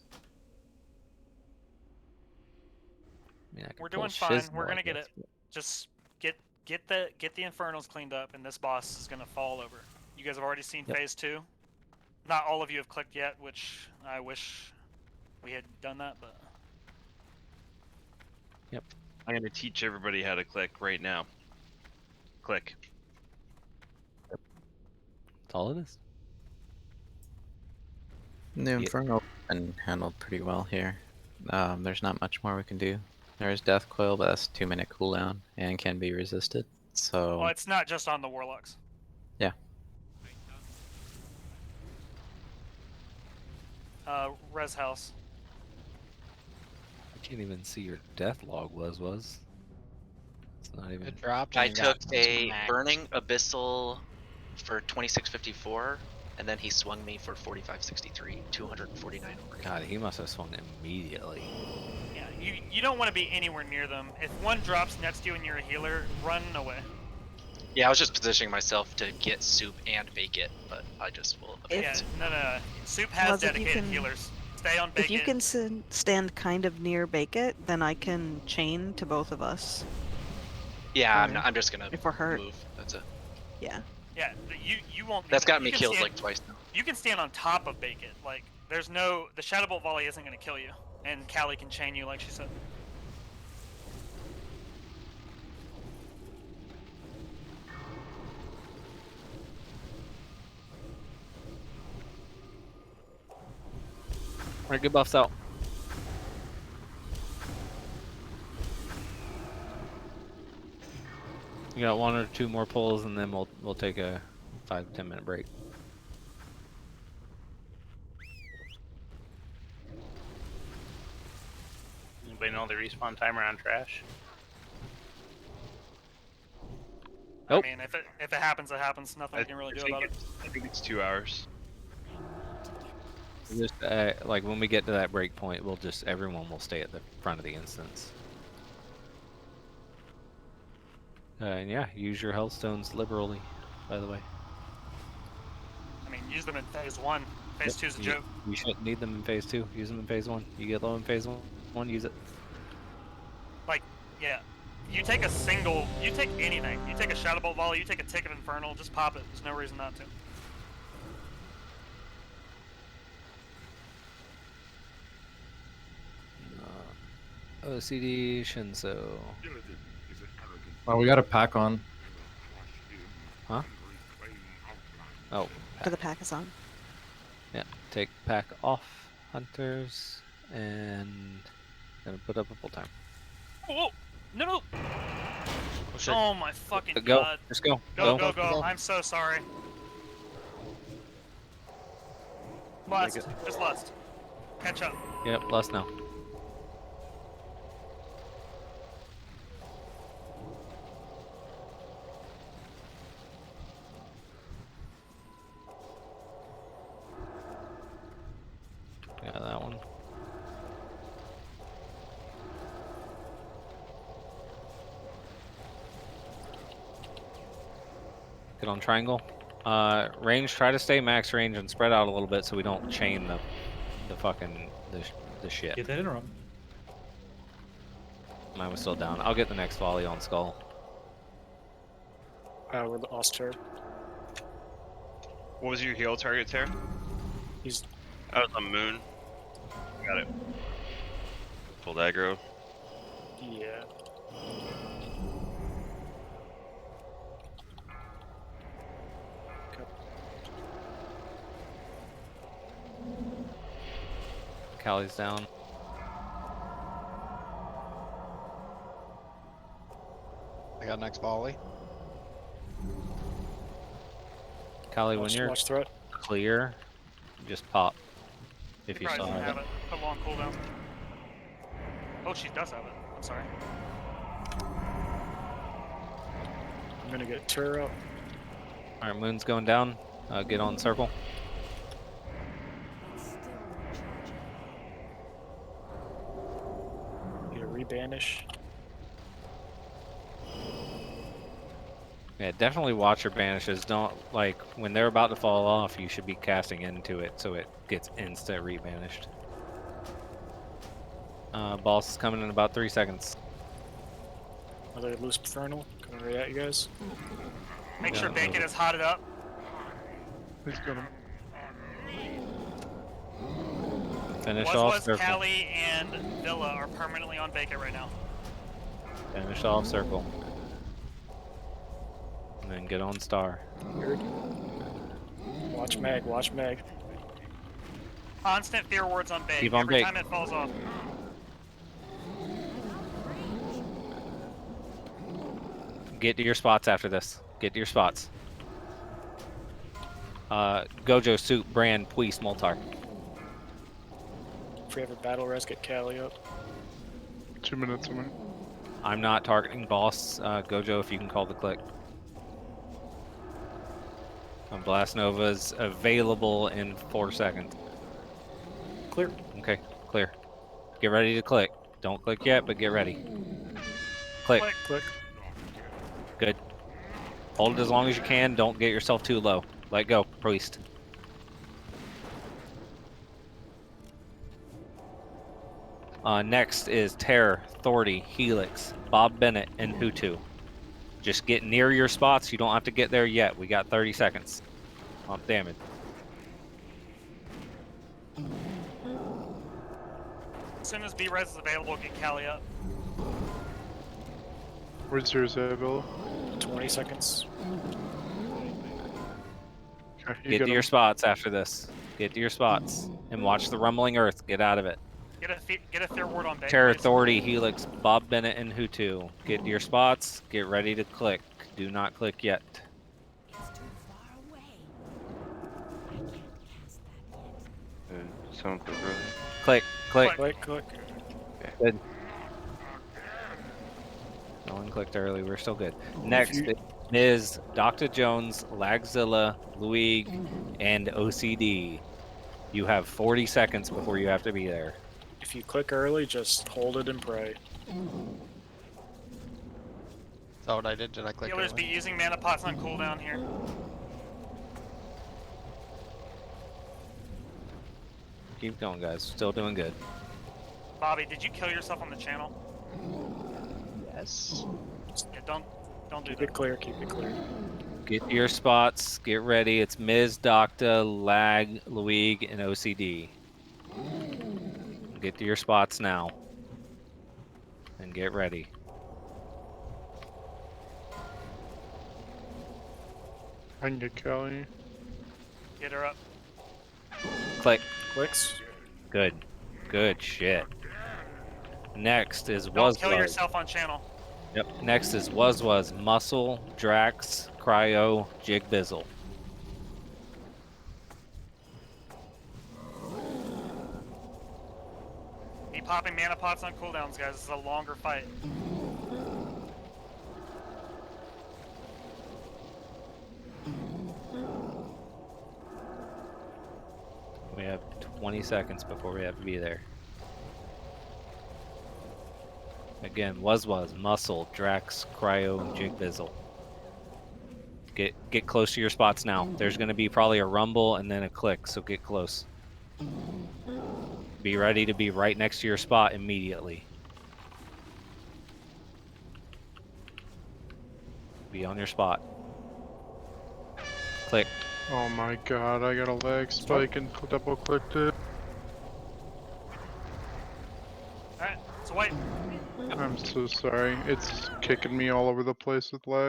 I mean,
we're doing fine. We're gonna get it. Just get the Infernals cleaned up, and this boss is gonna fall over. You guys have already seen phase 2. Not all of you have clicked yet, which I wish we had done that, but.
Yep.
I'm gonna teach everybody how to click right now. Click.
That's all it is.
The Inferno been handled pretty well here. There's not much more we can do. There is Death Coil, but that's 2-minute cooldown and can be resisted. So.
Well, it's not just on the Warlocks.
Yeah.
Res House.
I can't even see your death log was. It's not even.
It dropped.
I
and got
took a
smacked.
Burning Abyssal for 2654, and then he swung me for 4563, 249 over.
God, he must have swung immediately.
Yeah, you don't want to be anywhere near them. If one drops next to you and you're a healer, run away.
Yeah, I was just positioning myself to get Soup and Bake it, but I just will.
Yeah, no. Soup has
Well, if you
dedicated
can-
healers. Stay on Bake
If you
it.
can stand kind of near Bake It, then I can chain to both of us.
Yeah,
Or
I'm just gonna
if we're hurt.
move. That's it.
Yeah.
Yeah, you won't.
That's got me
you can
killed
stand-
like twice now.
You can stand on top of Bake It. Like, there's no. The Shadow Bolt volley isn't going to kill you, and Callie can chain you, like she said.
Alright, good buffs out. You got 1 or 2 more pulls, and then we'll take a 5 to 10 minute break.
Anybody know the respawn timer on trash?
Nope.
I mean, if it happens, it happens. Nothing we can really do about it.
I think it's 2 hours.
Just like when we get to that break point, everyone will stay at the front of the instance. And yeah, use your health stones liberally, by the way.
I mean, use them in phase 1. Phase 2 is a joke.
You shouldn't need them in phase 2. Use them in phase 1. You get low in phase 1, use it.
Like, yeah. You take a single, you take anything. You take a Shadow Bolt Volley, you take a Ticket of Infernal, just pop it. There's no reason not to.
OCD Shinso.
Oh, we got a pack on.
Huh? Oh.
For the pack is on.
Yeah, take pack off, hunters, and gonna put up a full time.
Whoa! No, no!
shit.
Oh my fucking
Go.
god.
Just go.
Go. I'm so sorry. Lust.
Make it.
Just lust. Catch up.
Yep, less now. Yeah, that one. Get on triangle. Range, try to stay max range and spread out a little bit so we don't chain the fucking the shit.
Get that in wrong.
Mine was still down. I'll get the next volley on skull.
We're lost her.
What was your heal target, Tara?
He's.
That was a moon. Got it. Full aggro.
Yeah.
Callie's down.
I got next volley.
Callie, when you're
Watch threat.
clear, just pop. If
She
you
probably
saw
doesn't have
it.
it. Put long cooldown. Oh, she does have it. I'm sorry.
I'm gonna get Tur up.
Alright, moon's going down. Get on circle.
Get a rebanish.
Yeah, definitely watch your banishes. Don't, like, when they're about to fall off, you should be casting into it so it gets instant rebanished. Boss is coming in about 3 seconds.
Another loose infernal coming right at you guys.
Make sure Bacon is hotted up.
He's got him.
Finish off
Was
circle.
Callie and Villa are permanently on Bacon right now.
Finish off circle. And then get on star.
Watch Mag, watch Mag.
Constant fear words on Bake.
Keep on
Every
Bake.
time it falls off.
Get to your spots after this. Get to your spots. Gojo, Soup, Brand, Puis, Moltar.
If we have a battle res, get Callie up.
2 minutes, man.
I'm not targeting boss. Gojo, if you can call the click. Blast Nova's available in 4 seconds.
Clear.
Okay, clear. Get ready to click. Don't click yet, but get ready. Click.
Click.
Good. Hold it as long as you can. Don't get yourself too low. Let go, priest. Next is Terror, Thordy, Helix, Bob Bennett, and Hutu. Just get near your spots. You don't have to get there yet. We got 30 seconds. Pump damage.
As soon as B-Res is available, get Callie up.
Where's yours, Bill?
20 seconds.
Okay,
Get to your spots after this. Get to your spots. And watch the rumbling earth. Get out of it.
Get a fear word on Bacon.
Terror,
please.
Thordy, Helix, Bob Bennett, and Hutu. Get to your spots. Get ready to click. Do not click yet.
Someone click early.
Click, click.
Click, click.
Good. No one clicked early. We're still good. Next is Dr. Jones, Lagzilla, Luig, and OCD. You have 40 seconds before you have to be there.
If you click early, just hold it and pray.
Oh, what I did? Did I click
Healers be
early?
using mana pots on cooldown here.
Keep going, guys. Still doing good.
Bobby, did you kill yourself on the channel?
Yes.
Yeah, don't do
Keep
that.
it clear. Keep it clear.
Get to your spots. Get ready. It's Ms., Docta, Lag, Luig, and OCD. Get to your spots now. And get ready.
I can get Kelly.
Get her up.
Click.
Clicks.
Good. Good shit. Next is
Don't kill
Was.
yourself on channel.
Yep. Next is Was, Muscle, Drax, Cryo, Jig Bizzle.
Be popping mana pots on cooldowns, guys. This is a longer fight.
We have 20 seconds before we have to be there. Again, Was, Muscle, Drax, Cryo, Jig Bizzle. Get close to your spots now. There's going to be probably a rumble and then a click, so get close. Be ready to be right next to your spot immediately. Be on your spot. Click.
Oh my god, I got a lag spike and double clicked it.
Alright, it's a white.
I'm so sorry. It's kicking me all over the place with lag.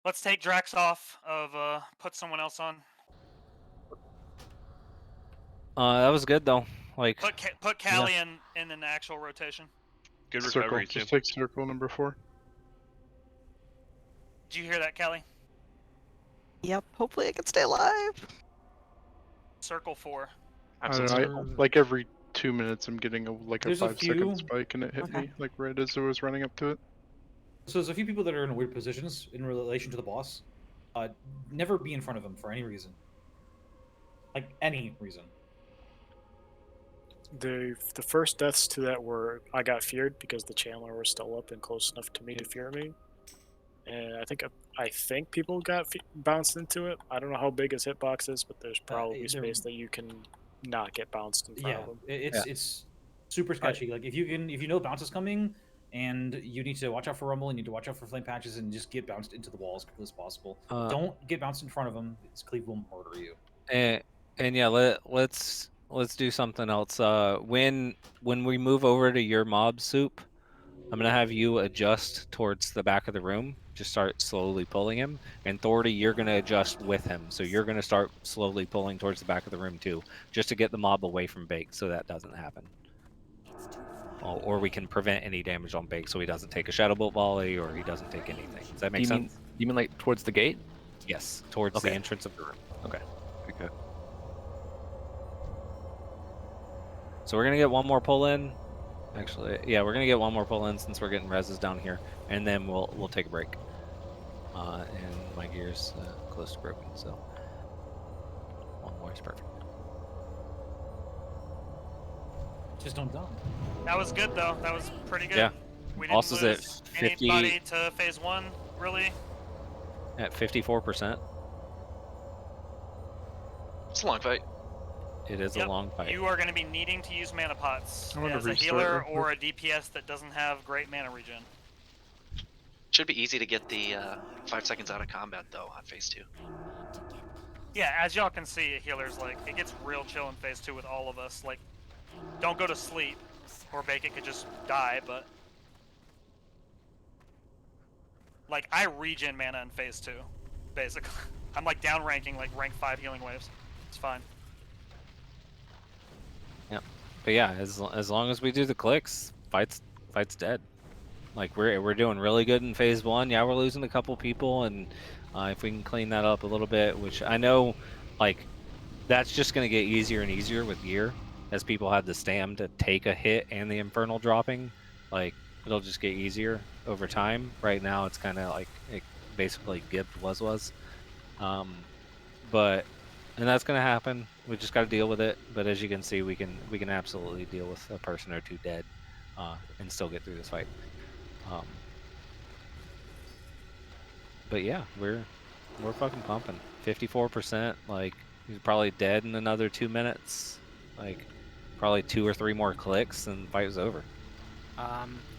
Let's take Drax off of put someone else on.
That was good though. Like
Put Callie in an actual rotation.
Good
Circle.
recovery too.
Just take circle number 4.
Did you hear that, Callie?
Yep. Hopefully I can stay alive.
Circle 4.
I don't know. Like every 2 minutes, I'm getting like a
There's a
5-second
few-
spike, and it hit
Okay.
me like right as I was running up to it.
So there's a few people that are in weird positions in relation to the boss. Never be in front of him for any reason. Like any reason.
The first deaths to that were I got feared because the channeler was still up and close enough to me to fear me, and I think people got bounced into it. I don't know how big his hitbox is, but there's probably space that you can not get bounced in front
Yeah,
of him.
it's super sketchy. Like if you know bounce is coming, and you need to watch out for rumble, and you need to watch out for flame patches, and just get bounced into the wall as quickly as possible. Don't get bounced in front of him. Cleve will murder you.
And yeah, let's do something else. When we move over to your mob soup, I'm gonna have you adjust towards the back of the room. Just start slowly pulling him, and Thordy, you're gonna adjust with him. So you're gonna start slowly pulling towards the back of the room too, just to get the mob away from Bake, so that doesn't happen. Or we can prevent any damage on Bake, so he doesn't take a Shadow Bolt volley or he doesn't take anything. Does that make sense?
You mean like towards the gate?
Yes, towards the entrance of the room.
Okay.
Okay.
So we're gonna get one more pull in. Actually, yeah, we're gonna get one more pull in since we're getting reses down here, and then we'll take a break. And my gear's close to broken, so one more is perfect.
Just don't die.
That was good though. That was pretty good.
Yeah.
We didn't
Boss is at
lose
50
anybody to phase 1, really.
at 54%.
It's a long fight.
It is a long fight.
You are going to be needing to use mana pots
I wanna
as a
restart
healer
real
or a DPS that doesn't have great mana regen.
Should be easy to get the 5 seconds out of combat though on phase 2.
Yeah, as y'all can see, healers, like, it gets real chill in phase 2 with all of us. Like, don't go to sleep, or Bake It could just die, but... Like, I regen mana in phase 2, basically. I'm like down ranking, like rank 5 healing waves. It's fine.
Yep. But yeah, as long as we do the clicks, fight's dead. Like we're doing really good in phase 1. Yeah, we're losing a couple people, and if we can clean that up a little bit, which I know, like, that's just gonna get easier and easier with gear as people have the stam to take a hit and the infernal dropping. Like it'll just get easier over time. Right now, it's kind of like it basically gibbed was. And that's gonna happen. We just got to deal with it. But as you can see, we can absolutely deal with a person or two dead, and still get through this fight. But yeah, we're fucking pumping. 54%. Like he's probably dead in another 2 minutes. Like probably 2 or 3 more clicks, and the fight was over.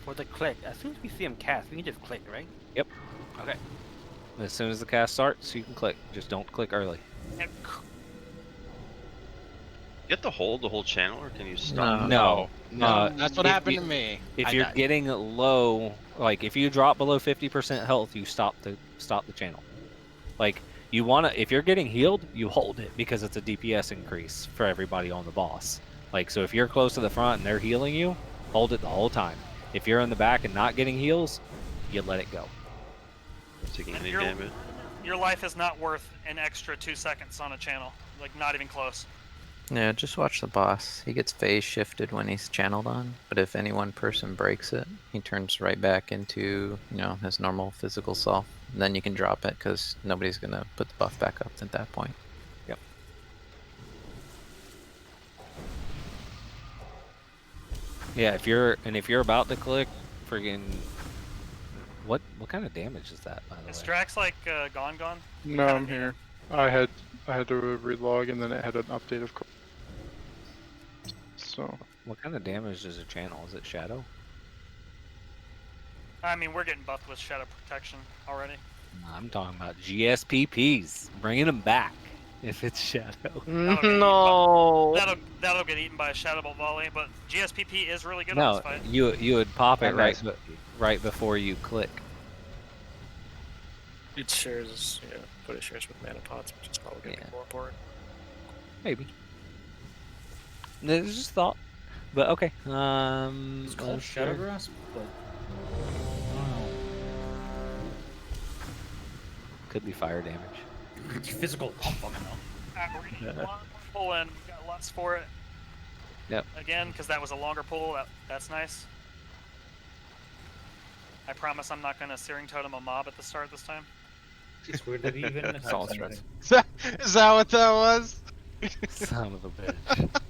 For the click, as soon as we see him cast, we can just click, right?
Yep.
Okay.
As soon as the cast starts, you can click. Just don't click early.
You have to hold the whole channel, or can you stop?
No.
That's what happened to me.
If
I
you're
died.
getting low, like if you drop below 50% health, you stop the channel. Like you wanna, if you're getting healed, you hold it because it's a DPS increase for everybody on the boss. Like so, if you're close to the front and they're healing you, hold it the whole time. If you're in the back and not getting heals, you let it go.
Taking any
your,
damage.
Your life is not worth an extra 2 seconds on a channel. Like not even close.
Yeah, just watch the boss. He gets phase shifted when he's channeled on, but if any one person breaks it, he turns right back into, you know, his normal physical self. And then you can drop it because nobody's gonna put the buff back up at that point.
Yep. Yeah, if you're about to click, friggin' what kind of damage is that, by the
Is
way?
Drax like gone?
No, I'm here. I had to relog and then it had an update of course. So
What kind of damage does it channel? Is it shadow?
I mean, we're getting buffed with shadow protection already.
I'm talking about GSPPs, bringing them back if it's shadow.
No.
That'll get eaten by a shadow bolt volley, but GSPP is really good on
No,
this fight.
you would pop it
Nice.
right before you click.
It shares, yeah, but it shares with mana pots, which is probably going to be more important.
Maybe. It's just thought. But okay.
It's called Shadow Grasp, but I don't know.
Could be fire damage.
Physical, I don't fucking know.
Pull in, we got lots for it.
Yep.
Again, because that was a longer pull. That's nice. I promise I'm not gonna Searing Totem a mob at the start this time.
It's weird that he even
Solid stress.
Is that what that was?
Son of a bitch.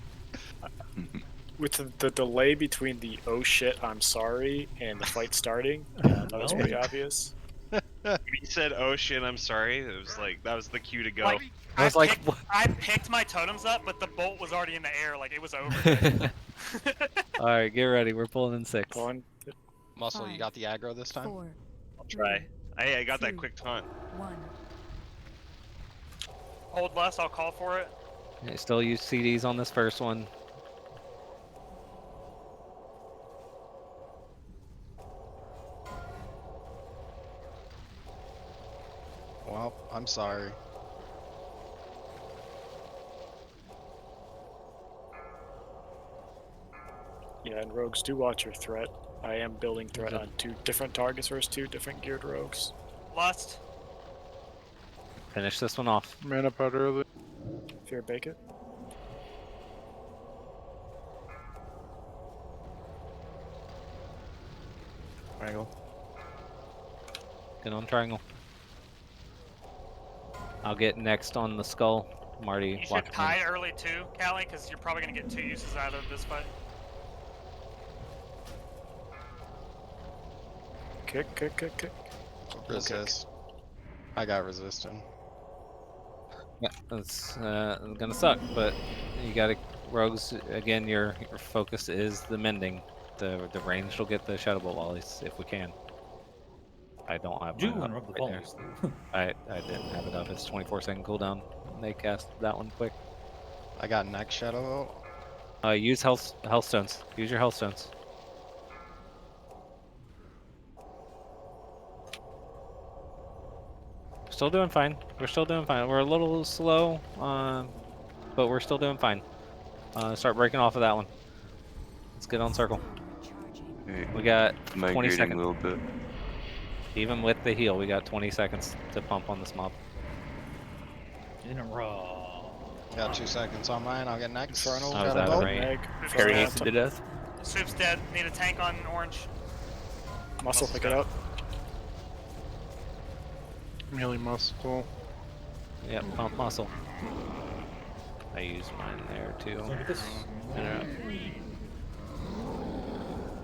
With the delay between the "oh shit, I'm sorry" and the fight starting, that was pretty obvious.
When he said, "Oh shit, I'm sorry," it was like that was the cue to go.
I picked my totems up, but the bolt was already in the air. Like it was over.
All right, get ready. We're pulling in 6.
Muscle, you got the aggro this time?
4,
I'll try. I got that quick taunt.
1.
Hold less. I'll call for it.
Yeah, still use CDs on this first one.
Well, I'm sorry.
Yeah, and rogues, do watch your threat. I am building threat on 2 different targets versus 2 different geared rogues.
Lust.
Finish this one off.
mana pot early.
Fear bake it.
Triangle.
Get on triangle. I'll get next on the skull. Marty,
You should
watch me.
tie early too, Callie, because you're probably gonna get 2 uses out of this fight.
Kick.
Resist. I got resistant.
Yeah, that's gonna suck, but you gotta rogues again. Your focus is the mending. The range will get the shadow bolt volleys if we can. I don't have
Do
mine
one
up
rub the
right there.
volleys.
I didn't have it up. It's 24-second cooldown. They cast that one quick.
I got next shadow.
Use health stones. Use your health stones. Still doing fine. We're still doing fine. We're a little slow, but we're still doing fine. Start breaking off of that one. Let's get on circle.
Hey,
We got 20
migrating
seconds.
a little bit.
Even with the heal, we got 20 seconds to pump on this mob.
In a row.
Got 2 seconds on mine. I'll get next.
I was
Shadow
out of
bolt.
range.
Harry hates to death.
Soup's dead. Need a tank on orange.
Muscle, pick it up.
I'm healing muscle.
Yep, pump muscle. I use mine there too.
Look at this.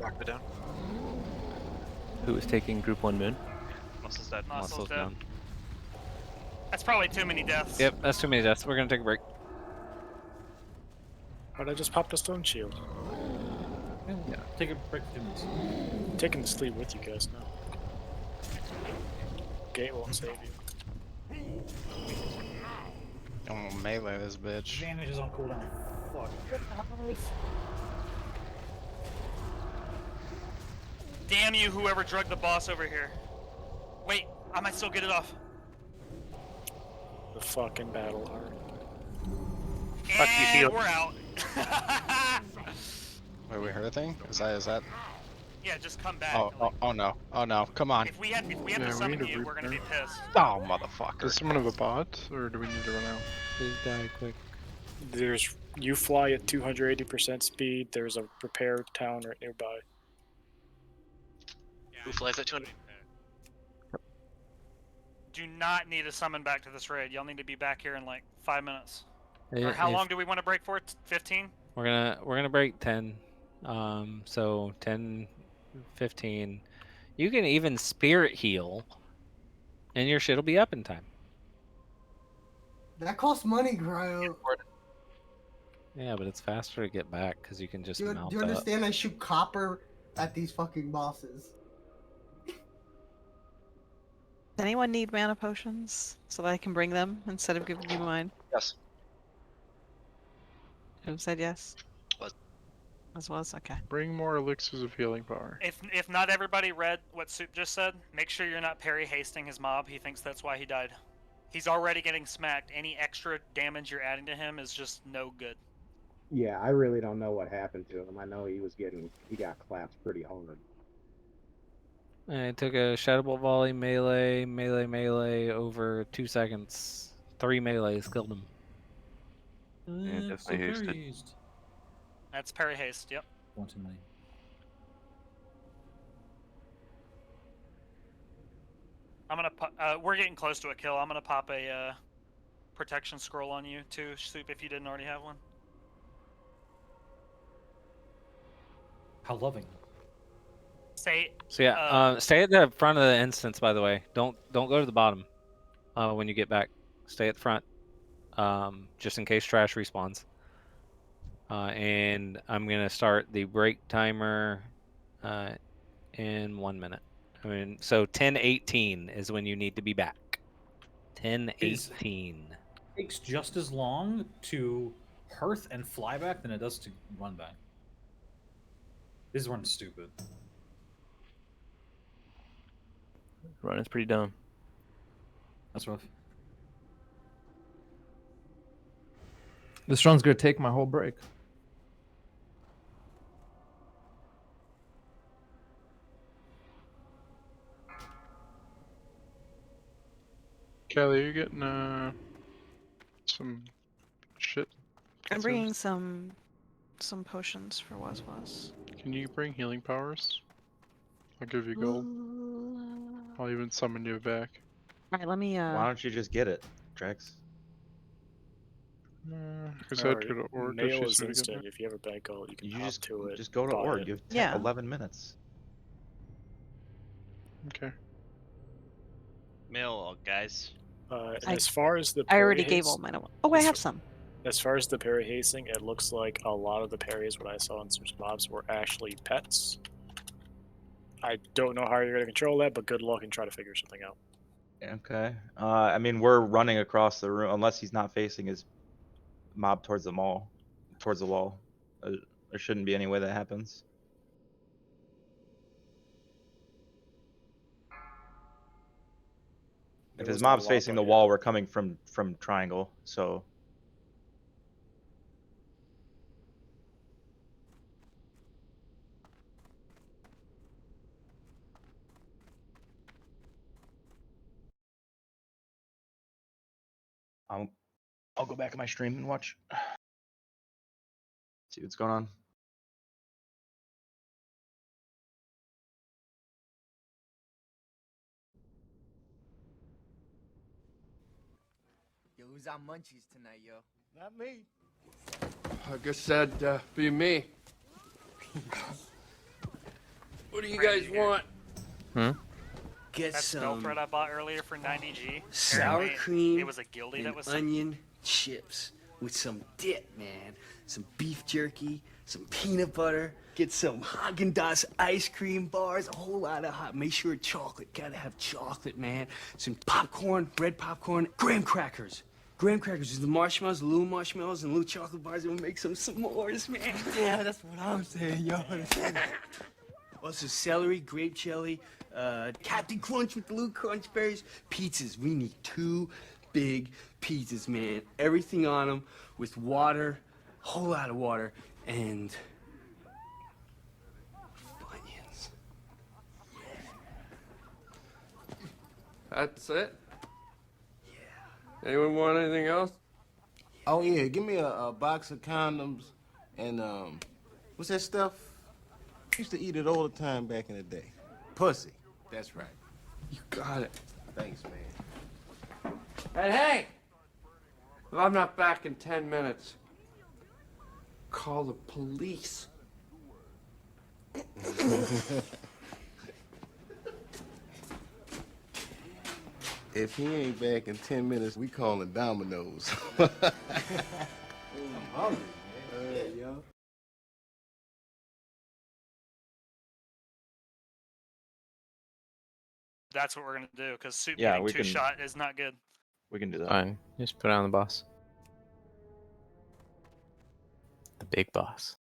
Lock it down.
Who is taking Group 1 Moon?
Muscle's dead.
Muscle's dead.
down.
That's probably too many deaths.
Yep, that's too many deaths. We're gonna take a break.
How'd I just pop the stone shield?
Yeah. Take a break for 2 minutes.
I'm taking the sleep with you guys now. Gate won't save you.
I'm gonna melee this bitch.
Advantage is on cooldown. Fuck.
Damn you, whoever drugged the boss over here. Wait, I might still get it off.
The fucking battle heart.
Fuck you,
And
shield.
we're out.
Wait, we heard a thing? Is that?
Yeah, just come back.
Oh no. Oh no. Come on.
If we have to summon you, we're gonna be pissed.
Oh, motherfucker.
Does someone have a bot, or do we need to run out?
Please die quick.
There's you fly at 280% speed. There's a repair town right nearby.
Who flies at 200?
Do not need to summon back to this raid. Y'all need to be back here in like 5 minutes.
Yeah,
Or how
if-
long do we want to break for? 15?
We're gonna break 10. So 10, 15. You can even spirit heal, and your shit'll be up in time.
That costs money, Gruul.
Yeah, but it's faster to get back because you can just
Do
mount
you
up.
understand? I shoot copper at these fucking bosses.
Does anyone need mana potions so that I can bring them instead of giving you mine?
Yes.
Who said yes?
Was.
Was okay.
Bring more elixirs of healing power.
If not everybody read what Soup just said, make sure you're not parry hasting his mob. He thinks that's why he died. He's already getting smacked. Any extra damage you're adding to him is just no good.
Yeah, I really don't know what happened to him. I know he got clapped pretty hard.
I took a Shadow Bolt volley, melee over 2 seconds. 3 melees killed him.
Yeah, definitely hasted.
That's parry haste. Yep.
One too many.
I'm gonna. We're getting close to a kill. I'm gonna pop a protection scroll on you too, Soup, if you didn't already have one.
How loving.
Say.
So yeah, stay at the front of the instance. By the way, don't go to the bottom. When you get back, stay at the front. Just in case trash respawns. And I'm gonna start the break timer in 1 minute. I mean, so 10:18 is when you need to be back. 10:18.
Takes just as long to hearth and fly back than it does to run back. This one's stupid.
Running's pretty dumb.
That's rough.
This run's gonna take my whole break.
Kelly, are you getting some shit?
I'm bringing some potions for Was.
Can you bring healing powers? I'll give you gold. I'll even summon you back.
Alright, let me
Why don't you just get it, Drex?
Because I had to go to Org. if
Nail
she's
is
gonna get
instant.
there.
If you have a bag gold, you can
You
pop
just
to it.
Just go to
buy
Org.
it.
You have 10,
Yeah.
11 minutes.
Okay.
Mail, guys.
As far as the
I already
parry
gave all
haste-
mine away. Oh, I have some.
As far as the parry hasting, it looks like a lot of the parries what I saw in some mobs were actually pets. I don't know how you're gonna control that, but good luck and try to figure something out.
Okay. I mean, we're running across the room unless he's not facing his mob towards the wall. There shouldn't be any way that happens. If his mob's facing the wall, we're coming from triangle, so. I'll go back in my stream and watch. See what's going on.
Yo, who's on munchies tonight, yo?
Not me. I guess that'd be me. What do you guys want?
Get
That spell
some
thread I bought earlier for 90G.
sour
Apparently,
cream
it was a guildie
and
that was sent.
onion chips with some dip, man. Some beef jerky, some peanut butter. Get some Haagen-Dazs ice cream bars, a whole lot of hot. Make sure chocolate. Gotta have chocolate, man. Some popcorn, red popcorn, graham crackers. Graham crackers is the marshmallows, the little marshmallows, and little chocolate bars. And we'll make some s'mores, man. Yeah, that's what I'm saying, yo. Also, celery, grape jelly, Captain Crunch with the little crunch berries. Pizzas. We need 2 big pizzas, man. Everything on them with water, whole lot of water, and Funyuns.
That's it? Yeah. Anyone want anything else?
Oh yeah, give me a box of condoms and what's that stuff? I used to eat it all the time back in the day. Pussy. That's right.
You got it.
Thanks, man.
Hey! If I'm not back in 10 minutes, call the police.
If he ain't back in 10 minutes, we calling Domino's. I'm hungry, man. Yo.
That's what we're gonna do because soup
Yeah,
getting
we
2
can-
shot is not good.
We can do that.
Fine. Just put it on the boss. The big boss.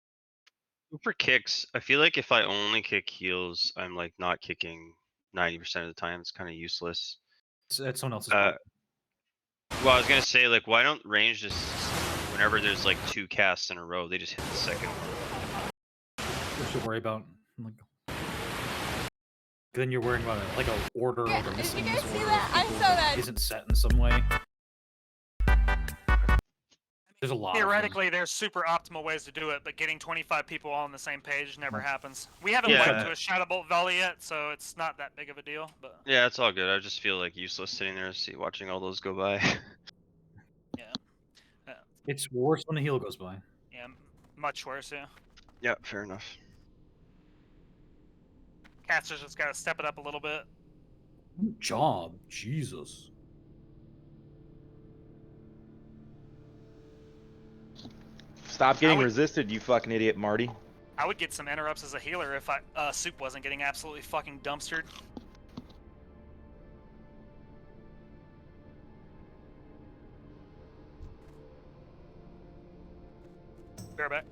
For kicks, I feel like if I only kick heals, I'm like not kicking 90% of the time. It's kind of useless.
It's someone else's fault.
Well, I was gonna say, like, why don't range just whenever there's like 2 casts in a row, they just hit the second one.
You should worry about like. Then you're worrying about like a order
Yeah,
or a
did
missing
you guys
order
see that? I
people
saw
that
that.
isn't set in some way. There's a lot.
Theoretically, there's super optimal ways to do it, but getting 25 people all on the same page never happens. We haven't
Yeah.
went to a Shadow Bolt Valley yet, so it's not that big of a deal. But
Yeah, it's all good. I just feel like useless sitting there, watching all those go by.
yeah,
It's worse when the heal goes by.
yeah, much worse. Yeah,
Yeah, fair enough.
casters just gotta step it up a little bit.
Good job, Jesus.
Stop getting resisted, you fucking idiot, Marty.
I would get some interrupts as a healer if soup wasn't getting absolutely fucking dumpstered. Bareback.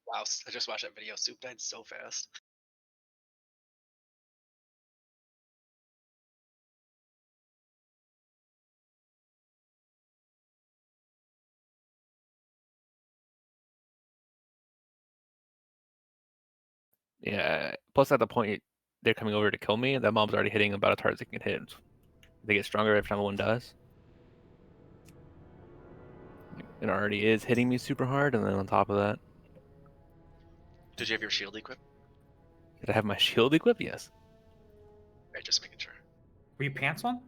Wow, I just watched that video. Soup died so fast.
Yeah. Plus, at the point they're coming over to kill me, that mob's already hitting about as hard as it can hit. They get stronger every time one does. It already is hitting me super hard, and then on top of that,
Did you have your shield equipped?
did I have my shield equipped? Yes.
Right, just making sure.
Were you pants on?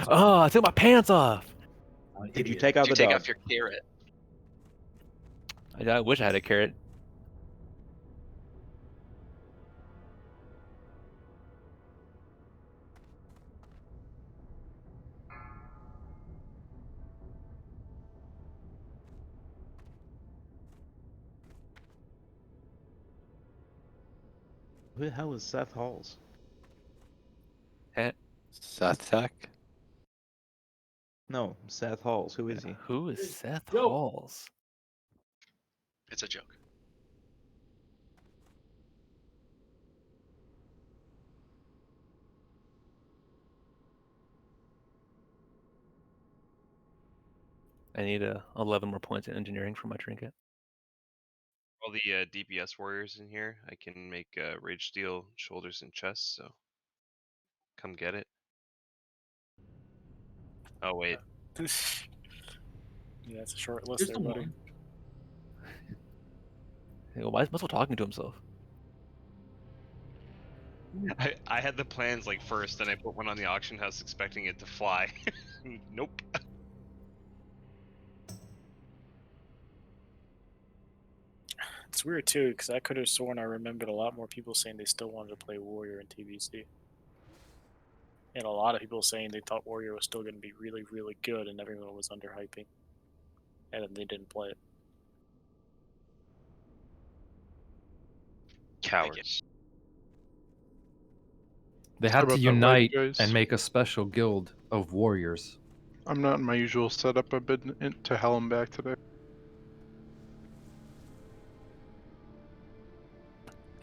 Oh, I took my pants off.
Did you take out
Did you
the
take
dog?
off your carrot?
I wish I had a carrot.
Who the hell is Seth Halls?
Seth Tech?
No, Seth Halls. Who is he?
Who is Seth Halls?
It's a joke.
I need 11 more points in engineering for my trinket.
All the DPS warriors in here, I can make rage steel shoulders and chest. So come get it. Oh wait.
Yeah, it's a short list
There's
there,
the
buddy.
one.
Hey, why is Muscle talking to himself?
I had the plans like first, then I put one on the auction house expecting it to fly. Nope.
It's weird too, because I could have sworn I remembered a lot more people saying they still wanted to play Warrior in TBC. And a lot of people saying they thought Warrior was still going to be really, really good, and everyone was underhyping. And then they didn't play it.
Cowards.
They
Sorry
had to
about that lag,
unite
guys.
and make a special guild of warriors.
I'm not in my usual setup. I've been to hell and back today.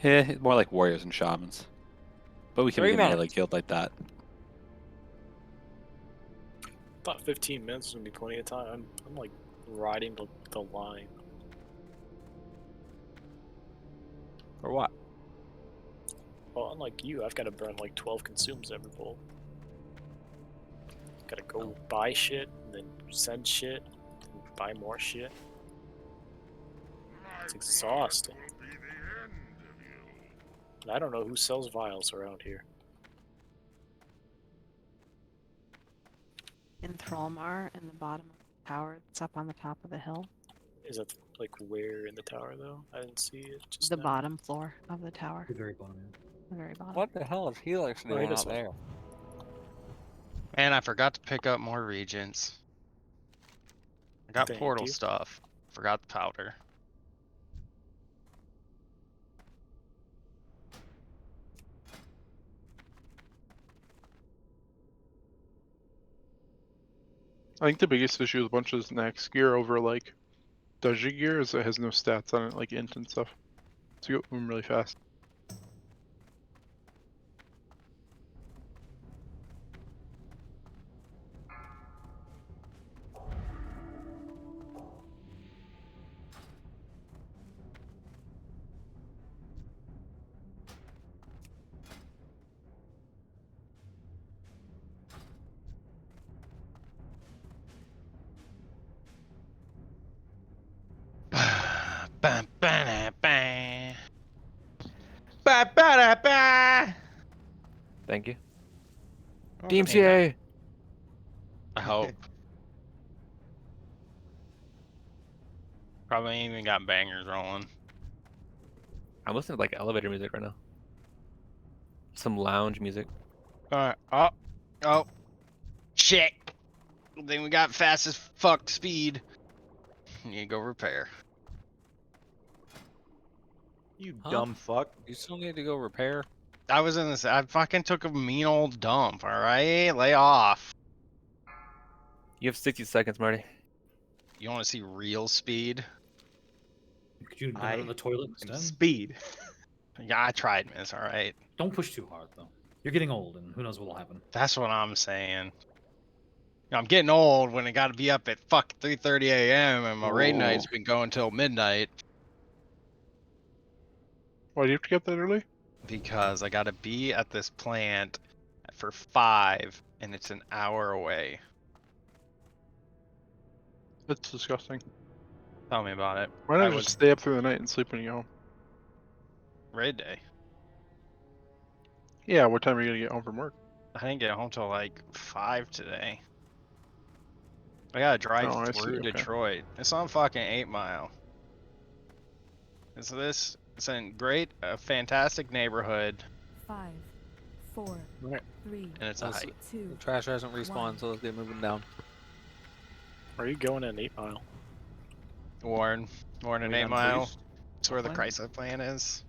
Yeah, it's more like warriors and shamans. But we can make a melee guild like that.
I thought 15 minutes would be plenty of time. I'm like riding the line.
Or what?
Well, unlike you, I've got to burn like 12 consumes every bowl. Gotta go buy shit, and then send shit, and buy more shit. It's exhausting. And I don't know who sells vials around here.
In Thrallmar, in the bottom of the tower, it's up on the top of the hill.
Is that like where in the tower though? I didn't see it. Just
The
now.
bottom floor of the tower.
The very bottom.
The very bottom.
What the hell is Helix doing
Right,
out there?
Man, I forgot to pick up more regents. I got
Thank
portal
you.
stuff. Forgot the powder.
I think the biggest issue with a bunch of this Nax gear over like Doji gear is it has no stats on it, like int and stuff. So you move really fast.
Bam, bam, bam. Ba, ba, da, ba.
Thank you.
Oh,
DMCA!
I hope. Probably ain't even got bangers rolling.
I'm listening to like elevator music right now. Some lounge music.
Alright. Oh. Shit. Then we got fast as fuck speed. Need to go repair.
You dumb fuck.
You still need to go repair?
I was in this. I fucking took a mean old dump, alright? Lay off.
You have 60 seconds, Marty.
You want to see real speed?
Could you go to the toilet instead?
Speed.
Yeah, I tried, miss, alright?
Don't push too hard, though. You're getting old, and who knows what'll happen.
That's what I'm saying. I'm getting old when I gotta be up at fuck 3:30 a.m. and my raid night's been going till midnight.
Why do you have to get that early?
Because I gotta be at this plant for 5 and it's an hour away.
That's disgusting.
Tell me about it.
Why
I
not
was
just stay up through the night and sleep when you get home?
raid day.
Yeah, what time are you gonna get home from work?
I didn't get home till like 5 today. I gotta drive
Oh, I see,
through
okay.
Detroit. It's on fucking 8 Mile. It's in a fantastic neighborhood.
5, 4,
Right.
3,
And it's a hike.
2.
The trash hasn't respawned, so let's get moving down.
Are you going in 8 Mile?
Warren and
Wait
8
on
Mile.
police?
It's where the
Plan?
crisis plan is.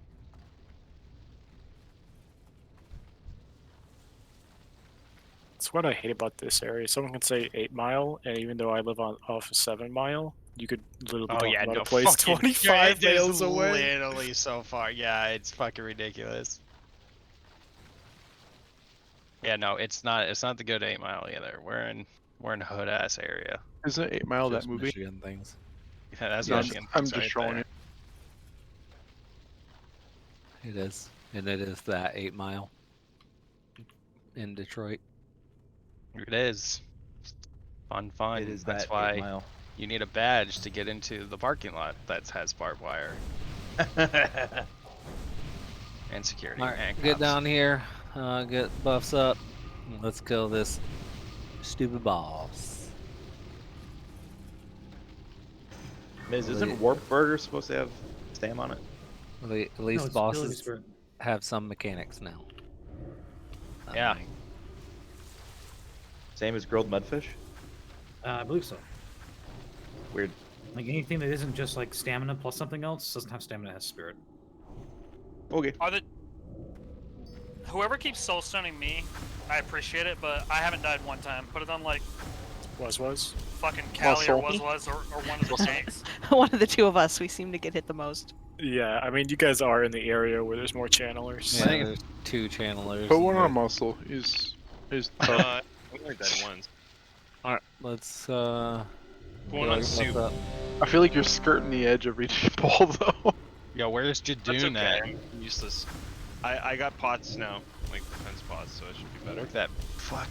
That's what I hate about this area. Someone can say 8 Mile, and even though I live off of 7 Mile, you could literally
Oh
talk
yeah,
about
no
a place
fucking
25
it is
miles away.
literally so far. Yeah, it's fucking ridiculous. Yeah, no, it's not the good 8 Mile either. We're in a hood ass area.
Isn't 8 Mile that
Just
movie?
Michigan things.
Yeah, that's
Yeah,
Michigan.
I'm
things
just
right
trolling
there.
It is. And it is that 8 Mile in Detroit.
It is. Fun.
It is
That's
that 8
why
mile.
you need a badge to get into the parking lot that has barbed wire. And security.
All right,
and
get
cops.
down here. Get buffs up. Let's kill this stupid boss.
Miz, isn't Warp Burger supposed to have stam on it?
At least
it's
bosses
Spirit.
have some mechanics now.
Yeah.
Same as grilled mudfish?
I believe so.
Weird.
Like anything that isn't just like stamina plus something else doesn't have stamina, it has spirit.
Okay.
Whoever keeps soul stoning me, I appreciate it, but I haven't died one time. Put it on like
Was.
fucking Callie or
Muscle.
was or one of the tanks.
One of the two of us, we seem to get hit the most.
Yeah, I mean, you guys are in the area where there's more channelers.
Yeah, there's 2 channelers.
Put one on muscle. He's tough.
I've only died once.
All right, let's
One
get
on
our
soup.
buff up.
I feel like you're skirting the edge of each ball though.
Yo, where's
That's
Jadoon
okay.
at?
I'm useless. I got pots now, like defense pots, so it should be better.
Look that fuck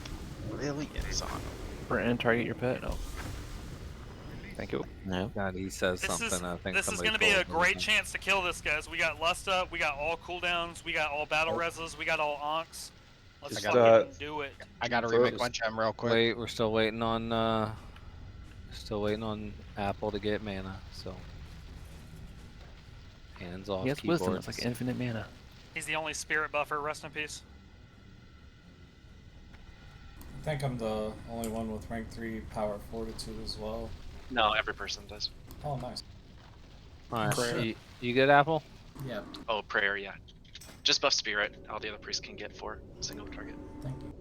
brilliance on him.
Brandon, target your pet. Oh. Thank you.
No.
God, he says
This
something. I think
this is
somebody
going to be a
told me
great
that.
chance to kill this, guys. We got Lust up, we got all cooldowns, we got all battle reses, we got all onks. Let's
Just,
fucking do it.
I gotta remake my gem real quick.
Wait, we're still waiting on Apple to get mana. So hands off.
He has wisdom.
keyboards.
It's like infinite mana.
He's the only spirit buffer. Rest in peace.
I think I'm the only one with rank 3 power fortitude as well.
No, every person does.
Oh, nice.
All right,
Prayer.
you good, Apple?
Yeah.
Oh, prayer, yeah. Just buff spirit. All the other priests can get 4 single target.
Thank you.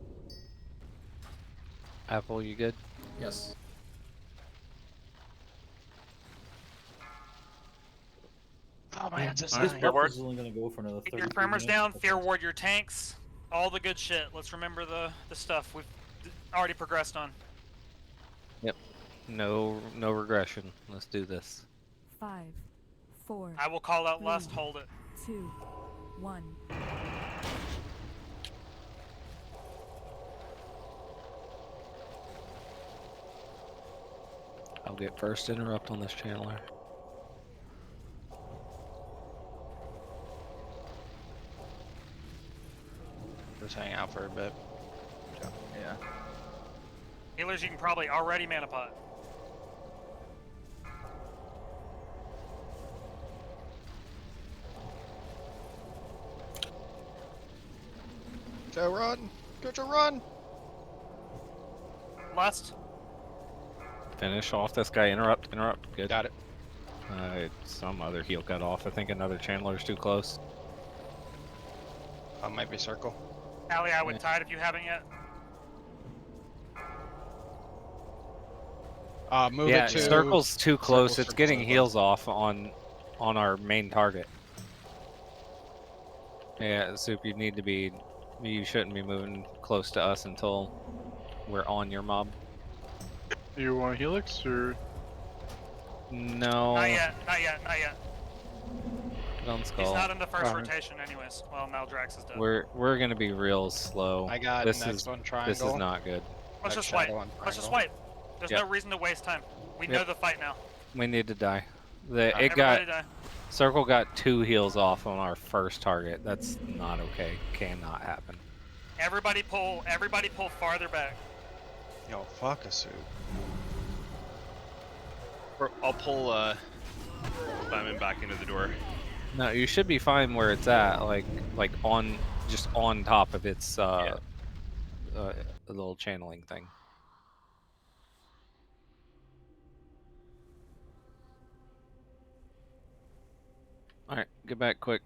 Apple, you good?
Yes.
Oh man, it's
This
a
buff is only gonna go for another 30.
Keep your primers down. Fear ward your tanks. All the good shit. Let's remember the stuff we've already progressed on.
Yep. No regression. Let's do this.
5, 4.
I will call out
3,
Lust. Hold it.
2, 1.
I'll get first interrupt on this channeler.
Just hang out for a bit.
Yeah.
Healers, you can probably already mana pot.
Go run! Go to run!
Lust.
Finish off this guy. Interrupt. Good.
Got it.
Some other heal got off. I think another channeler's too close.
Might be circle.
Allie, I would tide if you haven't yet.
Move
Yeah,
it to
circle's too close.
circle,
It's getting
circle.
heals off on our main target. Yeah, Soup, you need to be. You shouldn't be moving close to us until we're on your mob.
You want Helix or?
No.
Not yet. Not yet. Not yet.
Get on Skull.
He's not in the first rotation, anyways. Well, now Drax is dead.
We're gonna be real slow.
I got
this
next
is
one
this is
triangle.
not good.
Let's
Next
just wipe.
shadow on
Let's just
triangle.
wipe. There's
Yep.
no reason to waste time. We
Yep.
know the fight now.
We need to die.
Everybody
It got
die.
Circle got 2 heals off on our first target. That's not okay. Cannot happen.
Everybody pull farther back.
Yo, fuck a suit.
I'll pull Batman back into the door.
No, you should be fine where it's at. Like on just on top of its a little channeling thing. All right, get back quick.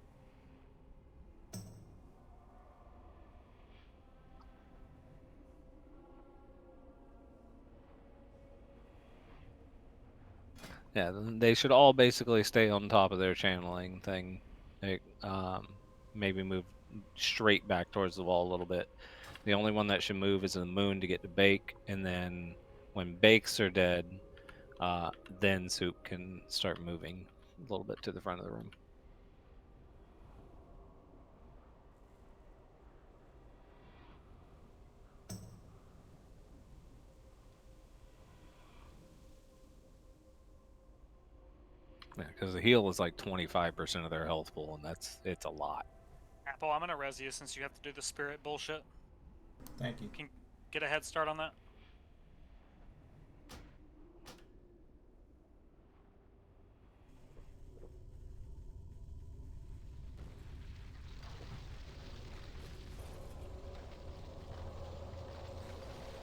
Yeah, they should all basically stay on top of their channeling thing. They, maybe move straight back towards the wall a little bit. The only one that should move is the moon to get to Bake, and then when Bakes are dead, then Soup can start moving a little bit to the front of the room. Yeah, because the heal is like 25% of their health pool, and it's a lot.
Apple, I'm gonna res you since you have to do the spirit bullshit.
Thank you.
Can get a head start on that.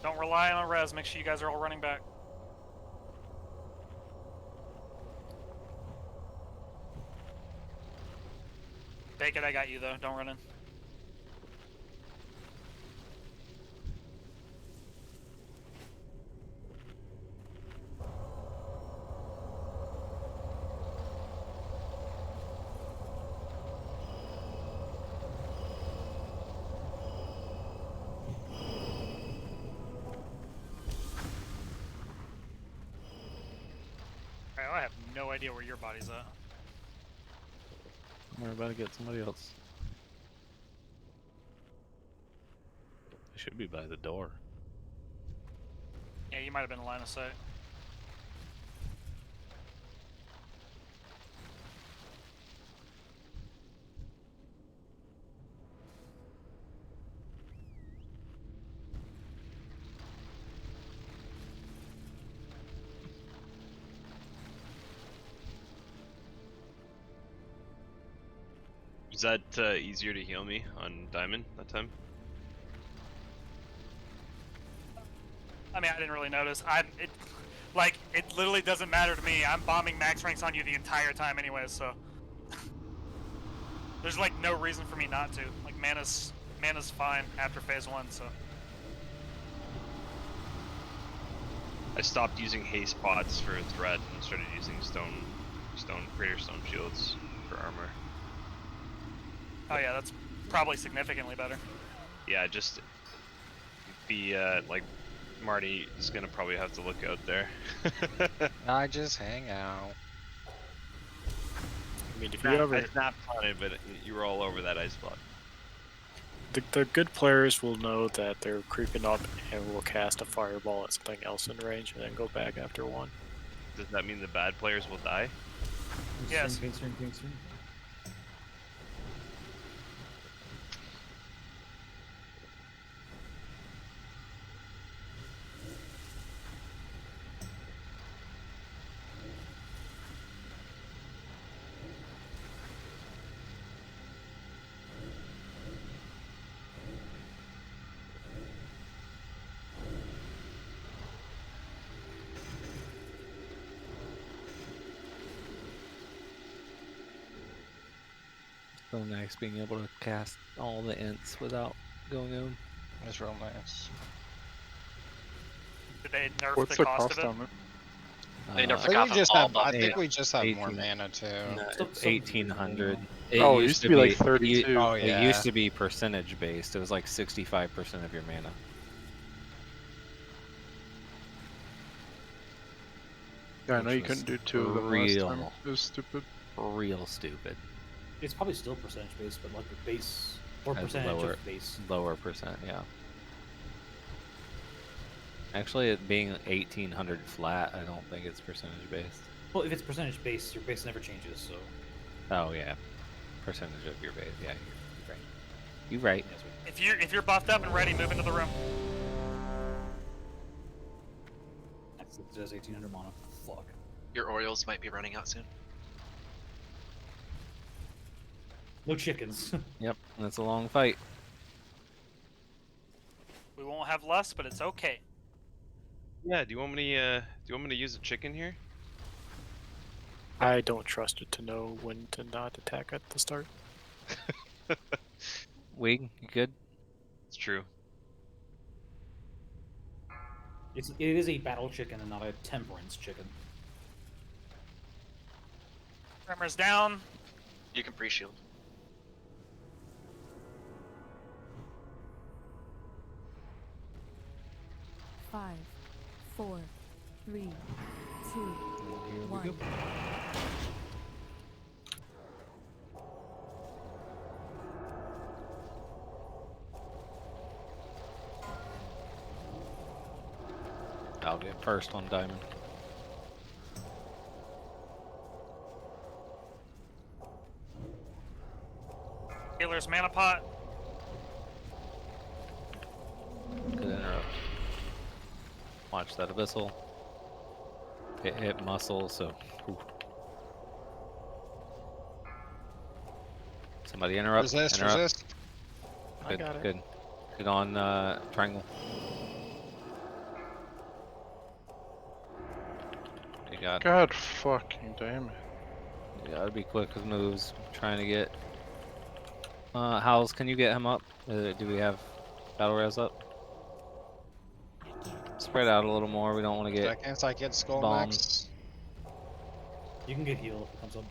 Don't rely on a res. Make sure you guys are all running back. Take it, I got you though. Don't run in. Alright, I have no idea where your body's at.
We're about to get somebody else. They should be by the door.
Yeah, you might have been in line of sight.
Was that easier to heal me on Diamond that time?
I mean, I didn't really notice. It literally doesn't matter to me. I'm bombing max ranks on you the entire time anyways, so there's like no reason for me not to. Like mana's fine after phase 1, so.
I stopped using haste pods for threat and started using greater stone shields for armor.
Oh yeah, that's probably significantly better.
Yeah, just be like Marty is gonna probably have to look out there.
I just hang out.
I mean, if you ever...
I snapped on it, but you were all over that ice block.
The good players will know that they're creeping up and will cast a fireball at something else in range and then go back after one.
Does that mean the bad players will die?
Yes.
So nice being able to cast all the ints without going in.
That's real nice.
Did they nerf
What's
the
the
cost
cost
of it?
on it?
They nerfed
I
the cost of all but
I think we just have more
18
mana too.
No, it's 1800. It
Oh, it used to be like 32.
Oh, yeah.
It used to be percentage based. It was like 65% of your mana.
Yeah, I know you
Which was
couldn't do 2 of them last time.
real-
It was stupid.
Real stupid.
It's probably still percentage based, but like the base or
Has
percentage
lower,
of base.
lower percent, yeah. Actually, it being 1800 flat, I don't think it's percentage based.
Well, if it's percentage based, your base never changes. So.
Oh yeah, percentage of your base. Yeah, you're right. You're right.
If you're buffed up and ready, move into the room.
It says 1800 mana. Fuck.
Your Orioles might be running out soon.
No chickens.
Yep, that's a long fight.
We won't have lust, but it's okay.
Yeah, do you want me to use a chicken here?
I don't trust it to know when to not attack at the start.
Wig, you good?
It's true.
It is a battle chicken and not a temperance chicken.
Tremors down.
You can pre-shield.
Five, 4, 3, 2,
Here we
1.
go. I'll get first on diamond.
Healer's mana pot.
Good interrupt. Watch that abyssal. It hit muscle, so. Ooh. Somebody interrupt.
Resist,
interrupt.
resist. I
Good,
got it.
good. Get on triangle. You got.
God fucking damn it.
You gotta be quick with moves. I'm trying to get. Howls, can you get him up? Do we have battle res up? Spread out a little more. We don't want to get
Seconds, I get skull
bombed.
max.
You can get heal if it comes up.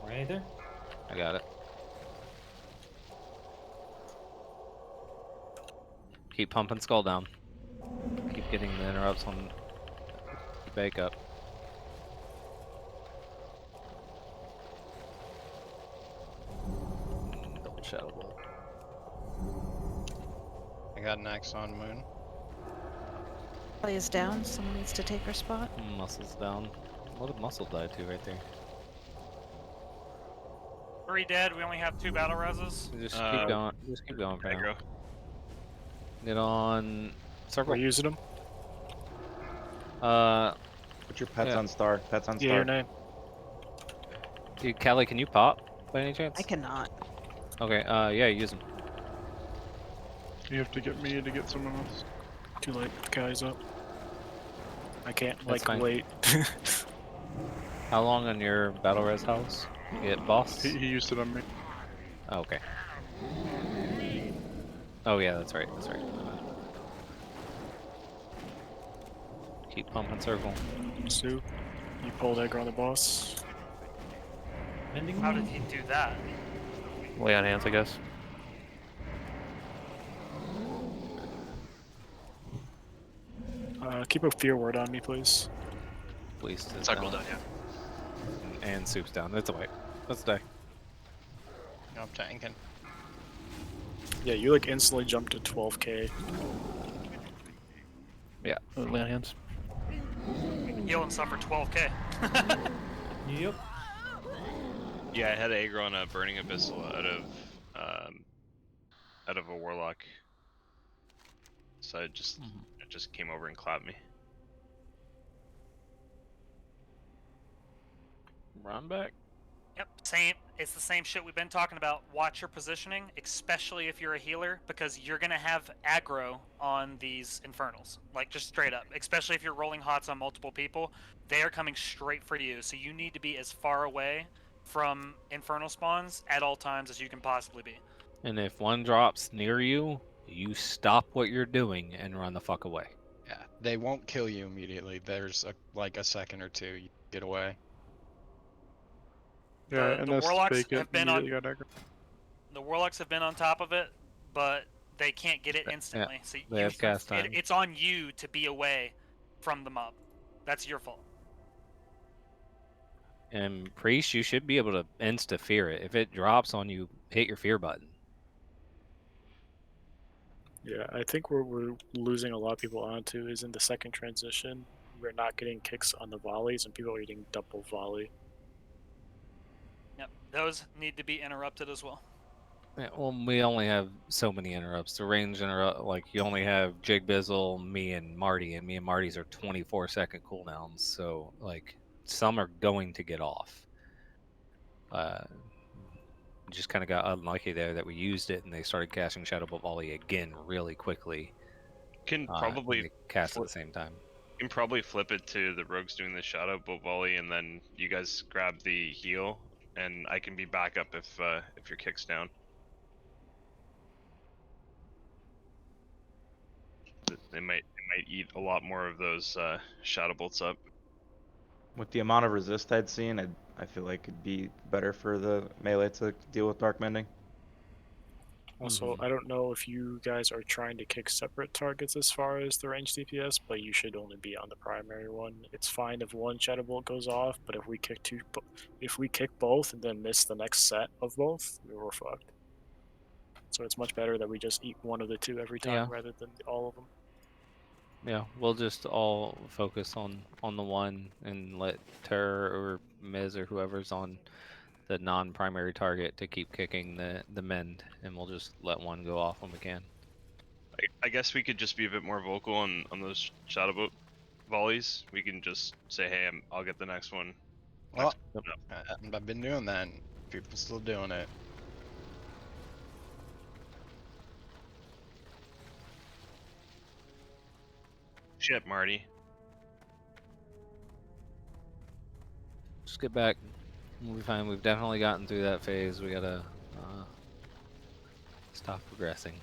Right there?
I got it. Keep pumping skull down. Keep getting the interrupts on bake up. Double shadow bolt.
I got an axe on moon.
Play is down. Someone needs to take her spot.
Muscle's down. What did muscle die to right there?
3 dead. We only have 2 battle reses.
Just keep going. Just keep going for now.
Aggro.
Get on circle.
We're using them.
Put your pets on star. Pets on
Yeah,
star.
your name.
Dude, Callie, can you pop by any chance?
I cannot.
Okay, yeah, use them.
You have to get me to get someone else.
Too late. Guy's up. I can't
That's fine.
wait.
How long on your battle res house? You get boss?
He used it on me.
Oh, okay. Oh yeah, that's right. That's right. Keep pumping circle.
Sue, you pulled aggro on the boss.
How did he do that?
Lay on hands, I guess.
Keep a fear word on me, please.
Please.
Circle down, yeah.
And soup's down. That's a wipe. Let's die.
I'm tanking.
Yeah, you like instantly jumped to 12k.
Yeah, lay on hands.
Heal and suffer 12k.
Yep.
Yeah, I had aggro on a burning abyssal out of a warlock. So it just came over and clapped me.
Run back.
Yep, same. It's the same shit we've been talking about. Watch your positioning, especially if you're a healer, because you're gonna have aggro on these infernals. Like, just straight up. Especially if you're rolling hots on multiple people, they are coming straight for you. So you need to be as far away from infernal spawns at all times as you can possibly be.
And if one drops near you, you stop what you're doing and run the fuck away.
Yeah, they won't kill you immediately. There's like a second or two. You get away.
Yeah, and
the
that's
warlocks
bacon.
have been
Immediately
on.
got aggro.
The warlocks have been on top of it, but they can't get it instantly. So
they have cast time.
it's on you to be away from the mob. That's your fault.
And priest, you should be able to insta fear it. If it drops on you, hit your fear button.
Yeah, I think where we're losing a lot of people onto is in the second transition. We're not getting kicks on the volleys, and people are getting double volley.
Yep, those need to be interrupted as well.
Yeah, well, we only have so many interrupts. The range interrupt, like you only have Jig Bizzle, me, and Marty, and me and Marty's are 24-second cooldowns. So like some are going to get off. Just kind of got unlucky there that we used it and they started casting Shadow Bolt Volley again really quickly.
Can probably
they cast at the same time.
You can probably flip it to the rogues doing the Shadow Bolt Volley, and then you guys grab the heal, and I can be back up if your kick's down. They might eat a lot more of those Shadow Bolts up.
With the amount of resist I'd seen, I feel like it'd be better for the melee to deal with Dark Mending.
Also, I don't know if you guys are trying to kick separate targets as far as the range DPS, but you should only be on the primary one. It's fine if one Shadow Bolt goes off, but if we kick both and then miss the next set of both, we're fucked. So it's much better that we just eat one of the two every time rather than all of them.
Yeah, we'll just all focus on the one and let Ter or Miz or whoever's on the non-primary target to keep kicking the mend, and we'll just let one go off when we can.
I guess we could just be a bit more vocal on those shadow boat volleys. We can just say, "Hey, I'll get the next one."
Well, I've been doing that. People still doing it.
Shit, Marty.
Just get back. We'll be fine. We've definitely gotten through that phase. We gotta stop progressing.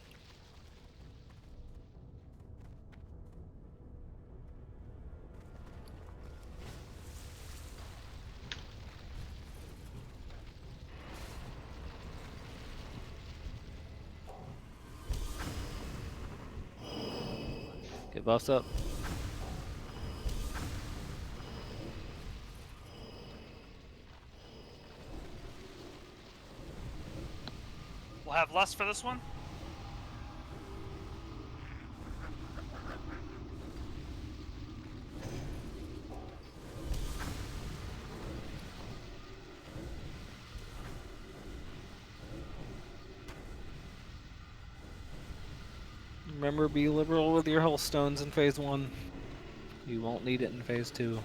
Get buffs up.
We'll have lust for this one.
Remember, be liberal with your health stones in phase 1. You won't need it in phase 2.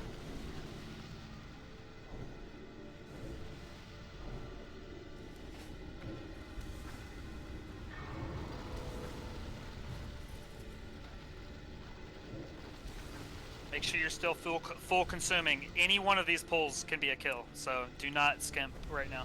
Make sure you're still full consuming. Any one of these pulls can be a kill, so do not skimp right now.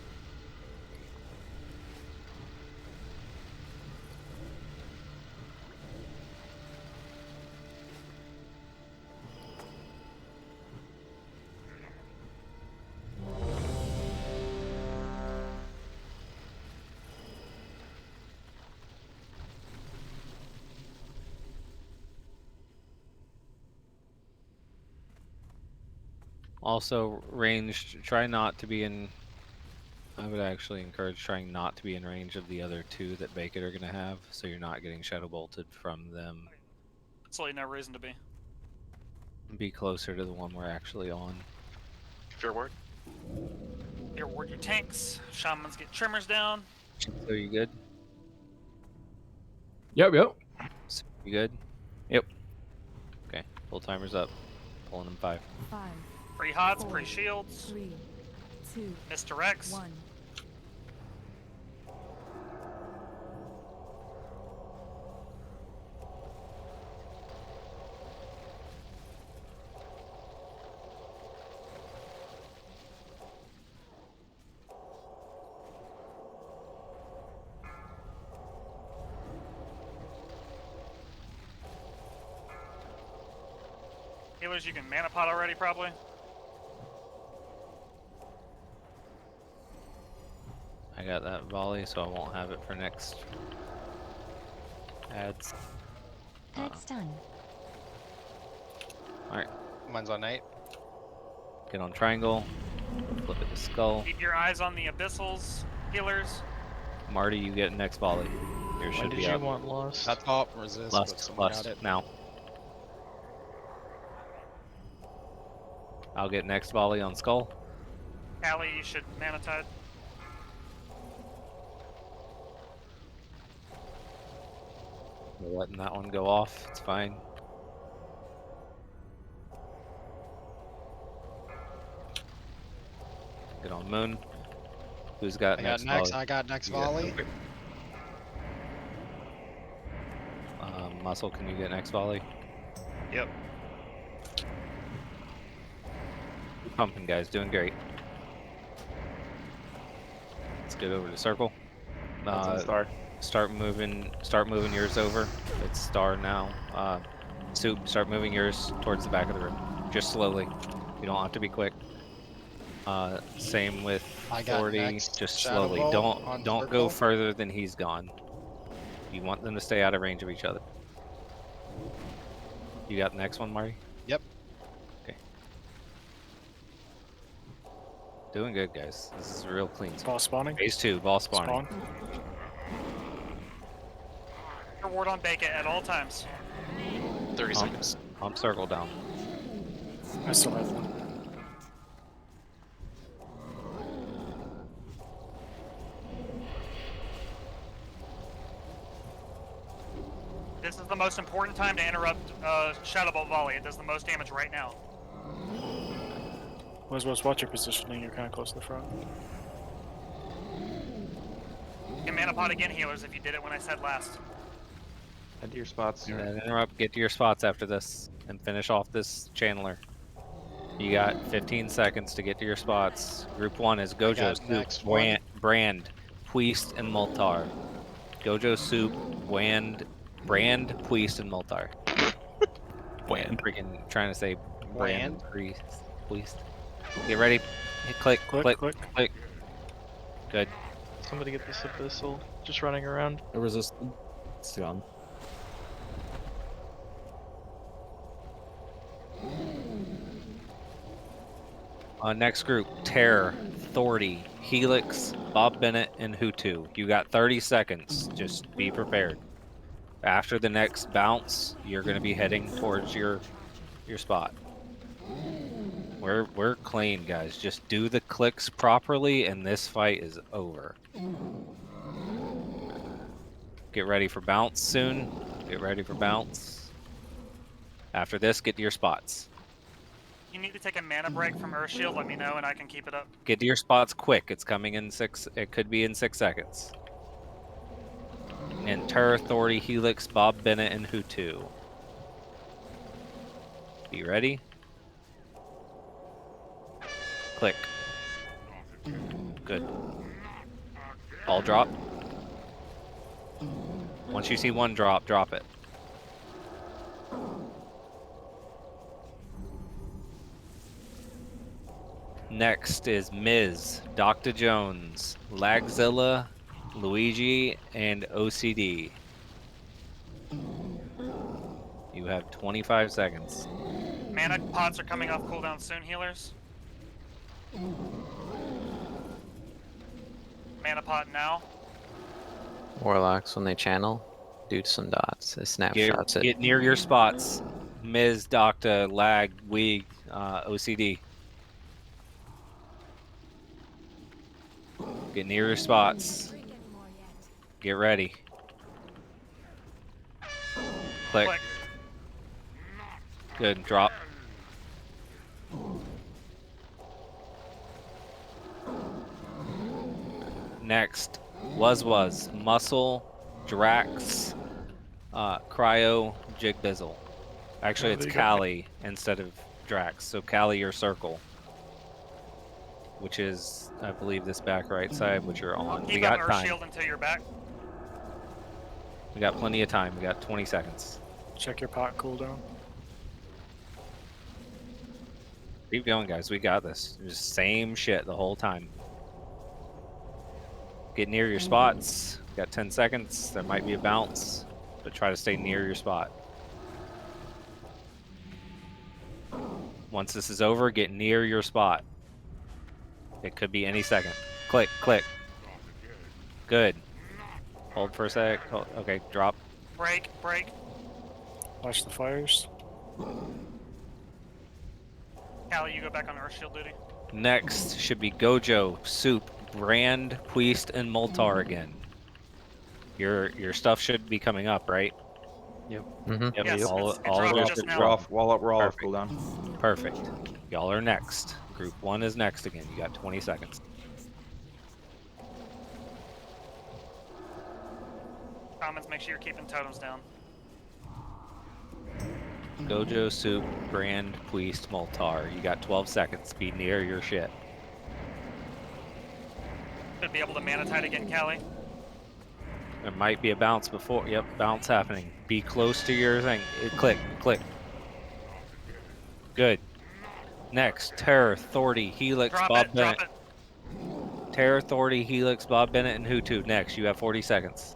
Also, ranged, try not to be in... I would actually encourage trying not to be in range of the other 2 that Baked are going to have, so you're not getting shadow bolted from them.
Absolutely no reason to be.
Be closer to the one we're actually on.
Fear ward.
Fear ward your tanks. Shamans get trimmers down.
So you good?
Yep.
So you good? Yep. Okay, full timer's up. Pulling them 5.
5,
Pre hots,
4,
pre shields.
3, 2,
Misdirects.
1.
Healers, you can mana pot already, probably.
I got that volley, so I won't have it for next ads.
That's done.
Alright,
Mine's on 8.
get on triangle. Flip it to skull.
Keep your eyes on the abyssals, healers.
Marty, you get next volley. Yours
When
should
did
be
you
up.
want lust? I thought resist, but
Lust,
someone
lust,
got it.
now. I'll get next volley on skull.
Callie, you should mana tide.
We're letting that one go off. It's fine. Get on moon. Who's got
I
next
got next.
volley?
I got next
You got
volley.
perfect. Muscle, can you get next volley?
Yep.
Keep pumping, guys. Doing great. Let's get over to circle.
Star.
Start moving yours over. It's star now. Soup, start moving yours towards the back of the room. Just slowly. You don't have to be quick. Same with
I got
40.
next.
Just
Shadow
slowly.
Bolt on
Don't
circle.
go further than he's gone. You want them to stay out of range of each other. You got the next one, Marty?
Yep.
Okay. Doing good, guys. This is real clean.
Ball spawning.
Phase 2, ball spawning.
Spawn.
Ward on Bake It at all times.
30 seconds.
Pump circle down.
I still have one.
This is the most important time to interrupt Shadow Bolt Volley. It does the most damage right now.
Wes, watch your positioning. You're kind of close to the front.
Get mana pot again, healers, if you did it when I said last.
Head to your spots.
And then interrupt, get to your spots after this, and finish off this channeler. You got 15 seconds to get to your spots. Group 1 is Gojo, Soup, Brand, Puist, and Moltar. Gojo, Soup, Brand, Puist, and Moltar.
Bland.
Freaking trying to say Brand, Puist. Get ready. Hit click. Good.
Somebody get this abyssal. Just running around.
I resisted. It's gone.
Next group, Terror, Thordy, Helix, Bob Bennett, and Hutu. You got 30 seconds. Just be prepared. After the next bounce, you're going to be heading towards your spot. We're clean, guys. Just do the clicks properly, and this fight is over. Get ready for bounce soon. Get ready for bounce. After this, get to your spots.
You need to take a mana break from Earthshield, let me know and I can keep it up.
Get to your spots quick. It's coming in 6. It could be in 6 seconds. And Terror, Thordy, Helix, Bob Bennett, and Hutu. Be ready? Click. Good. All drop. Once you see one drop, drop it. Next is Miz, Dr. Jones, Lagzilla, Luigi, and OCD. You have 25 seconds.
Mana pots are coming off cooldown soon, healers. Mana pot now.
Warlocks, when they channel, do some dots. It snapshots it.
Get near your spots. Miz, Doctor, Lag, Weeg, OCD. Get near your spots. Get ready. Click. Good. Drop. Next. Was. Muscle. Drax. Cryo. Jigbizzle. Actually, it's Callie instead of Drax. So Callie, your circle. Which is, I believe, this back right side, which you're on. We got time.
Shield until you're back.
We got plenty of time. We got 20 seconds.
Check your pot cooldown.
Keep going, guys. We got this. Just same shit the whole time. Get near your spots. Got 10 seconds. There might be a bounce, but try to stay near your spot. Once this is over, get near your spot. It could be any second. Click. Good. Hold for a sec. Hold. Okay, drop.
Break.
Watch the fires.
Callie, you go back on Earthshield duty.
Next should be Gojo, Soup, Brand, Puist, and Moltar again. Your stuff should be coming up, right?
Yep.
Yep.
Yes,
all
it
of
dropped
it.
just now.
We're all off cooldown.
Perfect. Y'all are next. Group 1 is next again. You got 20 seconds.
Comments, make sure you're keeping totems down.
Gojo, Soup, Brand, Puist, Moltar. You got 12 seconds. Be near your shit.
Should be able to mana tide again, Callie.
There might be a bounce before. Yep, bounce happening. Be close to your thing. Click. Good. Next, Terror, Thordy, Helix, Bob Bennett. Terror, Thordy, Helix, Bob Bennett, and Hutu. Next, you have 40 seconds.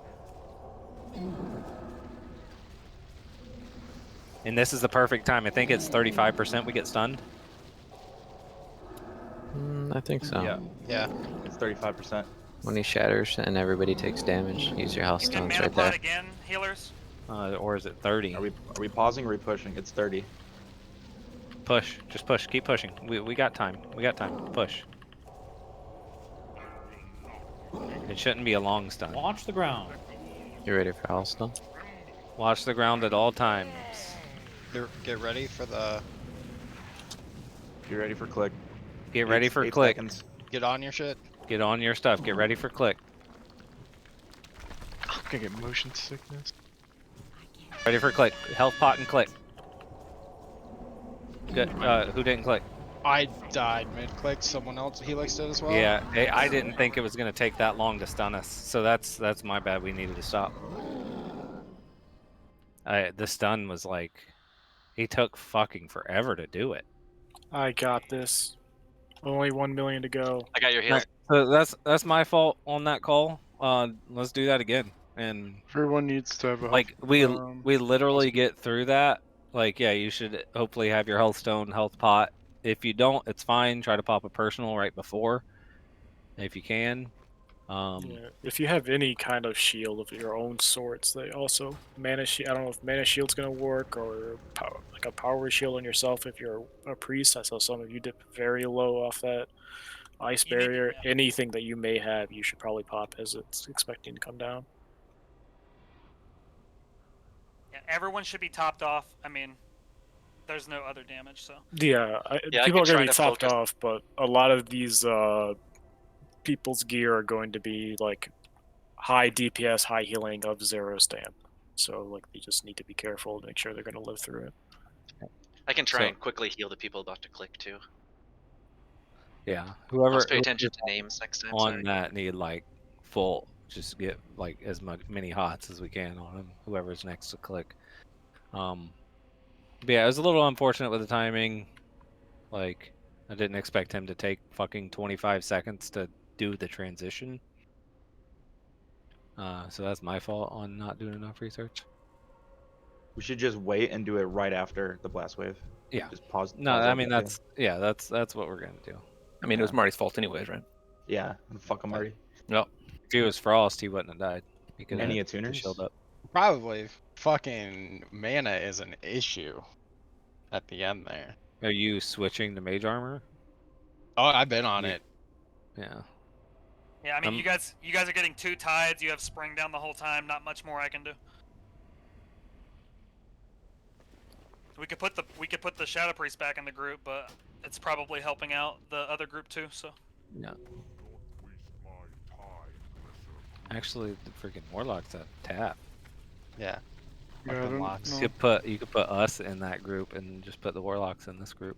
And this is the perfect time. I think it's 35% we get stunned.
I think so.
Yeah. It's 35%.
When he shatters and everybody takes damage, use your health stones right there.
Again, healers.
Or is it 30?
Are we pausing or are we pushing? It's 30.
Push. Just push. Keep pushing. We got time. Push. It shouldn't be a long stun.
Watch the ground.
You ready for Healthstone?
Watch the ground at all times.
Get ready for the.
Get ready for click.
Get ready for
8
click.
seconds.
Get on your shit.
Get on your stuff. Get ready for click.
I'm gonna get motion sickness.
Ready for click. Health pot and click. Good. Who didn't click?
I died mid-click. Someone else, Helix did as well.
Yeah, I didn't think it was gonna take that long to stun us, so that's my bad. We needed to stop. The stun was like, he took fucking forever to do it.
I got this. Only 1 million to go.
I got your heal.
So that's my fault on that call. Let's do that again. And
Everyone needs to have a
like
health,
we literally get through that. Like, yeah, you should hopefully have your health stone, health pot. If you don't, it's fine. Try to pop a personal right before, if you can.
Yeah, if you have any kind of shield of your own sorts, they also mana shield. I don't know if mana shield's gonna work or like a power shield on yourself if you're a priest. I saw some of you dip very low off that ice barrier. Anything that you may have, you should probably pop as it's expecting to come down.
Yeah, everyone should be topped off. I mean, there's no other damage, so.
Yeah,
Yeah, I
people
can
are
try
gonna be
to
topped
focus.
off, but a lot of these people's gear are going to be like high DPS, high healing of 0 stamp. So like they just need to be careful to make sure they're going to live through it.
I can try and quickly heal the people about to click too.
Yeah, whoever.
Just pay attention to names next time.
On
Sorry.
that need like full. Just get like as many hots as we can on him. Whoever's next to click. But yeah, it was a little unfortunate with the timing. Like, I didn't expect him to take fucking 25 seconds to do the transition. So that's my fault on not doing enough research.
We should just wait and do it right after the blast wave.
Yeah.
Just pause.
No,
pause
I
up
mean
that
that's what we're gonna do.
I mean, it was Marty's fault anyways, right?
Yeah, fuck him, Marty.
No.
If he was Frost, he wouldn't have died. Because
Any attuners?
Shield up.
Probably fucking mana is an issue at the end there.
Are you switching to mage armor?
Oh, I've been on it.
Yeah.
Yeah, I mean, you guys are getting 2 tides. You have spring down the whole time. Not much more I can do. We could put the Shadow Priest back in the group, but it's probably helping out the other group too. So.
Yeah. Actually, the freaking Warlock's at tap.
Yeah.
You could put us in that group and just put the Warlocks in this group.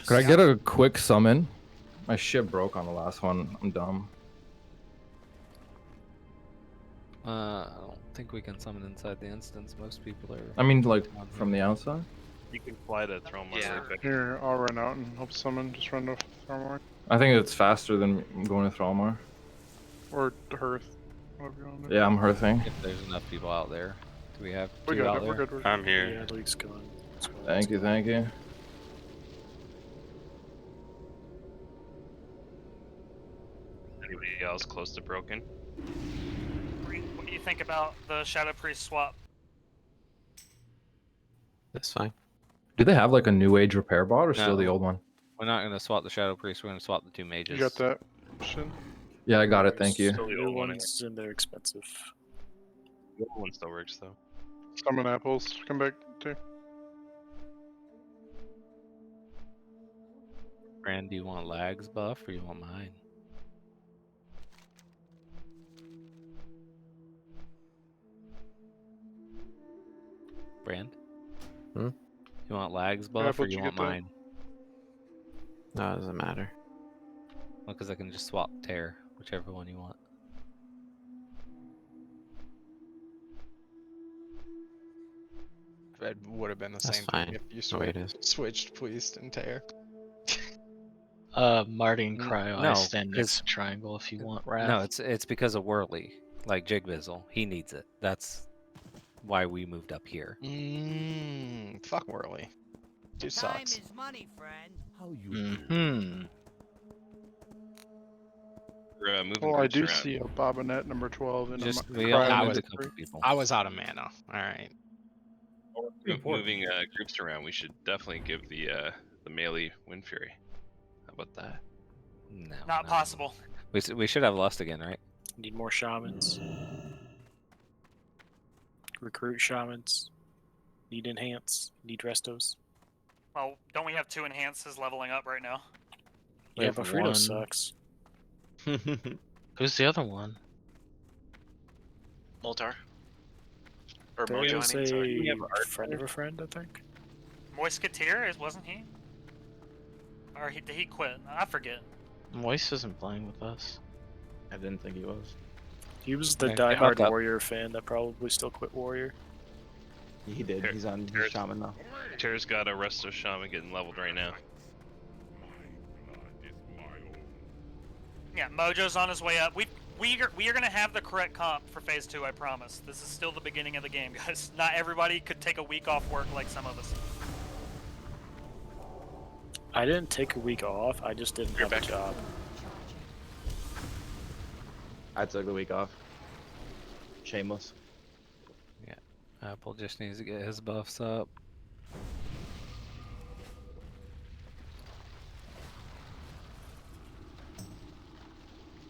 Could I get a quick summon? My shit broke on the last one. I'm dumb.
I don't think we can summon inside the instance. Most people are.
I mean, like from the outside.
You can fly to Throne
Yeah.
really quick.
Here, I'll run out and help someone. Just run to Thromar.
I think it's faster than going to Thrallmar.
Or to Hearth. Whatever you want to do.
Yeah, I'm hearthing.
If there's enough people out there, do we have
We're
two
good,
out
we're
there?
good, we're good.
I'm here.
Yeah, Luke's gone.
Thank you, thank you.
Anybody else close to broken?
What do you think about the Shadow Priest swap?
That's fine.
Do they have like a new age repair bot or still
No.
the old one?
We're not gonna swap the Shadow Priest. We're gonna swap the 2 mages.
You got that, Shin?
Yeah, I got it. Thank you.
Still the
New
old one.
ones and they're expensive.
The old one still works though.
Summon apples. Come back too.
Brand, do you want lags buff or you want mine? Brand?
Hmm?
You want lags buff or
how'd
you
you
want
get that?
mine?
No, it doesn't matter.
Well, because I can just swap tear, whichever one you want.
It would have been the
That's
same
fine.
thing if you
The way it is.
switched Priest and Tear.
Marty and Cryo,
No,
I stand next
'cause-
to Triangle if you want Wrath.
No, it's because of Whirly. Like Jigbizzle. He needs it. That's why we moved up here.
Fuck Whirly. Dude sucks.
Time is money, friend.
How you
We're moving
Well, I
groups
do
around.
see a Bobbinet number 12 and
Just
a
we all
I
moved
was-
a couple people.
I was out of mana. Alright.
Moving groups around, we should definitely give the melee Wind Fury. How about that?
No.
Not possible.
We should have Lust again, right?
Need more shamans. Recruit shamans. Need enhance. Need restos.
Well, don't we have 2 enhances leveling up right now?
We
Yeah,
have
but Frito
one.
sucks.
Who's the other one?
Moltar. Or
There
Mojo,
is
I mean, sorry.
a friend of a friend, I think.
Moisketeer, wasn't he? Or did he quit? I forget.
Moist isn't playing with us.
I didn't think he was.
He was the
Okay,
diehard
fuck up.
Warrior fan that probably still quit Warrior.
He did. He's on Shaman now.
Tara's got a Resto Shaman getting leveled right now.
Yeah, Mojo's on his way up. We are gonna have the correct comp for phase 2. I promise. This is still the beginning of the game, guys. Not everybody could take a week off work like some of us.
I didn't take a week off. I just didn't have a job.
I took the week off. Shameless.
Yeah. Apple just needs to get his buffs up.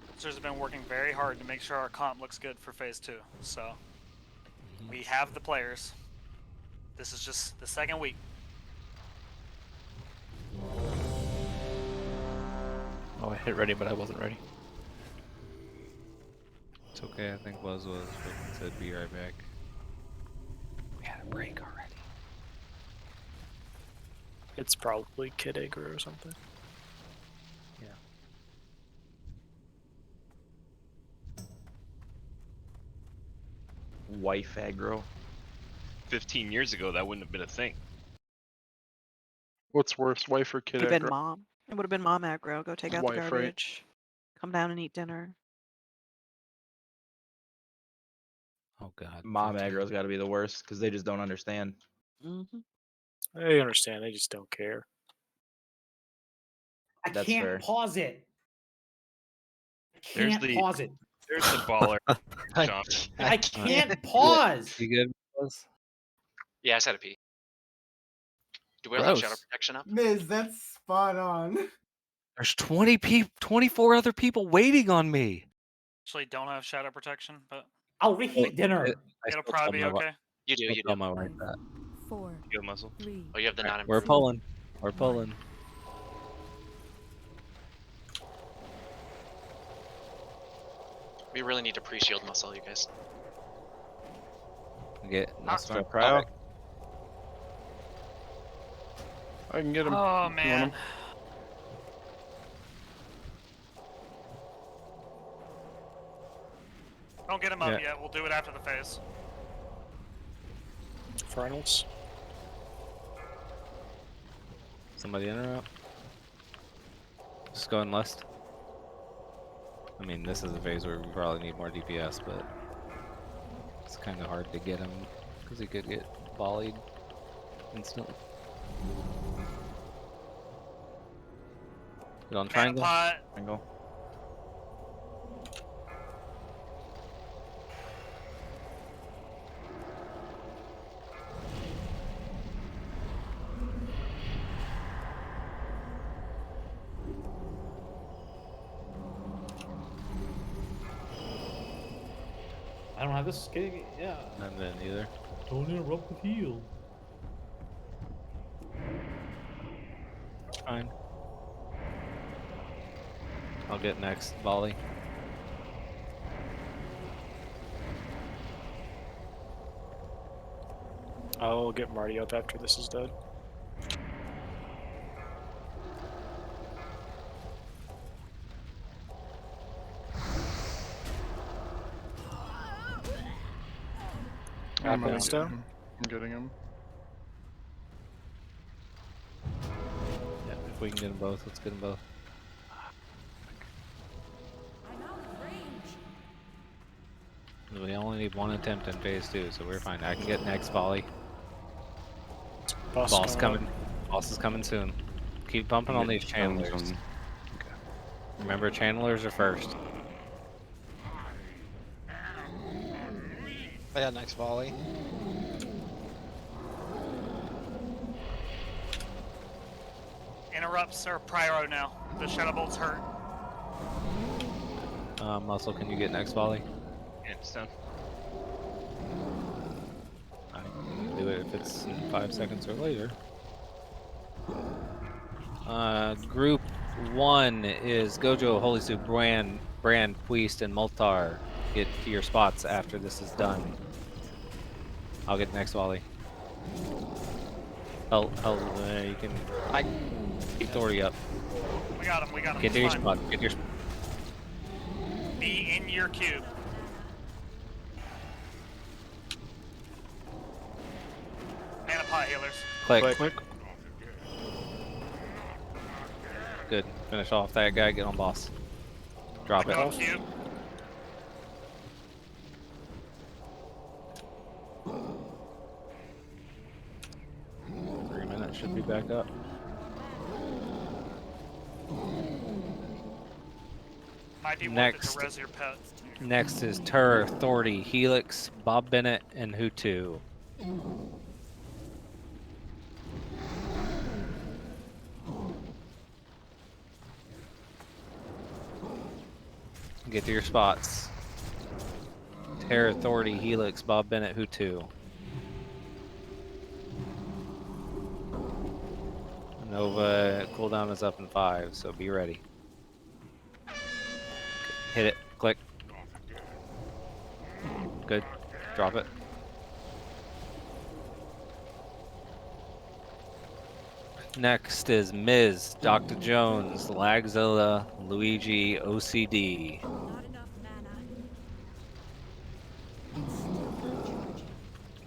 Officers have been working very hard to make sure our comp looks good for phase 2. So we have the players. This is just the second week.
Oh, I hit ready, but I wasn't ready.
It's okay, I think Buzz was. But said be right back. We had a break already.
It's probably Kid Acre or something.
Wife aggro.
15 years ago, that wouldn't have been a thing.
What's worse, wife or kid
Would have been
aggro?
mom. It would have been mom aggro. Go take out
Wife,
the
right?
garbage. Come down and eat dinner.
Oh god.
Mom
15.
aggro's got to be the worst because they just don't understand.
They understand. They just don't care.
I
That's
can't
fair.
pause it. I
There's
can't
the-
pause it.
There's the baller, Sean.
I can't pause.
You good, Buzz?
Yeah, I said a P. Do we all have
Gross.
shadow protection up?
Miz, that's spot on.
There's 24 other people waiting on me.
Actually, don't have shadow protection, but
I'll reheat dinner.
it'll probably be okay.
You do, you
Tell
do.
my wife that.
4,
Heal muscle.
3.
Oh, you have the non
We're pulling. We're pulling.
We really need to pre-shield muscle, you guys.
Get
That's my cryo.
I can get him.
Oh
You want
man.
him?
Don't get him up
Yeah.
yet. We'll do it after the phase.
Finals.
Somebody interrupt. Just going Lust. I mean, this is a phase where we probably need more DPS, but it's kind of hard to get him because he could get volleyed instantly. Get on triangle.
Pot.
Triangle.
I don't have this kick. Yeah.
And then either.
Don't interrupt with heal.
Fine. I'll get next volley.
I'll get Marty up after this is dead.
I'm
Marty's
getting
down.
him. I'm getting him.
Yeah, if we can get them both, let's get them both. We only need one attempt in phase 2, so we're fine. I can get next volley. Boss coming. Boss is coming soon. Keep bumping on these channelers. Remember, channelers are first.
I got next volley.
Interrupts are pyro now. The shadow bolt's hurt.
Muscle, can you get next volley?
Yeah, it's done.
I can do it if it's in 5 seconds or later. Group 1 is Gojo, Holy Soup, Brand, Puist, and Moltar. Get to your spots after this is done. I'll get next volley. You can keep Authority up.
We got him. We got him.
Get to your
It's fine.
spot. Get to your spot.
Be in your cube. Mana pot healers.
Click. Good. Finish off that guy. Get on boss. Drop it.
Go cube.
Should be back up.
Might be
Next.
worth it to res your pet.
Next is Tur, Authority, Helix, Bob Bennett, and Hutu. Get to your spots. Terror, Authority, Helix, Bob Bennett, Hutu. Nova cooldown is up in 5, so be ready. Hit it. Click. Good. Drop it. Next is Miz, Dr. Jones, Lagzilla, Luigi, OCD.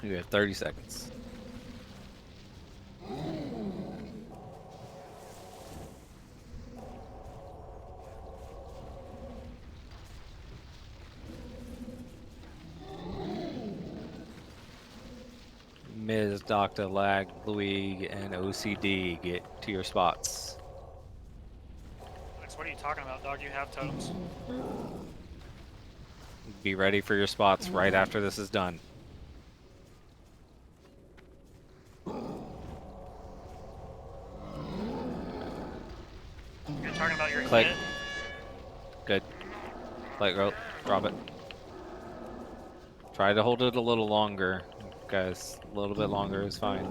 You have 30 seconds. Ms. Dr. Lag, Louis, and OCD, get to your spots.
Alex, what are you talking about, dog? You have totems.
Be ready for your spots right after this is done.
You're talking about your
Click.
hit?
Good. Let go. Drop it. Try to hold it a little longer, guys. A little bit longer is fine.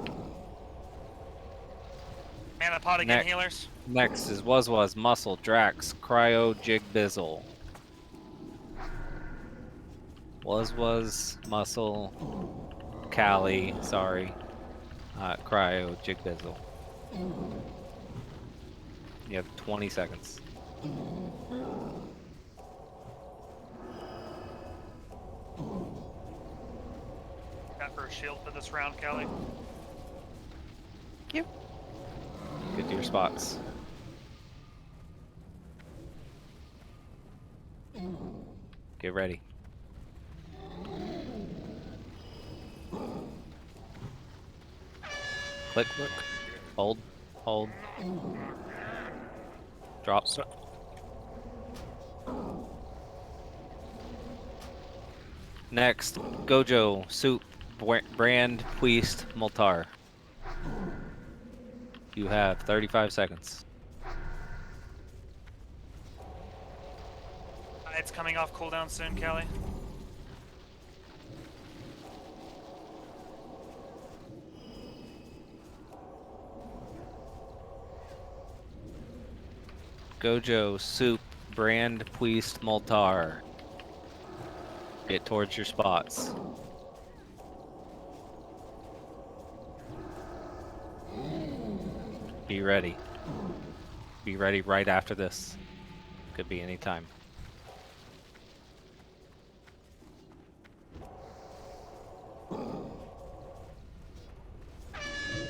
Mana pot again, healers.
Next is Was, Muscle, Drax, Cryo, Jig, Bizzle. Was, Muscle, Callie, sorry. Cryo, Jig, Bizzle. You have 20 seconds.
Got for a shield for this round, Kelly.
Yep.
Get to your spots. Get ready. Click. Hold. Hold. Drop. Next, Gojo, Soup, Brand, Puist, Moltar. You have 35 seconds.
It's coming off cooldown soon, Kelly.
Gojo, Soup, Brand, Puist, Moltar. Get towards your spots. Be ready. Be ready right after this. Could be any time.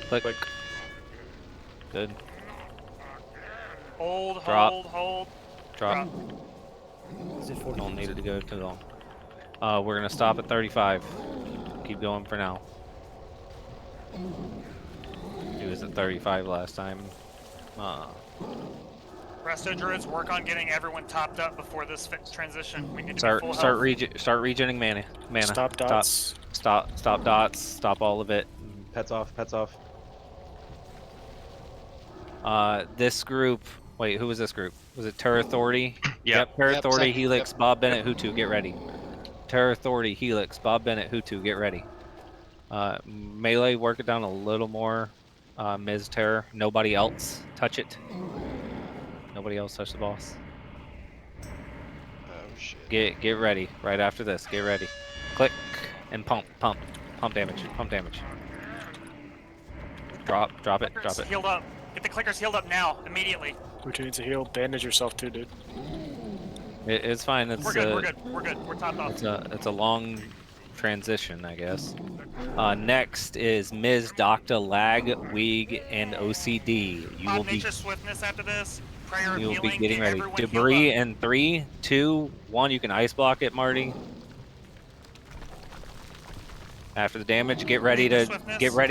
Click. Good.
Hold,
Drop.
hold.
Drop. Don't need it to go too long. We're gonna stop at 35. Keep going for now. He was at 35 last time.
Resto druids, work on getting everyone topped up before this transition. We need to
Start
be full
start
health.
start regening mana.
Stop dots.
Stop dots. Stop all of it.
Pets off. Pets off.
This group. Wait, who was this group? Was it Terror Authority? Yep. Terror
Yep,
Authority,
second,
Helix,
yep.
Bob Bennett, Hutu, get ready. Terror Authority, Helix, Bob Bennett, Hutu, get ready. Melee, work it down a little more. Ms. Terror, nobody else touch it. Nobody else touch the boss.
Oh shit.
Get ready. Right after this, get ready. Click and pump damage, pump damage. Drop it, drop
Clickers
it.
healed up. Get the clickers healed up now, immediately.
Hutu needs to heal. Bandage yourself too, dude.
It's fine. It's
We're good. We're topped off.
It's a long transition, I guess. Next is Ms. Dr. Lag, Weeg, and OCD. You will be
Nature Swiftness after this. Prayer of
you will be
healing.
getting
Get
ready.
everyone healed
Debris
up.
in 3, 2, 1. You can ice block it, Marty. After the damage, get ready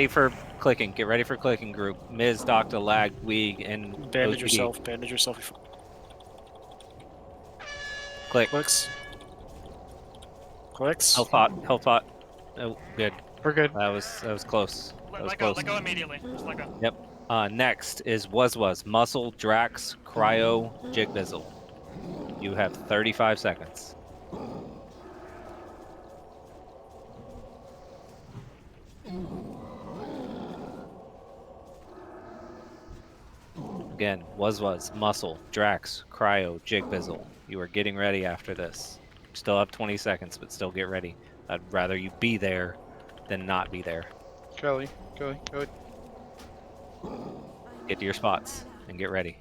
for clicking. Get ready for clicking, group. Ms. Dr. Lag, Weeg, and
Bandage
OCD.
yourself. Bandage yourself.
Click.
Clicks.
Health pot. Oh, good.
We're good.
That was close. That was close.
Let go immediately. Just let go.
Yep. Next is Was, Muscle, Drax, Cryo, Jigbizzle. You have 35 seconds. Again, Was, Muscle, Drax, Cryo, Jigbizzle. You are getting ready after this. Still have 20 seconds, but still get ready. I'd rather you be there than not be there.
Kelly.
Get to your spots and get ready.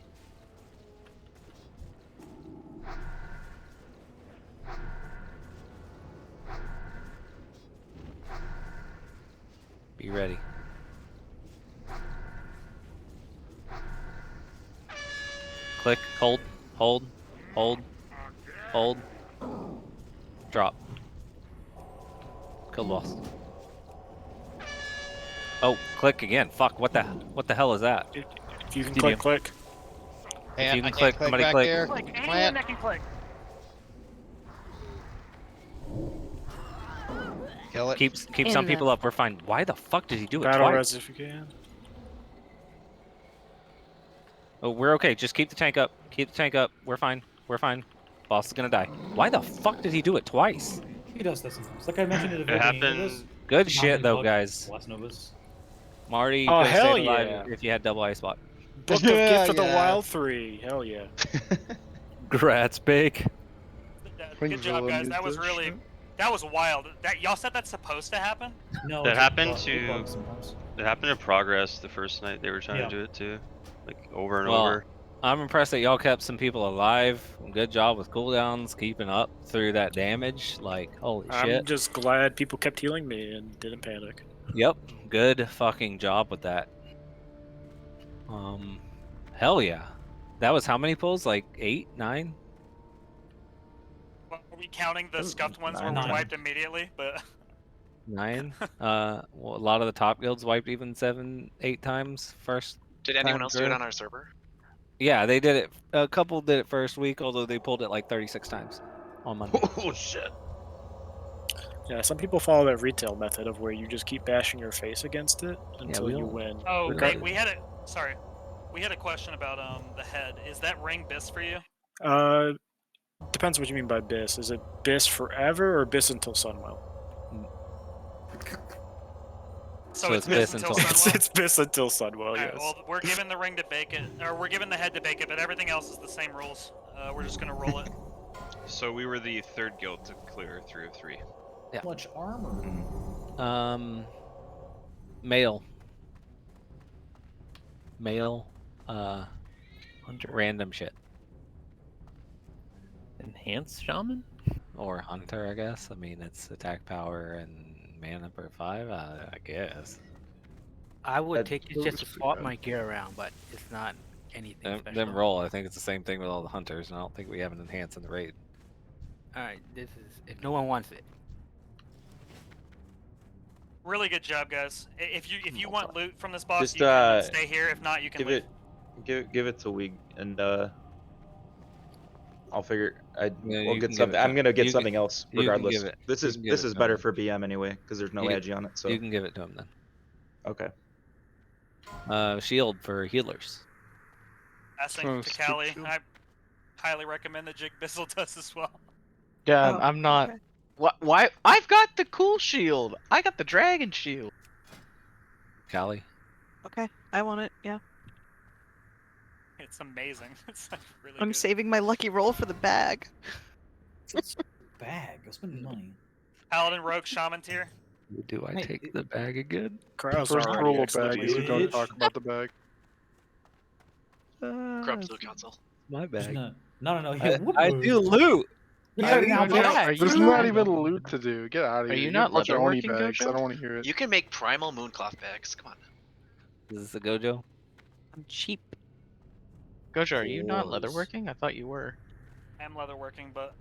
Be ready. Click, hold. Drop. Kill the boss. Oh, click again. Fuck, what the hell is that?
If you can click.
If you can
I
click,
can't
somebody
back
click.
there.
Anyone
Plant.
that can click.
Kill it.
Keep some people up. We're fine. Why the fuck did he do it
Battle
twice?
res if you can.
Oh, we're okay. Just keep the tank up. We're fine. Boss is gonna die. Why the fuck did he do it twice?
He does that sometimes. Like I mentioned in the
It
very beginning of
happened.
this.
Good shit though,
Bug,
guys.
Last Novus.
Marty, you
Oh,
could have
hell
stayed alive
yeah.
if you had double ice block.
Book of Gift of the Wild 3. Hell yeah.
Grats, big.
Good job, guys. That was really. That was wild. That y'all said that's supposed to happen?
No.
That
it's
happened
bug-
to.
bug sometimes.
It happened to Progress the first night they were trying
Yeah.
to do it too, like over and
Well,
over.
I'm impressed that y'all kept some people alive. Good job with cooldowns, keeping up through that damage. Like, holy
I'm
shit.
just glad people kept healing me and didn't panic.
Yep. Good fucking job with that. Hell yeah. That was how many pulls? Like 8, 9?
Well, are we counting the scuffed ones where we
9.
wiped immediately? But
9. Well, a lot of the top guilds wiped even 7, 8 times first.
Did anyone
time
else do it
through.
on our server?
Yeah, they did it. A couple did it first week, although they pulled it like 36 times on Monday.
Oh shit.
Yeah, some people follow that retail method of where you just keep bashing your face against it until
we
you
don't-
win.
oh,
regardless.
we had a we had a question about the head. Is that ring bis for you?
Depends what you mean by bis. Is it bis forever or bis until Sunwell?
So it's bis until Sunwell.
It's bis until Sunwell.
Alright,
Yes.
well, we're giving the ring to Bacon, or we're giving the head to Bacon, but everything else is the same rules. We're just gonna roll it.
So we were the third guild to clear 3 of 3.
Yeah.
Much armor.
Male, random shit.
Enhanced shaman?
Or hunter, I guess. I mean, it's attack power and mana per 5, I guess.
I would
That
take it
looks
just to
pretty
swap
good.
my gear around, but it's not anything special.
Them roll, I think it's the same thing with all the hunters, and I don't think we have an enhance in the raid.
Alright, this is if no one wants it.
Really good job, guys. If you want loot from this boss,
Just,
you can stay here. If not, you can
Give
leave.
give it to Weeg, and I'll figure.
Yeah,
We'll
you
get
can give
something.
it to-
I'm gonna get
you can-
something else
you can
regardless.
give it-
This
you
is
can give
this
it
is
to
better
him.
for BM anyway because there's no
You-
agi on it. So
You can give it to him then.
okay.
Shield for healers.
Passing to Cali. highly recommend that Jig Bizzle does as well.
God,
Oh,
I'm not.
okay.
What? Why? I've got the cool shield. I got the dragon shield.
Callie.
Okay, I want it. Yeah.
It's amazing. It's like really
I'm
good.
saving my lucky roll for the bag.
Bag. Go spend money.
Paladin, Rogue, Shaman tier.
Do I
Hey,
take the bag again?
Crow's
First
already
rule of
excellent.
bag is you don't
bitch.
talk about the bag.
Grubs no council.
My bag.
No.
I do loot.
Yeah,
now
Are
There's
you
not
not?
even loot to do. Get out of
Are
here.
you
You have
not
a bunch of Oni
leatherworking,
bags. I
Gojo?
don't want to hear it.
You can make primal mooncloth bags. Come on.
Is this a Gojo?
I'm cheap.
Gojo, are you not
Wars.
leatherworking? I thought you were.
I am leatherworking, but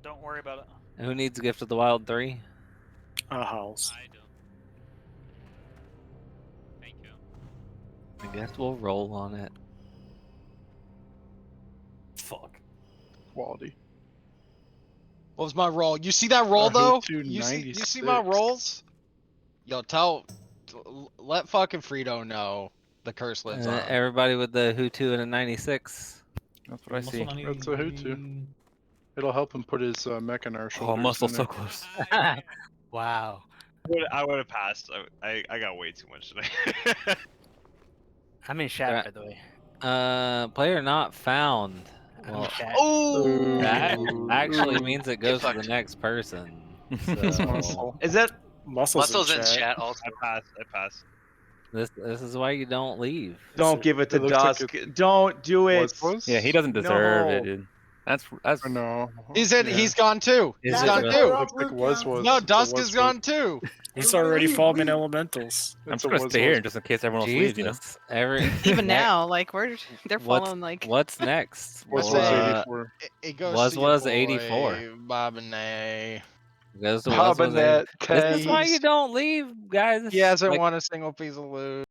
don't worry about it.
Who needs Gift of the Wild 3?
A house.
I do. Thank you.
I guess we'll roll on it.
Fuck.
Quality.
What was my roll? You see that roll
A
though?
Hutu
You see my
96.
rolls? Yo, let fucking Frito know the curse lives on.
Everybody with the Hutu and a 96.
That's what I see.
That's a Hutu. It'll help him put his mech on our shoulders.
Oh, muscle so
innit?
close.
Wow.
I would have passed. I got way too much today.
I'm in chat, by the way.
Player not found.
I'm
Well,
in chat.
Oh,
that actually
Ooh.
means it goes to the next person.
It's
So
muscle.
Is that
Muscle's in chat also.
I pass.
this is why you don't leave.
don't give it to
It looks like
Dusk. Don't do it.
Was?
Yeah, he doesn't deserve it,
No.
dude. That's
Or no.
he's in.
Yeah.
He's gone too.
Is
He's
it
gone
really?
too.
Looks like was.
No,
It's a
Dusk is gone too.
He's already fallen elementals.
I'm
It's
just
a
gonna stay here
was.
just in case everyone else leaves, you know.
Jesus. Every
Even
ne-
now, like they're
what's
following like.
what's next?
Was
Well,
84.
It goes
Was
to your boy,
84.
Bobinet.
Goes to was 80.
Bobinet,
This is why you
He's-
don't leave, guys.
He hasn't
Like,
won a single piece of loot.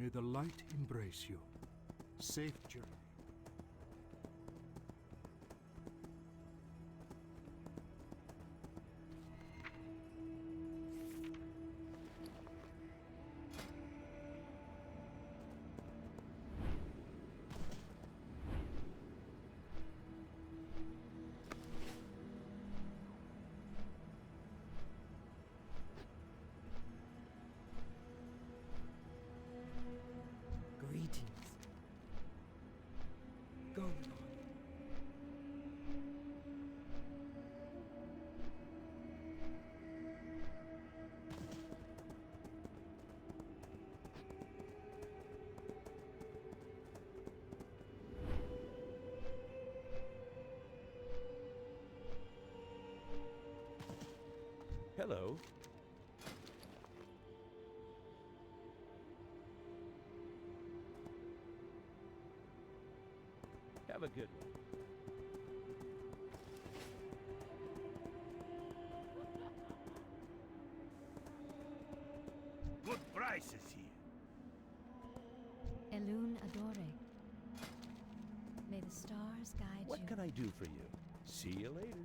May the light embrace you. Safe journey.
Greetings. Go.
Hello. Have a good one.
Good prices here.
Elun Adore. May the stars guide
What
you.
can I do for you? See you later.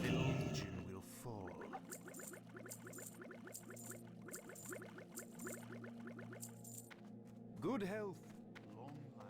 The Legion will fall. Good health, long life.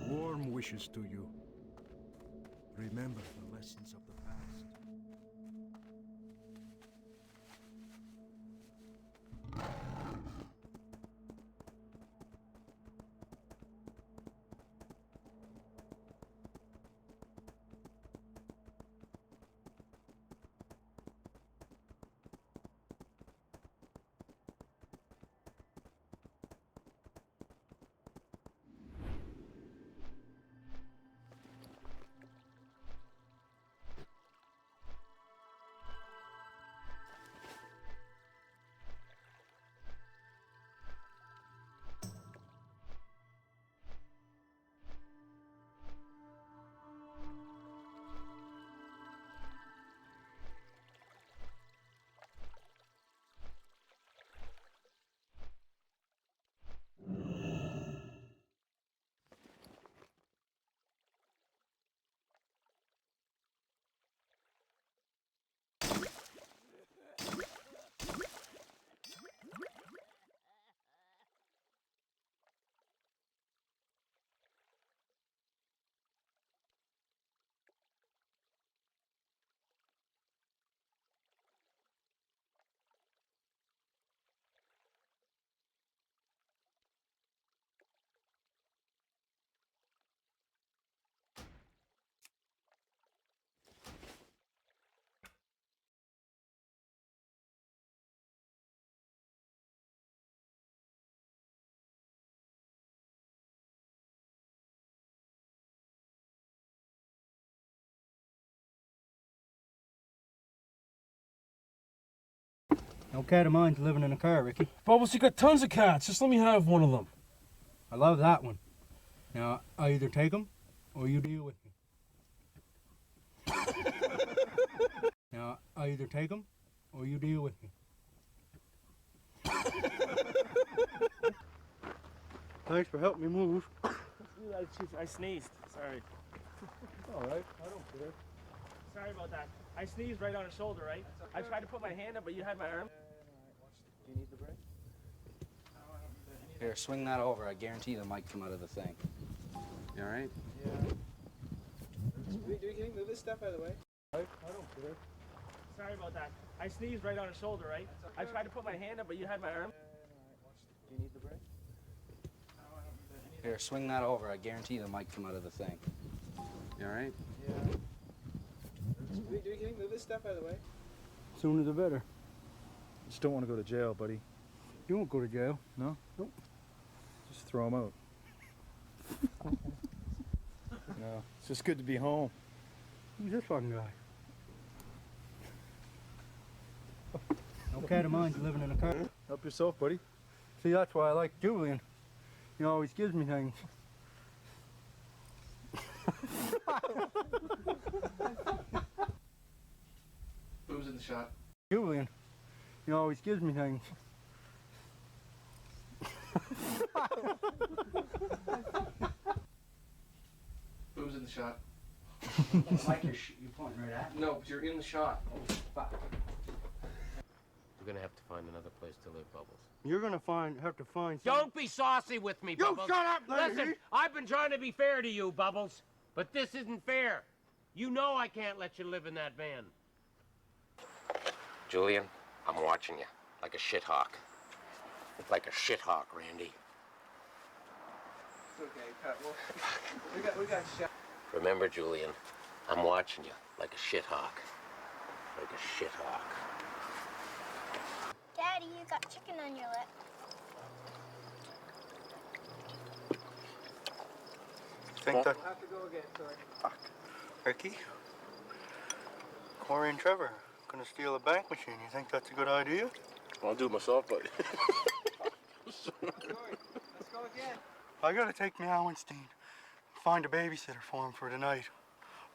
Warm wishes to you. Remember the lessons of the past. No cat of mine's living in a car, Ricky. Bubbles, you got tons of cats. Just let me have one of them. I love that one. Now, I either take them or you deal with me. Now, I either take them or you deal with me. Thanks for helping me move.
I sneezed. Sorry.
All right, I don't care.
Sorry about that. I sneezed right on his shoulder, right? I tried to put my hand up, but you had my arm.
Do you need the break?
Here, swing that over. I guarantee the mic come out of the thing. You all right?
Yeah. Can you move this stuff out of the way? I don't care.
Sorry about that. I sneezed right on his shoulder, right? I tried to put my hand up, but you had my arm.
Do you need the break?
Here, swing that over. I guarantee the mic come out of the thing. You all right?
Yeah. Can you move this stuff out of the way? Sooner the better. Just don't want to go to jail, buddy. You won't go to jail. No? Nope. Just throw him out. No, it's just good to be home. Who's this fucking guy? No cat of mine's living in a car. Help yourself, buddy. See, that's why I like Julian. He always gives me things.
Who's in the shot?
Julian. He always gives me things.
Who's in the shot?
Mike, you're pointing right at me.
No, but you're in the shot. Oh, fuck.
We're gonna have to find another place to live, Bubbles.
You're gonna have to find.
Don't be saucy with me,
You
Bubbles.
shut up, lady!
Listen, I've been trying to be fair to you, Bubbles, but this isn't fair. You know I can't let you live in that van.
Julian, I'm watching you like a shithawk. Like a shithawk, Randy. It's okay, cut. We got shot. Remember, Julian, I'm watching you like a shithawk. Like a shithawk.
Daddy, you got chicken on your lip.
Think that... We'll have to go again, sorry. Fuck. Ricky? Corey and Trevor gonna steal a bank machine. You think that's a good idea?
I'll do it myself, buddy.
Let's go again. I gotta take Meowenstein. Find a babysitter for him for tonight.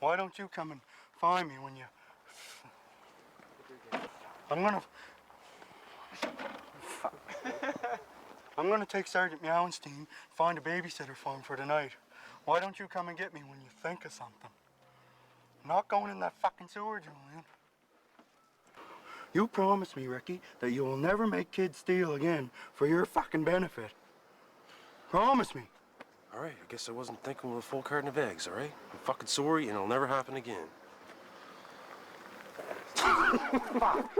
Why don't you come and find me when you... I'm gonna take Sergeant Meowenstein, find a babysitter for him for tonight. Why don't you come and get me when you think of something? I'm not going in that fucking sewer, Julian. You promise me, Ricky, that you will never make kids steal again for your fucking benefit. Promise me.
All right, I guess I wasn't thinking with a full carton of eggs, all right? I'm fucking sorry, and it'll never happen again.
Fuck.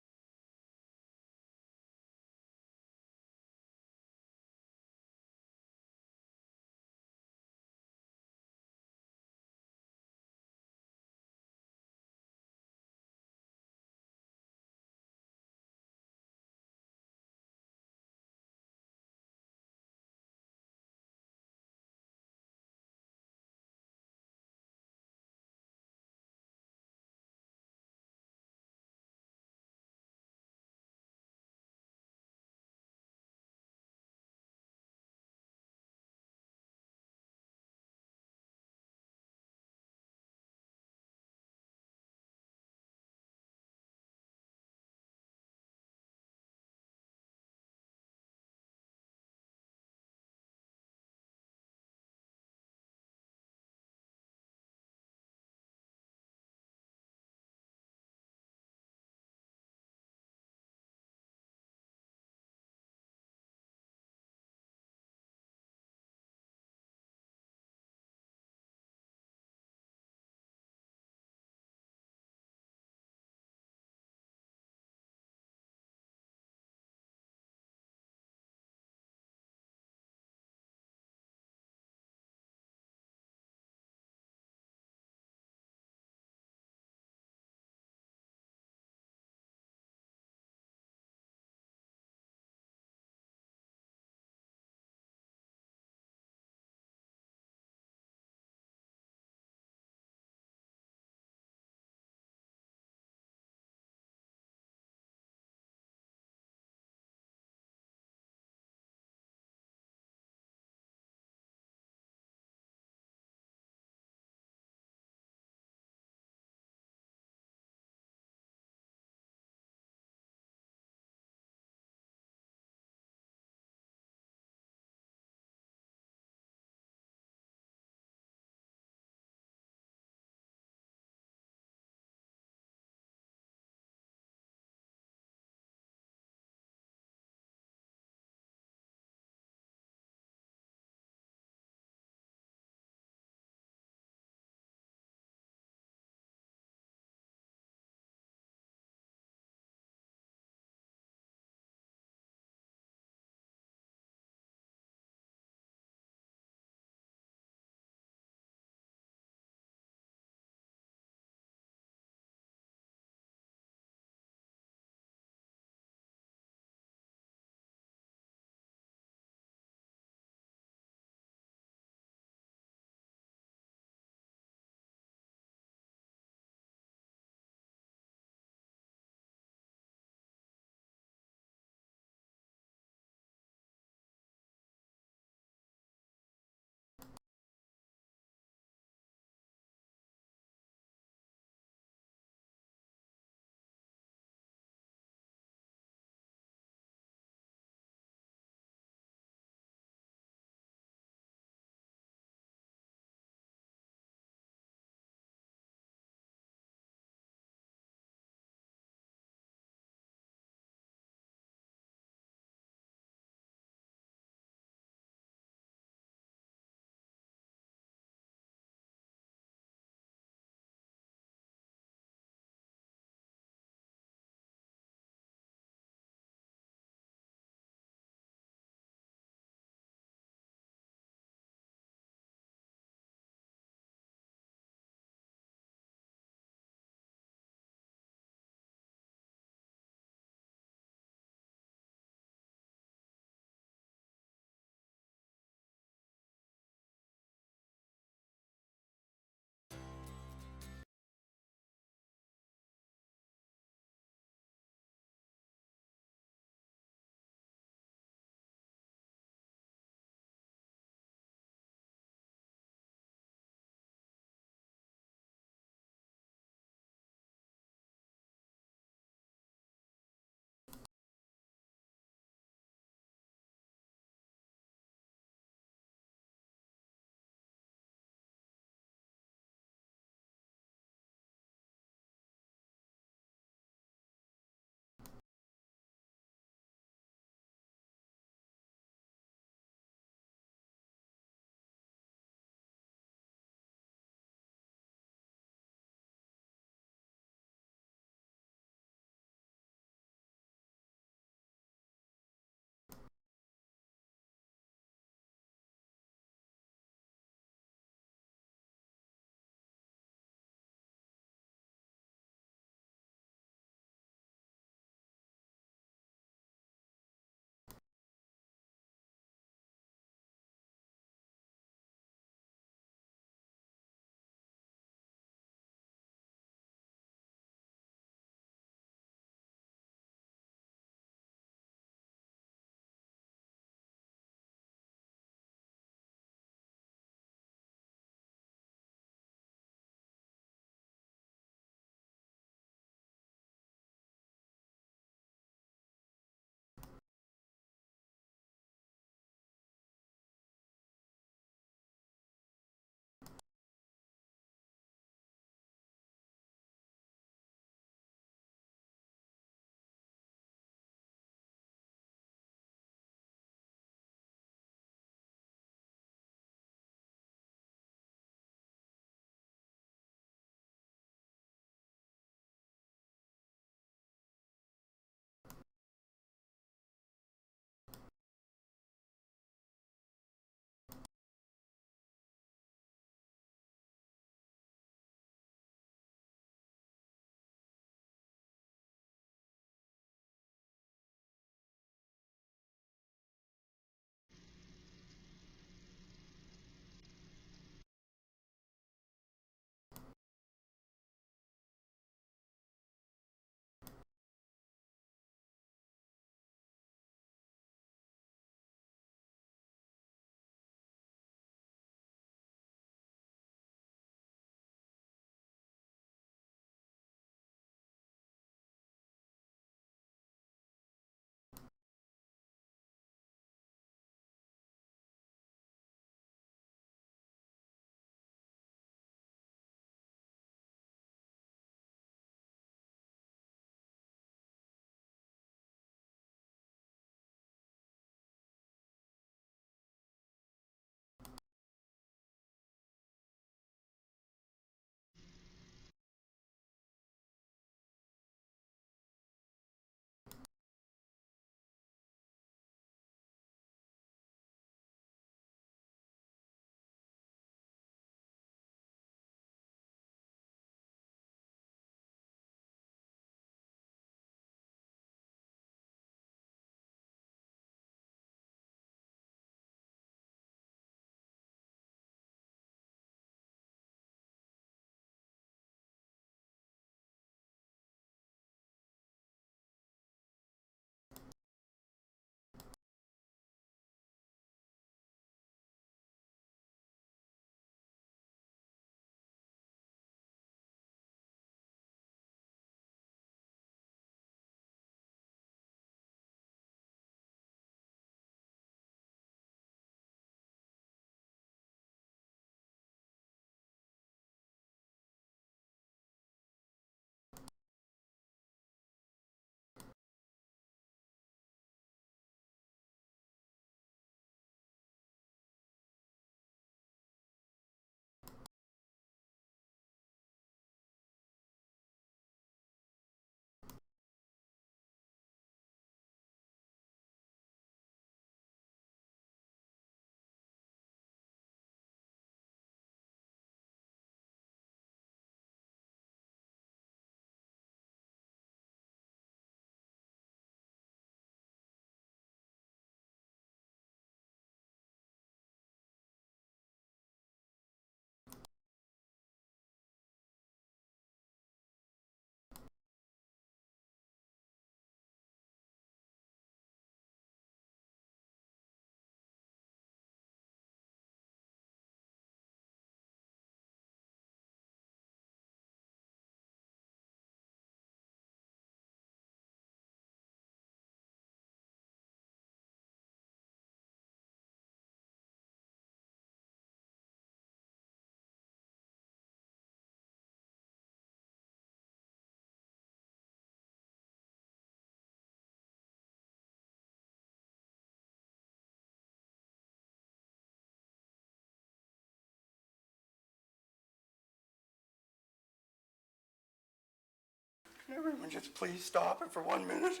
Can everyone just please stop it for 1 minute?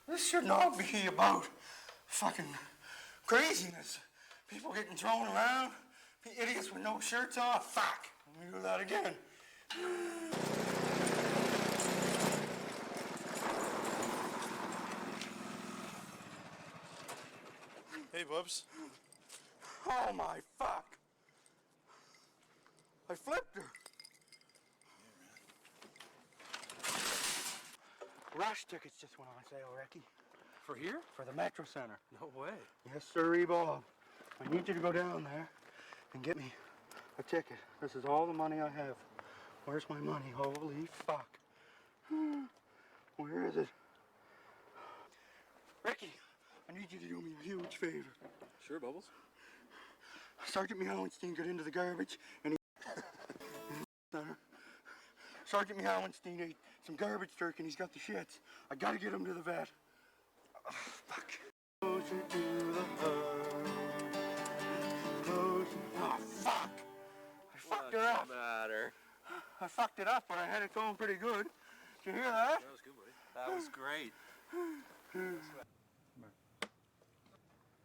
This should not be about fucking craziness. People getting thrown around. Idiots with no shirts on. Fuck. Let me do that again.
Hey, Bubs.
Oh my fuck. I flipped her. Rush tickets just went on sale, Ricky.
For here?
For the Metro Center.
No way.
Yes, sir, Bob. I need you to go down there and get me a ticket. This is all the money I have. Where's my money? Holy fuck. Where is it? Ricky, I need you to do me a huge favor.
Sure, Bubbles.
Sergeant Meowenstein got into the garbage and he... Sergeant Meowenstein ate some garbage jerky and he's got the shits. I gotta get him to the vet. Oh, fuck. Closer to the heart. Closer. Oh, fuck. I fucked her up.
Matter.
I fucked it up, but I had it going pretty good. Did you hear that?
That was good, buddy. That was great.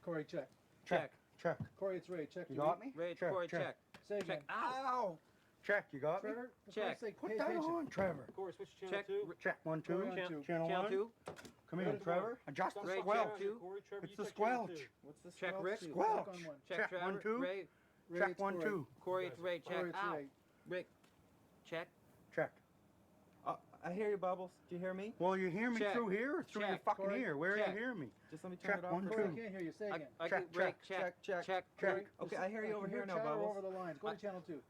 Corey, check.
Check. Check.
Corey, it's Ray. Check.
You got me?
Ray,
Check,
Corey,
check.
check. Say again.
Check. Ow! Check, you got me?
Trevor, for
Check.
Christ's sake,
Put
pay
that
attention.
on, Trevor.
Corey, switch to channel 2.
Check. 1, 2.
Corey, on 2.
Channel 1.
2.
Come here,
Red
Trevor.
one.
Adjust the
Ray,
squelch.
check 2. Corey, Trevor,
It's
you
the
check channel
squelch.
2. What's the
Check,
squelch?
Rick.
Check
Squelch.
on 1.
Check 1, 2.
Ray,
Check
it's
1,
Corey.
2.
Corey, it's Ray. Check.
Corey, it's
Ow.
Ray.
Rick, check.
Check.
I hear you, Bubbles. Do you hear me?
Well, you hear me
Check.
through here or through your
Check.
fucking
Corey,
ear? Where
check.
do you hear me?
Just let me turn
Check
it off.
1,
Corey,
2.
I can't hear you. Say again.
Check,
Rick,
check.
check.
Corey.
Okay, I hear you over here now, Bubbles. Over the lines. Go to channel 2.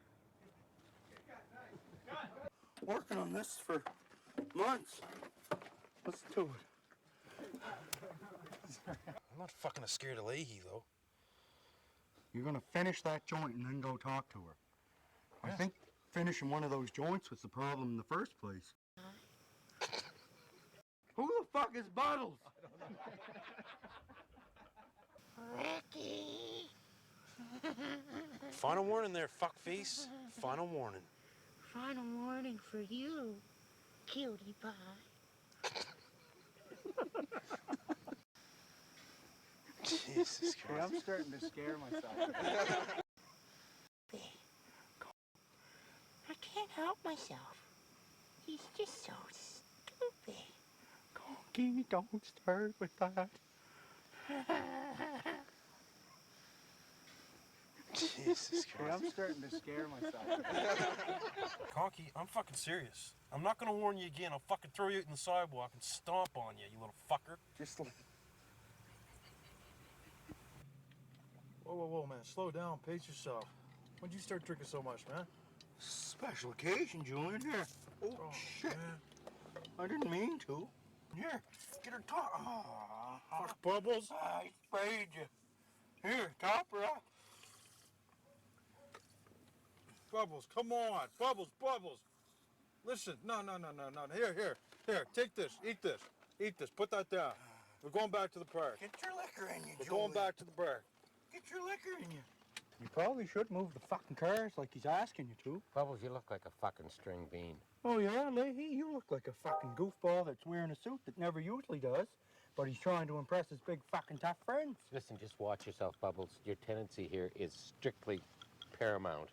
Working on this for months. Let's do it.
I'm not fucking scared of Leahy, though.
You're gonna finish that joint and then go talk to her. I think finishing one of those joints was the problem in the first place. Who the fuck is Bottles?
Ricky.
Final warning there, fuckface. Final warning.
Final warning for you, cutie pie.
Jesus Christ.
I'm starting to scare myself.
I can't help myself. He's just so stupid.
Conky, don't start with that.
Jesus Christ.
I'm starting to scare myself.
Conky, I'm fucking serious. I'm not gonna warn you again. I'll fucking throw you out in the sidewalk and stomp on you, you little fucker.
Just
Whoa, man. Slow down. Pace yourself. When'd you start drinking so much, man?
special occasion, Julian. Here. Oh, shit.
Man.
I didn't mean to. Here, get her top. Oh,
Fuck Bubbles.
I sprayed you. Here, top her up.
Bubbles, come on. Bubbles. Listen, no. Here. Take this. Eat this. Put that down. We're going back to the park.
Get your liquor in you,
We're
Julian.
going back to the park.
Get your liquor in you. You probably should move the fucking cars like he's asking you to.
Bubbles, you look like a fucking string bean.
Oh, yeah, Leahy? You look like a fucking goofball that's wearing a suit that never usually does, but he's trying to impress his big fucking tough friends.
Listen, just watch yourself, Bubbles. Your tendency here is strictly paramount.